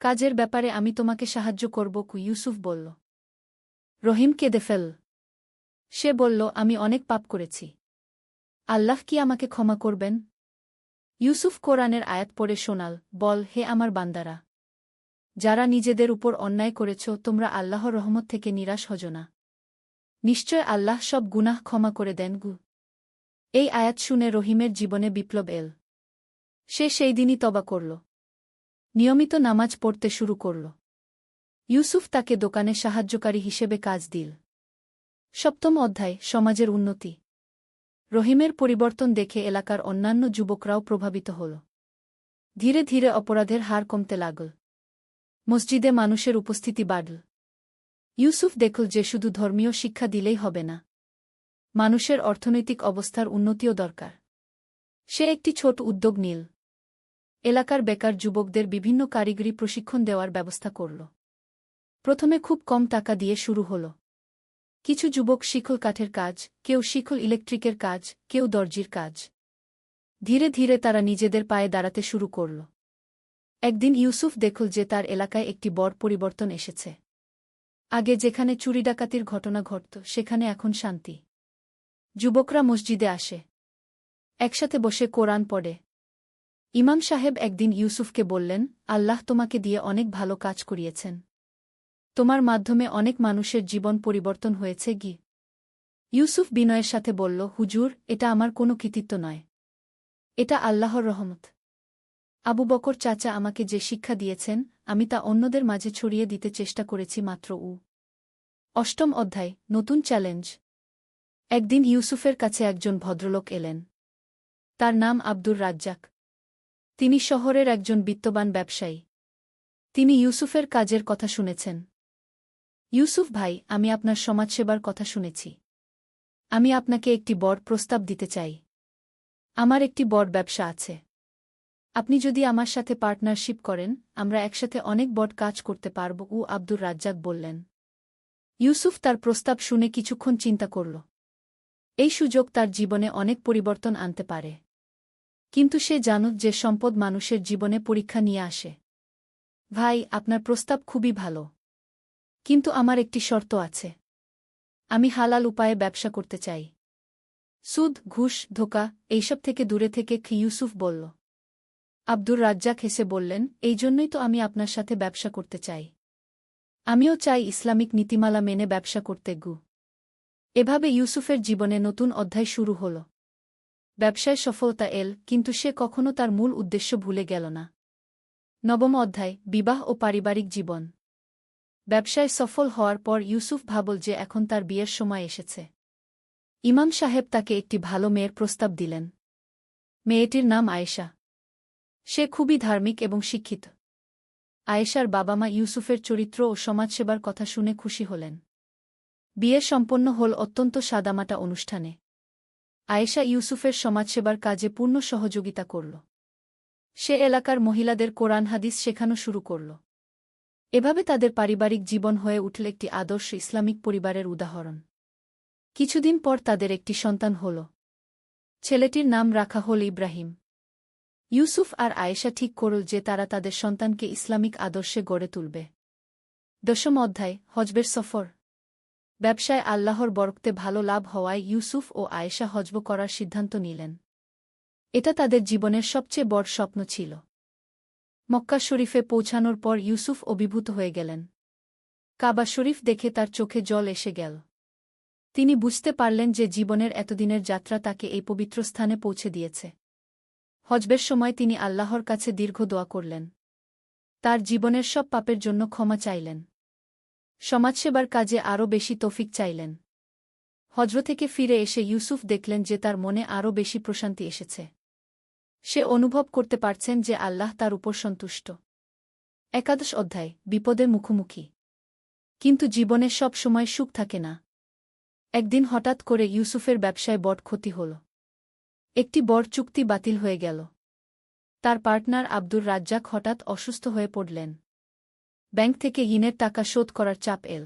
কাজের ব্যাপারে আমি তোমাকে সাহায্য করব কু, ইউসুফ বলল। রহিম কেঁদে ফেল। সে বলল, আমি অনেক পাপ করেছি। আল্লাহ কি আমাকে ক্ষমা করবেন? ইউসুফ কোরআনের আয়াত পড়ে শোনাল, বল, হে আমার বান্দারা, যারা নিজেদের উপর অন্যায় করেছ, তোমরা আল্লাহর রহমত থেকে নিরাশ হজ না। নিশ্চয় আল্লাহ সব গুনাহ ক্ষমা করে দেন গু। এই আয়াত শুনে রহিমের জীবনে বিপ্লব এল। সে সেই দিনই তওবা করল। নিয়মিত নামাজ পড়তে শুরু করল। ইউসুফ তাকে দোকানে সাহায্যকারী হিসেবে কাজ দিল। 7ম অধ্যায়, সমাজের উন্নতি। রহিমের পরিবর্তন দেখে এলাকার অন্যান্য যুবকরাও প্রভাবিত হল। ধীরে ধীরে অপরাধের হার কমতে লাগল। মসজিদে মানুষের উপস্থিতি বাড়ল। ইউসুফ দেখল যে শুধু ধর্মীয় শিক্ষা দিলেই হবে না, মানুষের অর্থনৈতিক অবস্থার উন্নতিও দরকার। সে একটি ছোট উদ্যোগ নিল। এলাকার বেকার যুবকদের বিভিন্ন কারিগরি প্রশিক্ষণ দেওয়ার ব্যবস্থা করল। প্রথমে খুব কম টাকা দিয়ে শুরু হল। কিছু যুবক শিখল কাঠের কাজ, কেউ শিখল ইলেকট্রিকের কাজ, কেউ দর্জির কাজ। ধীরে ধীরে তারা নিজেদের পায়ে দাঁড়াতে শুরু করল। একদিন ইউসুফ দেখল যে তার এলাকায় একটি বড় পরিবর্তন এসেছে। আগে যেখানে চুরি ডাকাতির ঘটনা ঘটত, সেখানে এখন শান্তি। যুবকরা মসজিদে আসে, একসাথে বসে কোরআন পড়ে। ইমাম সাহেব একদিন ইউসুফকে বললেন, আল্লাহ তোমাকে দিয়ে অনেক ভালো কাজ করিয়েছেন। তোমার মাধ্যমে অনেক মানুষের জীবন পরিবর্তন হয়েছে গি। ইউসুফ বিনয়ের সাথে বলল, হুজুর, এটা আমার কোনো কৃতিত্ব নয়। এটা আল্লাহর রহমত। আবু বকর চাচা আমাকে যে শিক্ষা দিয়েছেন, আমি তা অন্যদের মাঝে ছড়িয়ে দিতে চেষ্টা করেছি মাত্র। 8ম অধ্যায়, নতুন চ্যালেঞ্জ। একদিন ইউসুফের কাছে একজন ভদ্রলোক এলেন। তার নাম আব্দুর রাজ্জাক। তিনি শহরের একজন বিত্তবান ব্যবসায়ী। তিনি ইউসুফের কাজের কথা শুনেছেন। ইউসুফ ভাই, আমি আপনার সমাজসেবার কথা শুনেছি। আমি আপনাকে একটি বড় প্রস্তাব দিতে চাই। আমার একটি বড় ব্যবসা আছে। আপনি যদি আমার সাথে পার্টনারশিপ করেন, আমরা একসাথে অনেক বড় কাজ করতে পারব। আব্দুর রাজ্জাক বললেন। ইউসুফ তার প্রস্তাব শুনে কিছুক্ষণ চিন্তা করল। এই সুযোগ তার জীবনে অনেক পরিবর্তন আনতে পারে। কিন্তু সে জানত যে সম্পদ মানুষের জীবনে পরীক্ষা নিয়ে আসে। ভাই, আপনার প্রস্তাব খুবই ভালো, কিন্তু আমার একটি শর্ত আছে। আমি হালাল উপায়ে ব্যবসা করতে চাই। সুদ, ঘুষ, ধোঁকা এইসব থেকে দূরে থেকে ইউসুফ বলল। আব্দুর রাজ্জাক হেসে বললেন, এই জন্যই তো আমি আপনার সাথে ব্যবসা করতে চাই। আমিও চাই ইসলামিক নীতিমালা মেনে ব্যবসা করতে গু। এভাবে ইউসুফের জীবনে নতুন অধ্যায় শুরু হল। ব্যবসায় সফলতা এল, কিন্তু সে কখনো তার মূল উদ্দেশ্য ভুলে গেল না। 9ম অধ্যায়, বিবাহ ও পারিবারিক জীবন। ব্যবসায় সফল হওয়ার পর ইউসুফ ভাবল যে এখন তার বিয়ের সময় এসেছে। ইমাম সাহেব তাকে একটি ভালো মেয়ের প্রস্তাব দিলেন। মেয়েটির নাম আয়েশা। সে খুবই ধার্মিক এবং শিক্ষিত। আয়েশার বাবা মা ইউসুফের চরিত্র ও সমাজসেবার কথা শুনে খুশি হলেন। বিয়ে সম্পন্ন হল অত্যন্ত সাদামাটা অনুষ্ঠানে। আয়েশা ইউসুফের সমাজসেবার কাজে পূর্ণ সহযোগিতা করল। সে এলাকার মহিলাদের কোরআন হাদিস শেখানো শুরু করল। এভাবে তাদের পারিবারিক জীবন হয়ে উঠল একটি আদর্শ ইসলামিক পরিবারের উদাহরণ। কিছুদিন পর তাদের একটি সন্তান হল। ছেলেটির নাম রাখা হল ইব্রাহিম। ইউসুফ আর আয়েশা ঠিক করল যে তারা তাদের সন্তানকে ইসলামিক আদর্শে গড়ে তুলবে। 10ম অধ্যায়, হজ্বের সফর। ব্যবসায় আল্লাহর বরকতে ভালো লাভ হওয়ায় ইউসুফ ও আয়েশা হজ্ব করার সিদ্ধান্ত নিলেন। এটা তাদের জীবনের সবচেয়ে বড় স্বপ্ন ছিল। মক্কা শরীফে পৌঁছানোর পর ইউসুফ অভিভূত হয়ে গেলেন। কাবা শরীফ দেখে তার চোখে জল এসে গেল। তিনি বুঝতে পারলেন যে জীবনের এতদিনের যাত্রা তাকে এই পবিত্র স্থানে পৌঁছে দিয়েছে। হজ্বের সময় তিনি আল্লাহর কাছে দীর্ঘ দোয়া করলেন। তার জীবনের সব পাপের জন্য ক্ষমা চাইলেন। সমাজসেবার কাজে আরও বেশি তৌফিক চাইলেন। হজ্ব থেকে ফিরে এসে ইউসুফ দেখলেন যে তার মনে আরও বেশি প্রশান্তি এসেছে। সে অনুভব করতে পারছেন যে আল্লাহ তার উপর সন্তুষ্ট। 11ম অধ্যায়, বিপদের মুখোমুখি। কিন্তু জীবনে সব সময় সুখ থাকে না। একদিন হঠাৎ করে ইউসুফের ব্যবসায় বড় ক্ষতি হল। একটি বড় চুক্তি বাতিল হয়ে গেল। তার পার্টনার আব্দুর রাজ্জাক হঠাৎ অসুস্থ হয়ে পড়লেন। ব্যাংক থেকে ঋণের টাকা শোধ করার চাপ এল।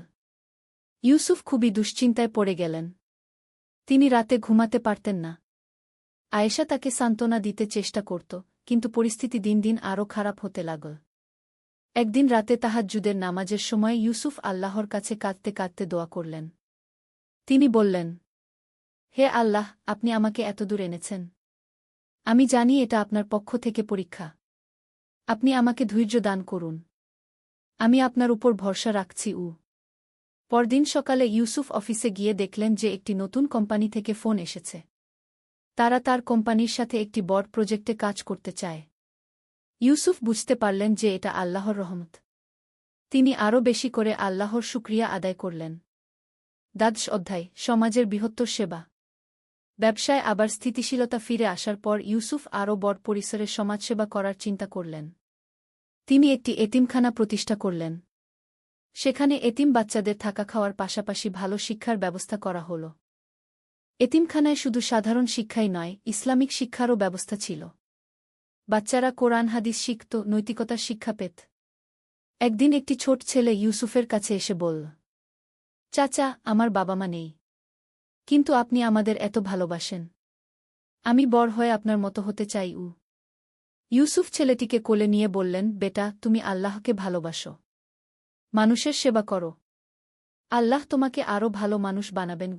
ইউসুফ খুবই দুশ্চিন্তায় পড়ে গেলেন। তিনি রাতে ঘুমাতে পারতেন না। আয়েশা তাকে সান্ত্বনা দিতে চেষ্টা করত, কিন্তু পরিস্থিতি দিন দিন আরও খারাপ হতে লাগল। একদিন রাতে তাহাজ্জুদের নামাজের সময় ইউসুফ আল্লাহর কাছে কাঁদতে কাঁদতে দোয়া করলেন। তিনি বললেন, হে আল্লাহ, আপনি আমাকে এতদূর এনেছেন। আমি জানি এটা আপনার পক্ষ থেকে পরীক্ষা। আপনি আমাকে ধৈর্য দান করুন। আমি আপনার উপর ভরসা রাখছি। পরদিন সকালে ইউসুফ অফিসে গিয়ে দেখলেন যে একটি নতুন কোম্পানি থেকে ফোন এসেছে। তারা তার কোম্পানির সাথে একটি বড় প্রজেক্টে কাজ করতে চায়। ইউসুফ বুঝতে পারলেন যে এটা আল্লাহর রহমত। তিনি আরও বেশি করে আল্লাহর শুকরিয়া আদায় করলেন। দ্বাদশ অধ্যায়, সমাজের বৃহত্তর সেবা। ব্যবসায় আবার স্থিতিশীলতা ফিরে আসার পর ইউসুফ আরও বড় পরিসরে সমাজসেবা করার চিন্তা করলেন। তিনি একটি এতিমখানা প্রতিষ্ঠা করলেন। সেখানে এতিম বাচ্চাদের থাকা খাওয়ার পাশাপাশি ভালো শিক্ষার ব্যবস্থা করা হল। এতিমখানায় শুধু সাধারণ শিক্ষাই নয়, ইসলামিক শিক্ষারও ব্যবস্থা ছিল। বাচ্চারা কোরআন হাদিস শিখত, নৈতিকতার শিক্ষা পেত। একদিন একটি ছোট ছেলে ইউসুফের কাছে এসে বলল, চাচা, আমার বাবা মা নেই, কিন্তু আপনি আমাদের এত ভালোবাসেন। আমি বড় হয়ে আপনার মতো হতে চাই। ইউসুফ ছেলেটিকে কোলে নিয়ে বললেন, বেটা, তুমি আল্লাহকে ভালোবাসো, মানুষের সেবা করো, আল্লাহ তোমাকে আরও ভালো মানুষ বানাবেন।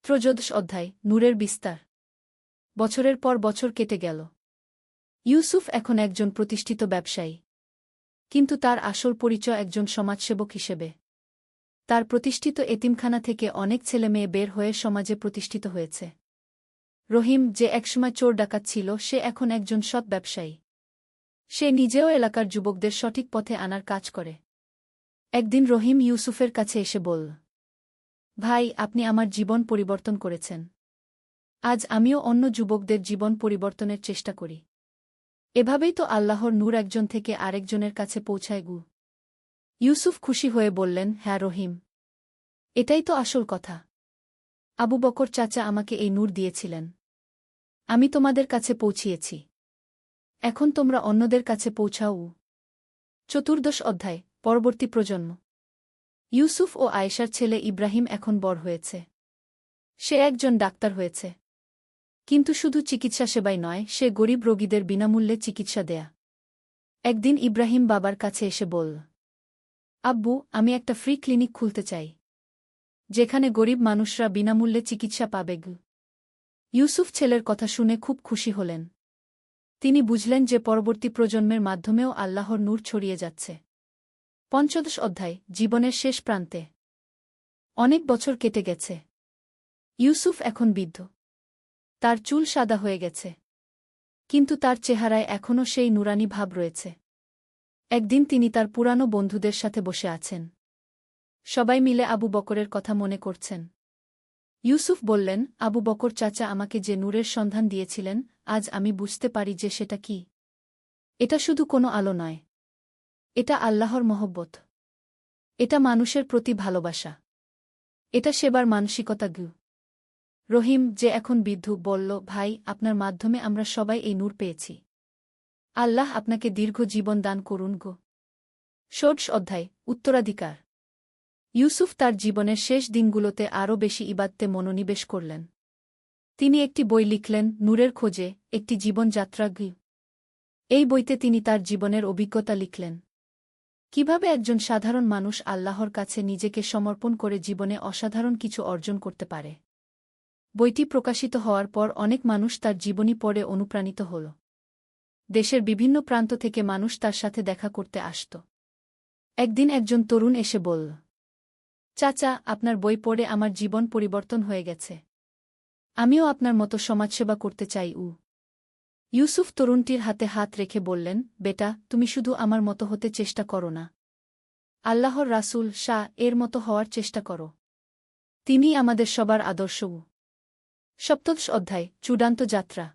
ত্রয়োদশ অধ্যায়, নূরের বিস্তার। বছরের পর বছর কেটে গেল। ইউসুফ এখন একজন প্রতিষ্ঠিত ব্যবসায়ী, কিন্তু তার আসল পরিচয় একজন সমাজসেবক হিসেবে। তার প্রতিষ্ঠিত এতিমখানা থেকে অনেক ছেলেমেয়ে বের হয়ে সমাজে প্রতিষ্ঠিত হয়েছে। রহিম, যে একসময় চোর ডাকাত ছিল, সে এখন একজন সৎ ব্যবসায়ী। সে নিজেও এলাকার যুবকদের সঠিক পথে আনার কাজ করে। একদিন রহিম ইউসুফের কাছে এসে বলল, ভাই, আপনি আমার জীবন পরিবর্তন করেছেন। আজ আমিও অন্য যুবকদের জীবন পরিবর্তনের চেষ্টা করি। এভাবেই তো আল্লাহর নূর একজন থেকে আরেকজনের কাছে পৌঁছায়। ইউসুফ খুশি হয়ে বললেন, হ্যাঁ রহিম, এটাই তো আসল কথা। আবু বকর চাচা আমাকে এই নূর দিয়েছিলেন। আমি তোমাদের কাছে পৌঁছিয়েছি। এখন তোমরা অন্যদের কাছে পৌঁছাও। চতুর্দশ অধ্যায়, পরবর্তী প্রজন্ম। ইউসুফ ও আয়েশার ছেলে ইব্রাহিম এখন বড় হয়েছে। সে একজন ডাক্তার হয়েছে। কিন্তু শুধু চিকিৎসা সেবাই নয়, সে গরিব রোগীদের বিনামূল্যে চিকিৎসা দেয়া। একদিন ইব্রাহিম বাবার কাছে এসে বলল, আব্বু, আমি একটা ফ্রি ক্লিনিক খুলতে চাই, যেখানে গরিব মানুষরা বিনামূল্যে চিকিৎসা পাবে। ইউসুফ ছেলের কথা শুনে খুব খুশি হলেন। তিনি বুঝলেন যে পরবর্তী প্রজন্মের মাধ্যমেও আল্লাহর নূর ছড়িয়ে যাচ্ছে। পঞ্চদশ অধ্যায়, জীবনের শেষ প্রান্তে। অনেক বছর কেটে গেছে। ইউসুফ এখন বৃদ্ধ। তার চুল সাদা হয়ে গেছে, কিন্তু তার চেহারায় এখনও সেই নুরানি ভাব রয়েছে। একদিন তিনি তার পুরানো বন্ধুদের সাথে বসে আছেন। সবাই মিলে আবু বকরের কথা মনে করছেন। ইউসুফ বললেন, আবু বকর চাচা আমাকে যে নূরের সন্ধান দিয়েছিলেন, আজ আমি বুঝতে পারি যে সেটা কি। এটা শুধু কোনো আলো নয়, এটা আল্লাহর মহব্বত। এটা মানুষের প্রতি ভালোবাসা। এটা সেবার মানসিকতা। রহিম, যে এখন বৃদ্ধ, বলল, ভাই, আপনার মাধ্যমে আমরা সবাই এই নূর পেয়েছি। আল্লাহ আপনাকে দীর্ঘ জীবন দান করুন। ষোড়শ অধ্যায়, উত্তরাধিকার। ইউসুফ তার জীবনের শেষ দিনগুলোতে আরও বেশি ইবাদতে মনোনিবেশ করলেন। তিনি একটি বই লিখলেন, নূরের খোঁজে, একটি জীবনযাত্রা। এই বইতে তিনি তার জীবনের অভিজ্ঞতা লিখলেন। কিভাবে একজন সাধারণ মানুষ আল্লাহর কাছে নিজেকে সমর্পণ করে জীবনে অসাধারণ কিছু অর্জন করতে পারে। বইটি প্রকাশিত হওয়ার পর অনেক মানুষ তার জীবনী পড়ে অনুপ্রাণিত হল। দেশের বিভিন্ন প্রান্ত থেকে মানুষ তার সাথে দেখা করতে আসত। একদিন একজন তরুণ এসে বলল, চাচা, আপনার বই পড়ে আমার জীবন পরিবর্তন হয়ে গেছে। আমিও আপনার মতো সমাজসেবা করতে চাই। ইউসুফ তরুণটির হাতে হাত রেখে বললেন, বেটা, তুমি শুধু আমার মতো হতে চেষ্টা করো না, আল্লাহর রাসূল শাহ এর মতো হওয়ার চেষ্টা করো। তিনিই আমাদের সবার আদর্শ। সপ্তদশ অধ্যায়, চূড়ান্ত যাত্রা।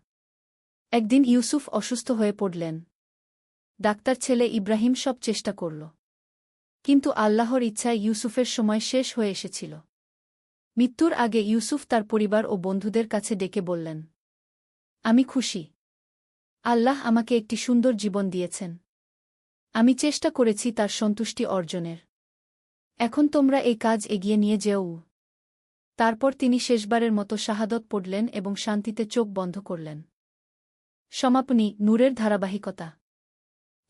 একদিন ইউসুফ অসুস্থ হয়ে পড়লেন। ডাক্তার ছেলে ইব্রাহিম সব চেষ্টা করল, কিন্তু আল্লাহর ইচ্ছায় ইউসুফের সময় শেষ হয়ে এসেছিল। মৃত্যুর আগে ইউসুফ তার পরিবার ও বন্ধুদের কাছে ডেকে বললেন, আমি খুশি। আল্লাহ আমাকে একটি সুন্দর জীবন দিয়েছেন। আমি চেষ্টা করেছি তার সন্তুষ্টি অর্জনের। এখন তোমরা এই কাজ এগিয়ে নিয়ে যেও। তারপর তিনি শেষবারের মতো শাহাদত পড়লেন এবং শান্তিতে চোখ বন্ধ করলেন। সমাপনী, নূরের ধারাবাহিকতা।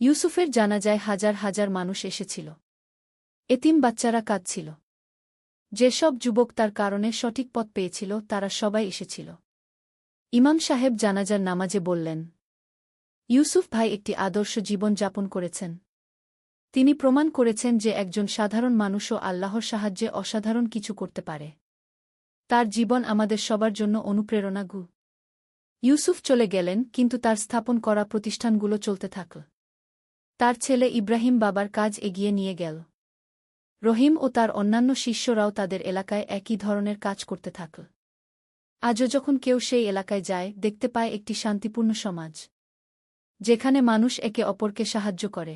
ইউসুফের জানাজায় হাজার হাজার মানুষ এসেছিল। এতিম বাচ্চারা কাঁদছিল। যেসব যুবক তার কারণে সঠিক পথ পেয়েছিল তারা সবাই এসেছিল। ইমাম সাহেব জানাজার নামাজে বললেন, ইউসুফ ভাই একটি আদর্শ জীবন যাপন করেছেন। তিনি প্রমাণ করেছেন যে একজন সাধারণ মানুষও আল্লাহর সাহায্যে অসাধারণ কিছু করতে পারে। তার জীবন আমাদের সবার জন্য অনুপ্রেরণা। ইউসুফ চলে গেলেন, কিন্তু তার স্থাপন করা প্রতিষ্ঠানগুলো চলতে থাকল। তার ছেলে ইব্রাহিম বাবার কাজ এগিয়ে নিয়ে গেল। রহিম ও তার অন্যান্য শিষ্যরাও তাদের এলাকায় একই ধরনের কাজ করতে থাকল। আজও যখন কেউ সেই এলাকায় যায়, দেখতে পায় একটি শান্তিপূর্ণ সমাজ, যেখানে মানুষ একে অপরকে সাহায্য করে,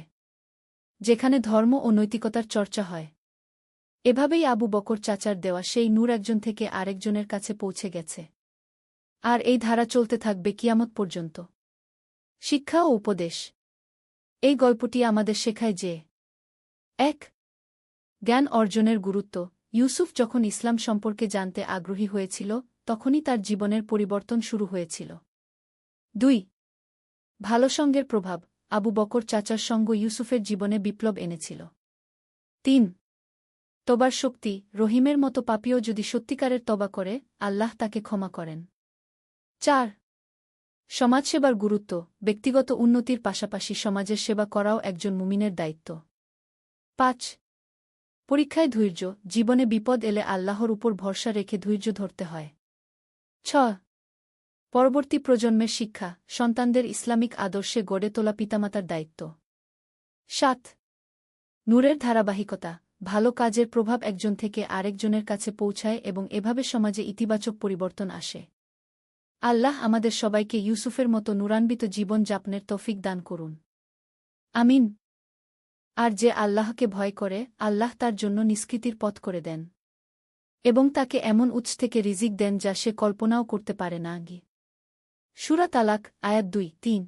যেখানে ধর্ম ও নৈতিকতার চর্চা হয়। এভাবেই আবু বকর চাচার দেওয়া সেই নূর একজন থেকে আরেকজনের কাছে পৌঁছে গেছে। আর এই ধারা চলতে থাকবে কিয়ামত পর্যন্ত। শিক্ষা ও উপদেশ। এই গল্পটি আমাদের শেখায় যে ১. জ্ঞান অর্জনের গুরুত্ব। ইউসুফ যখন ইসলাম সম্পর্কে জানতে আগ্রহী হয়েছিল, তখনই তার জীবনের পরিবর্তন শুরু হয়েছিল। ২. ভালো সঙ্গের প্রভাব। আবু বকর চাচার সঙ্গ ইউসুফের জীবনে বিপ্লব এনেছিল। ৩. তবার শক্তি। রহিমের মতো পাপীও যদি সত্যিকারের তবা করে, আল্লাহ তাকে ক্ষমা করেন। ৪. সমাজসেবার গুরুত্ব। ব্যক্তিগত উন্নতির পাশাপাশি সমাজের সেবা করাও একজন মুমিনের দায়িত্ব। ৫. পরীক্ষায় ধৈর্য। জীবনে বিপদ এলে আল্লাহর উপর ভরসা রেখে ধৈর্য ধরতে হয়। ৬. পরবর্তী প্রজন্মের শিক্ষা। সন্তানদের ইসলামিক আদর্শে গড়ে তোলা পিতামাতার দায়িত্ব। ৭. নূরের ধারাবাহিকতা। ভালো কাজের প্রভাব একজন থেকে আরেকজনের কাছে পৌঁছায় এবং এভাবে সমাজে ইতিবাচক পরিবর্তন আসে। আল্লাহ আমাদের সবাইকে ইউসুফের মতো নূরান্বিত জীবন যাপনের তৌফিক দান করুন। আমিন। আর যে আল্লাহকে ভয় করে, আল্লাহ তার জন্য নিষ্কৃতির পথ করে দেন এবং তাকে এমন উৎস থেকে রিজিক দেন যা সে কল্পনাও করতে পারে না। সূরা তালাক, আয়াত ২-৩।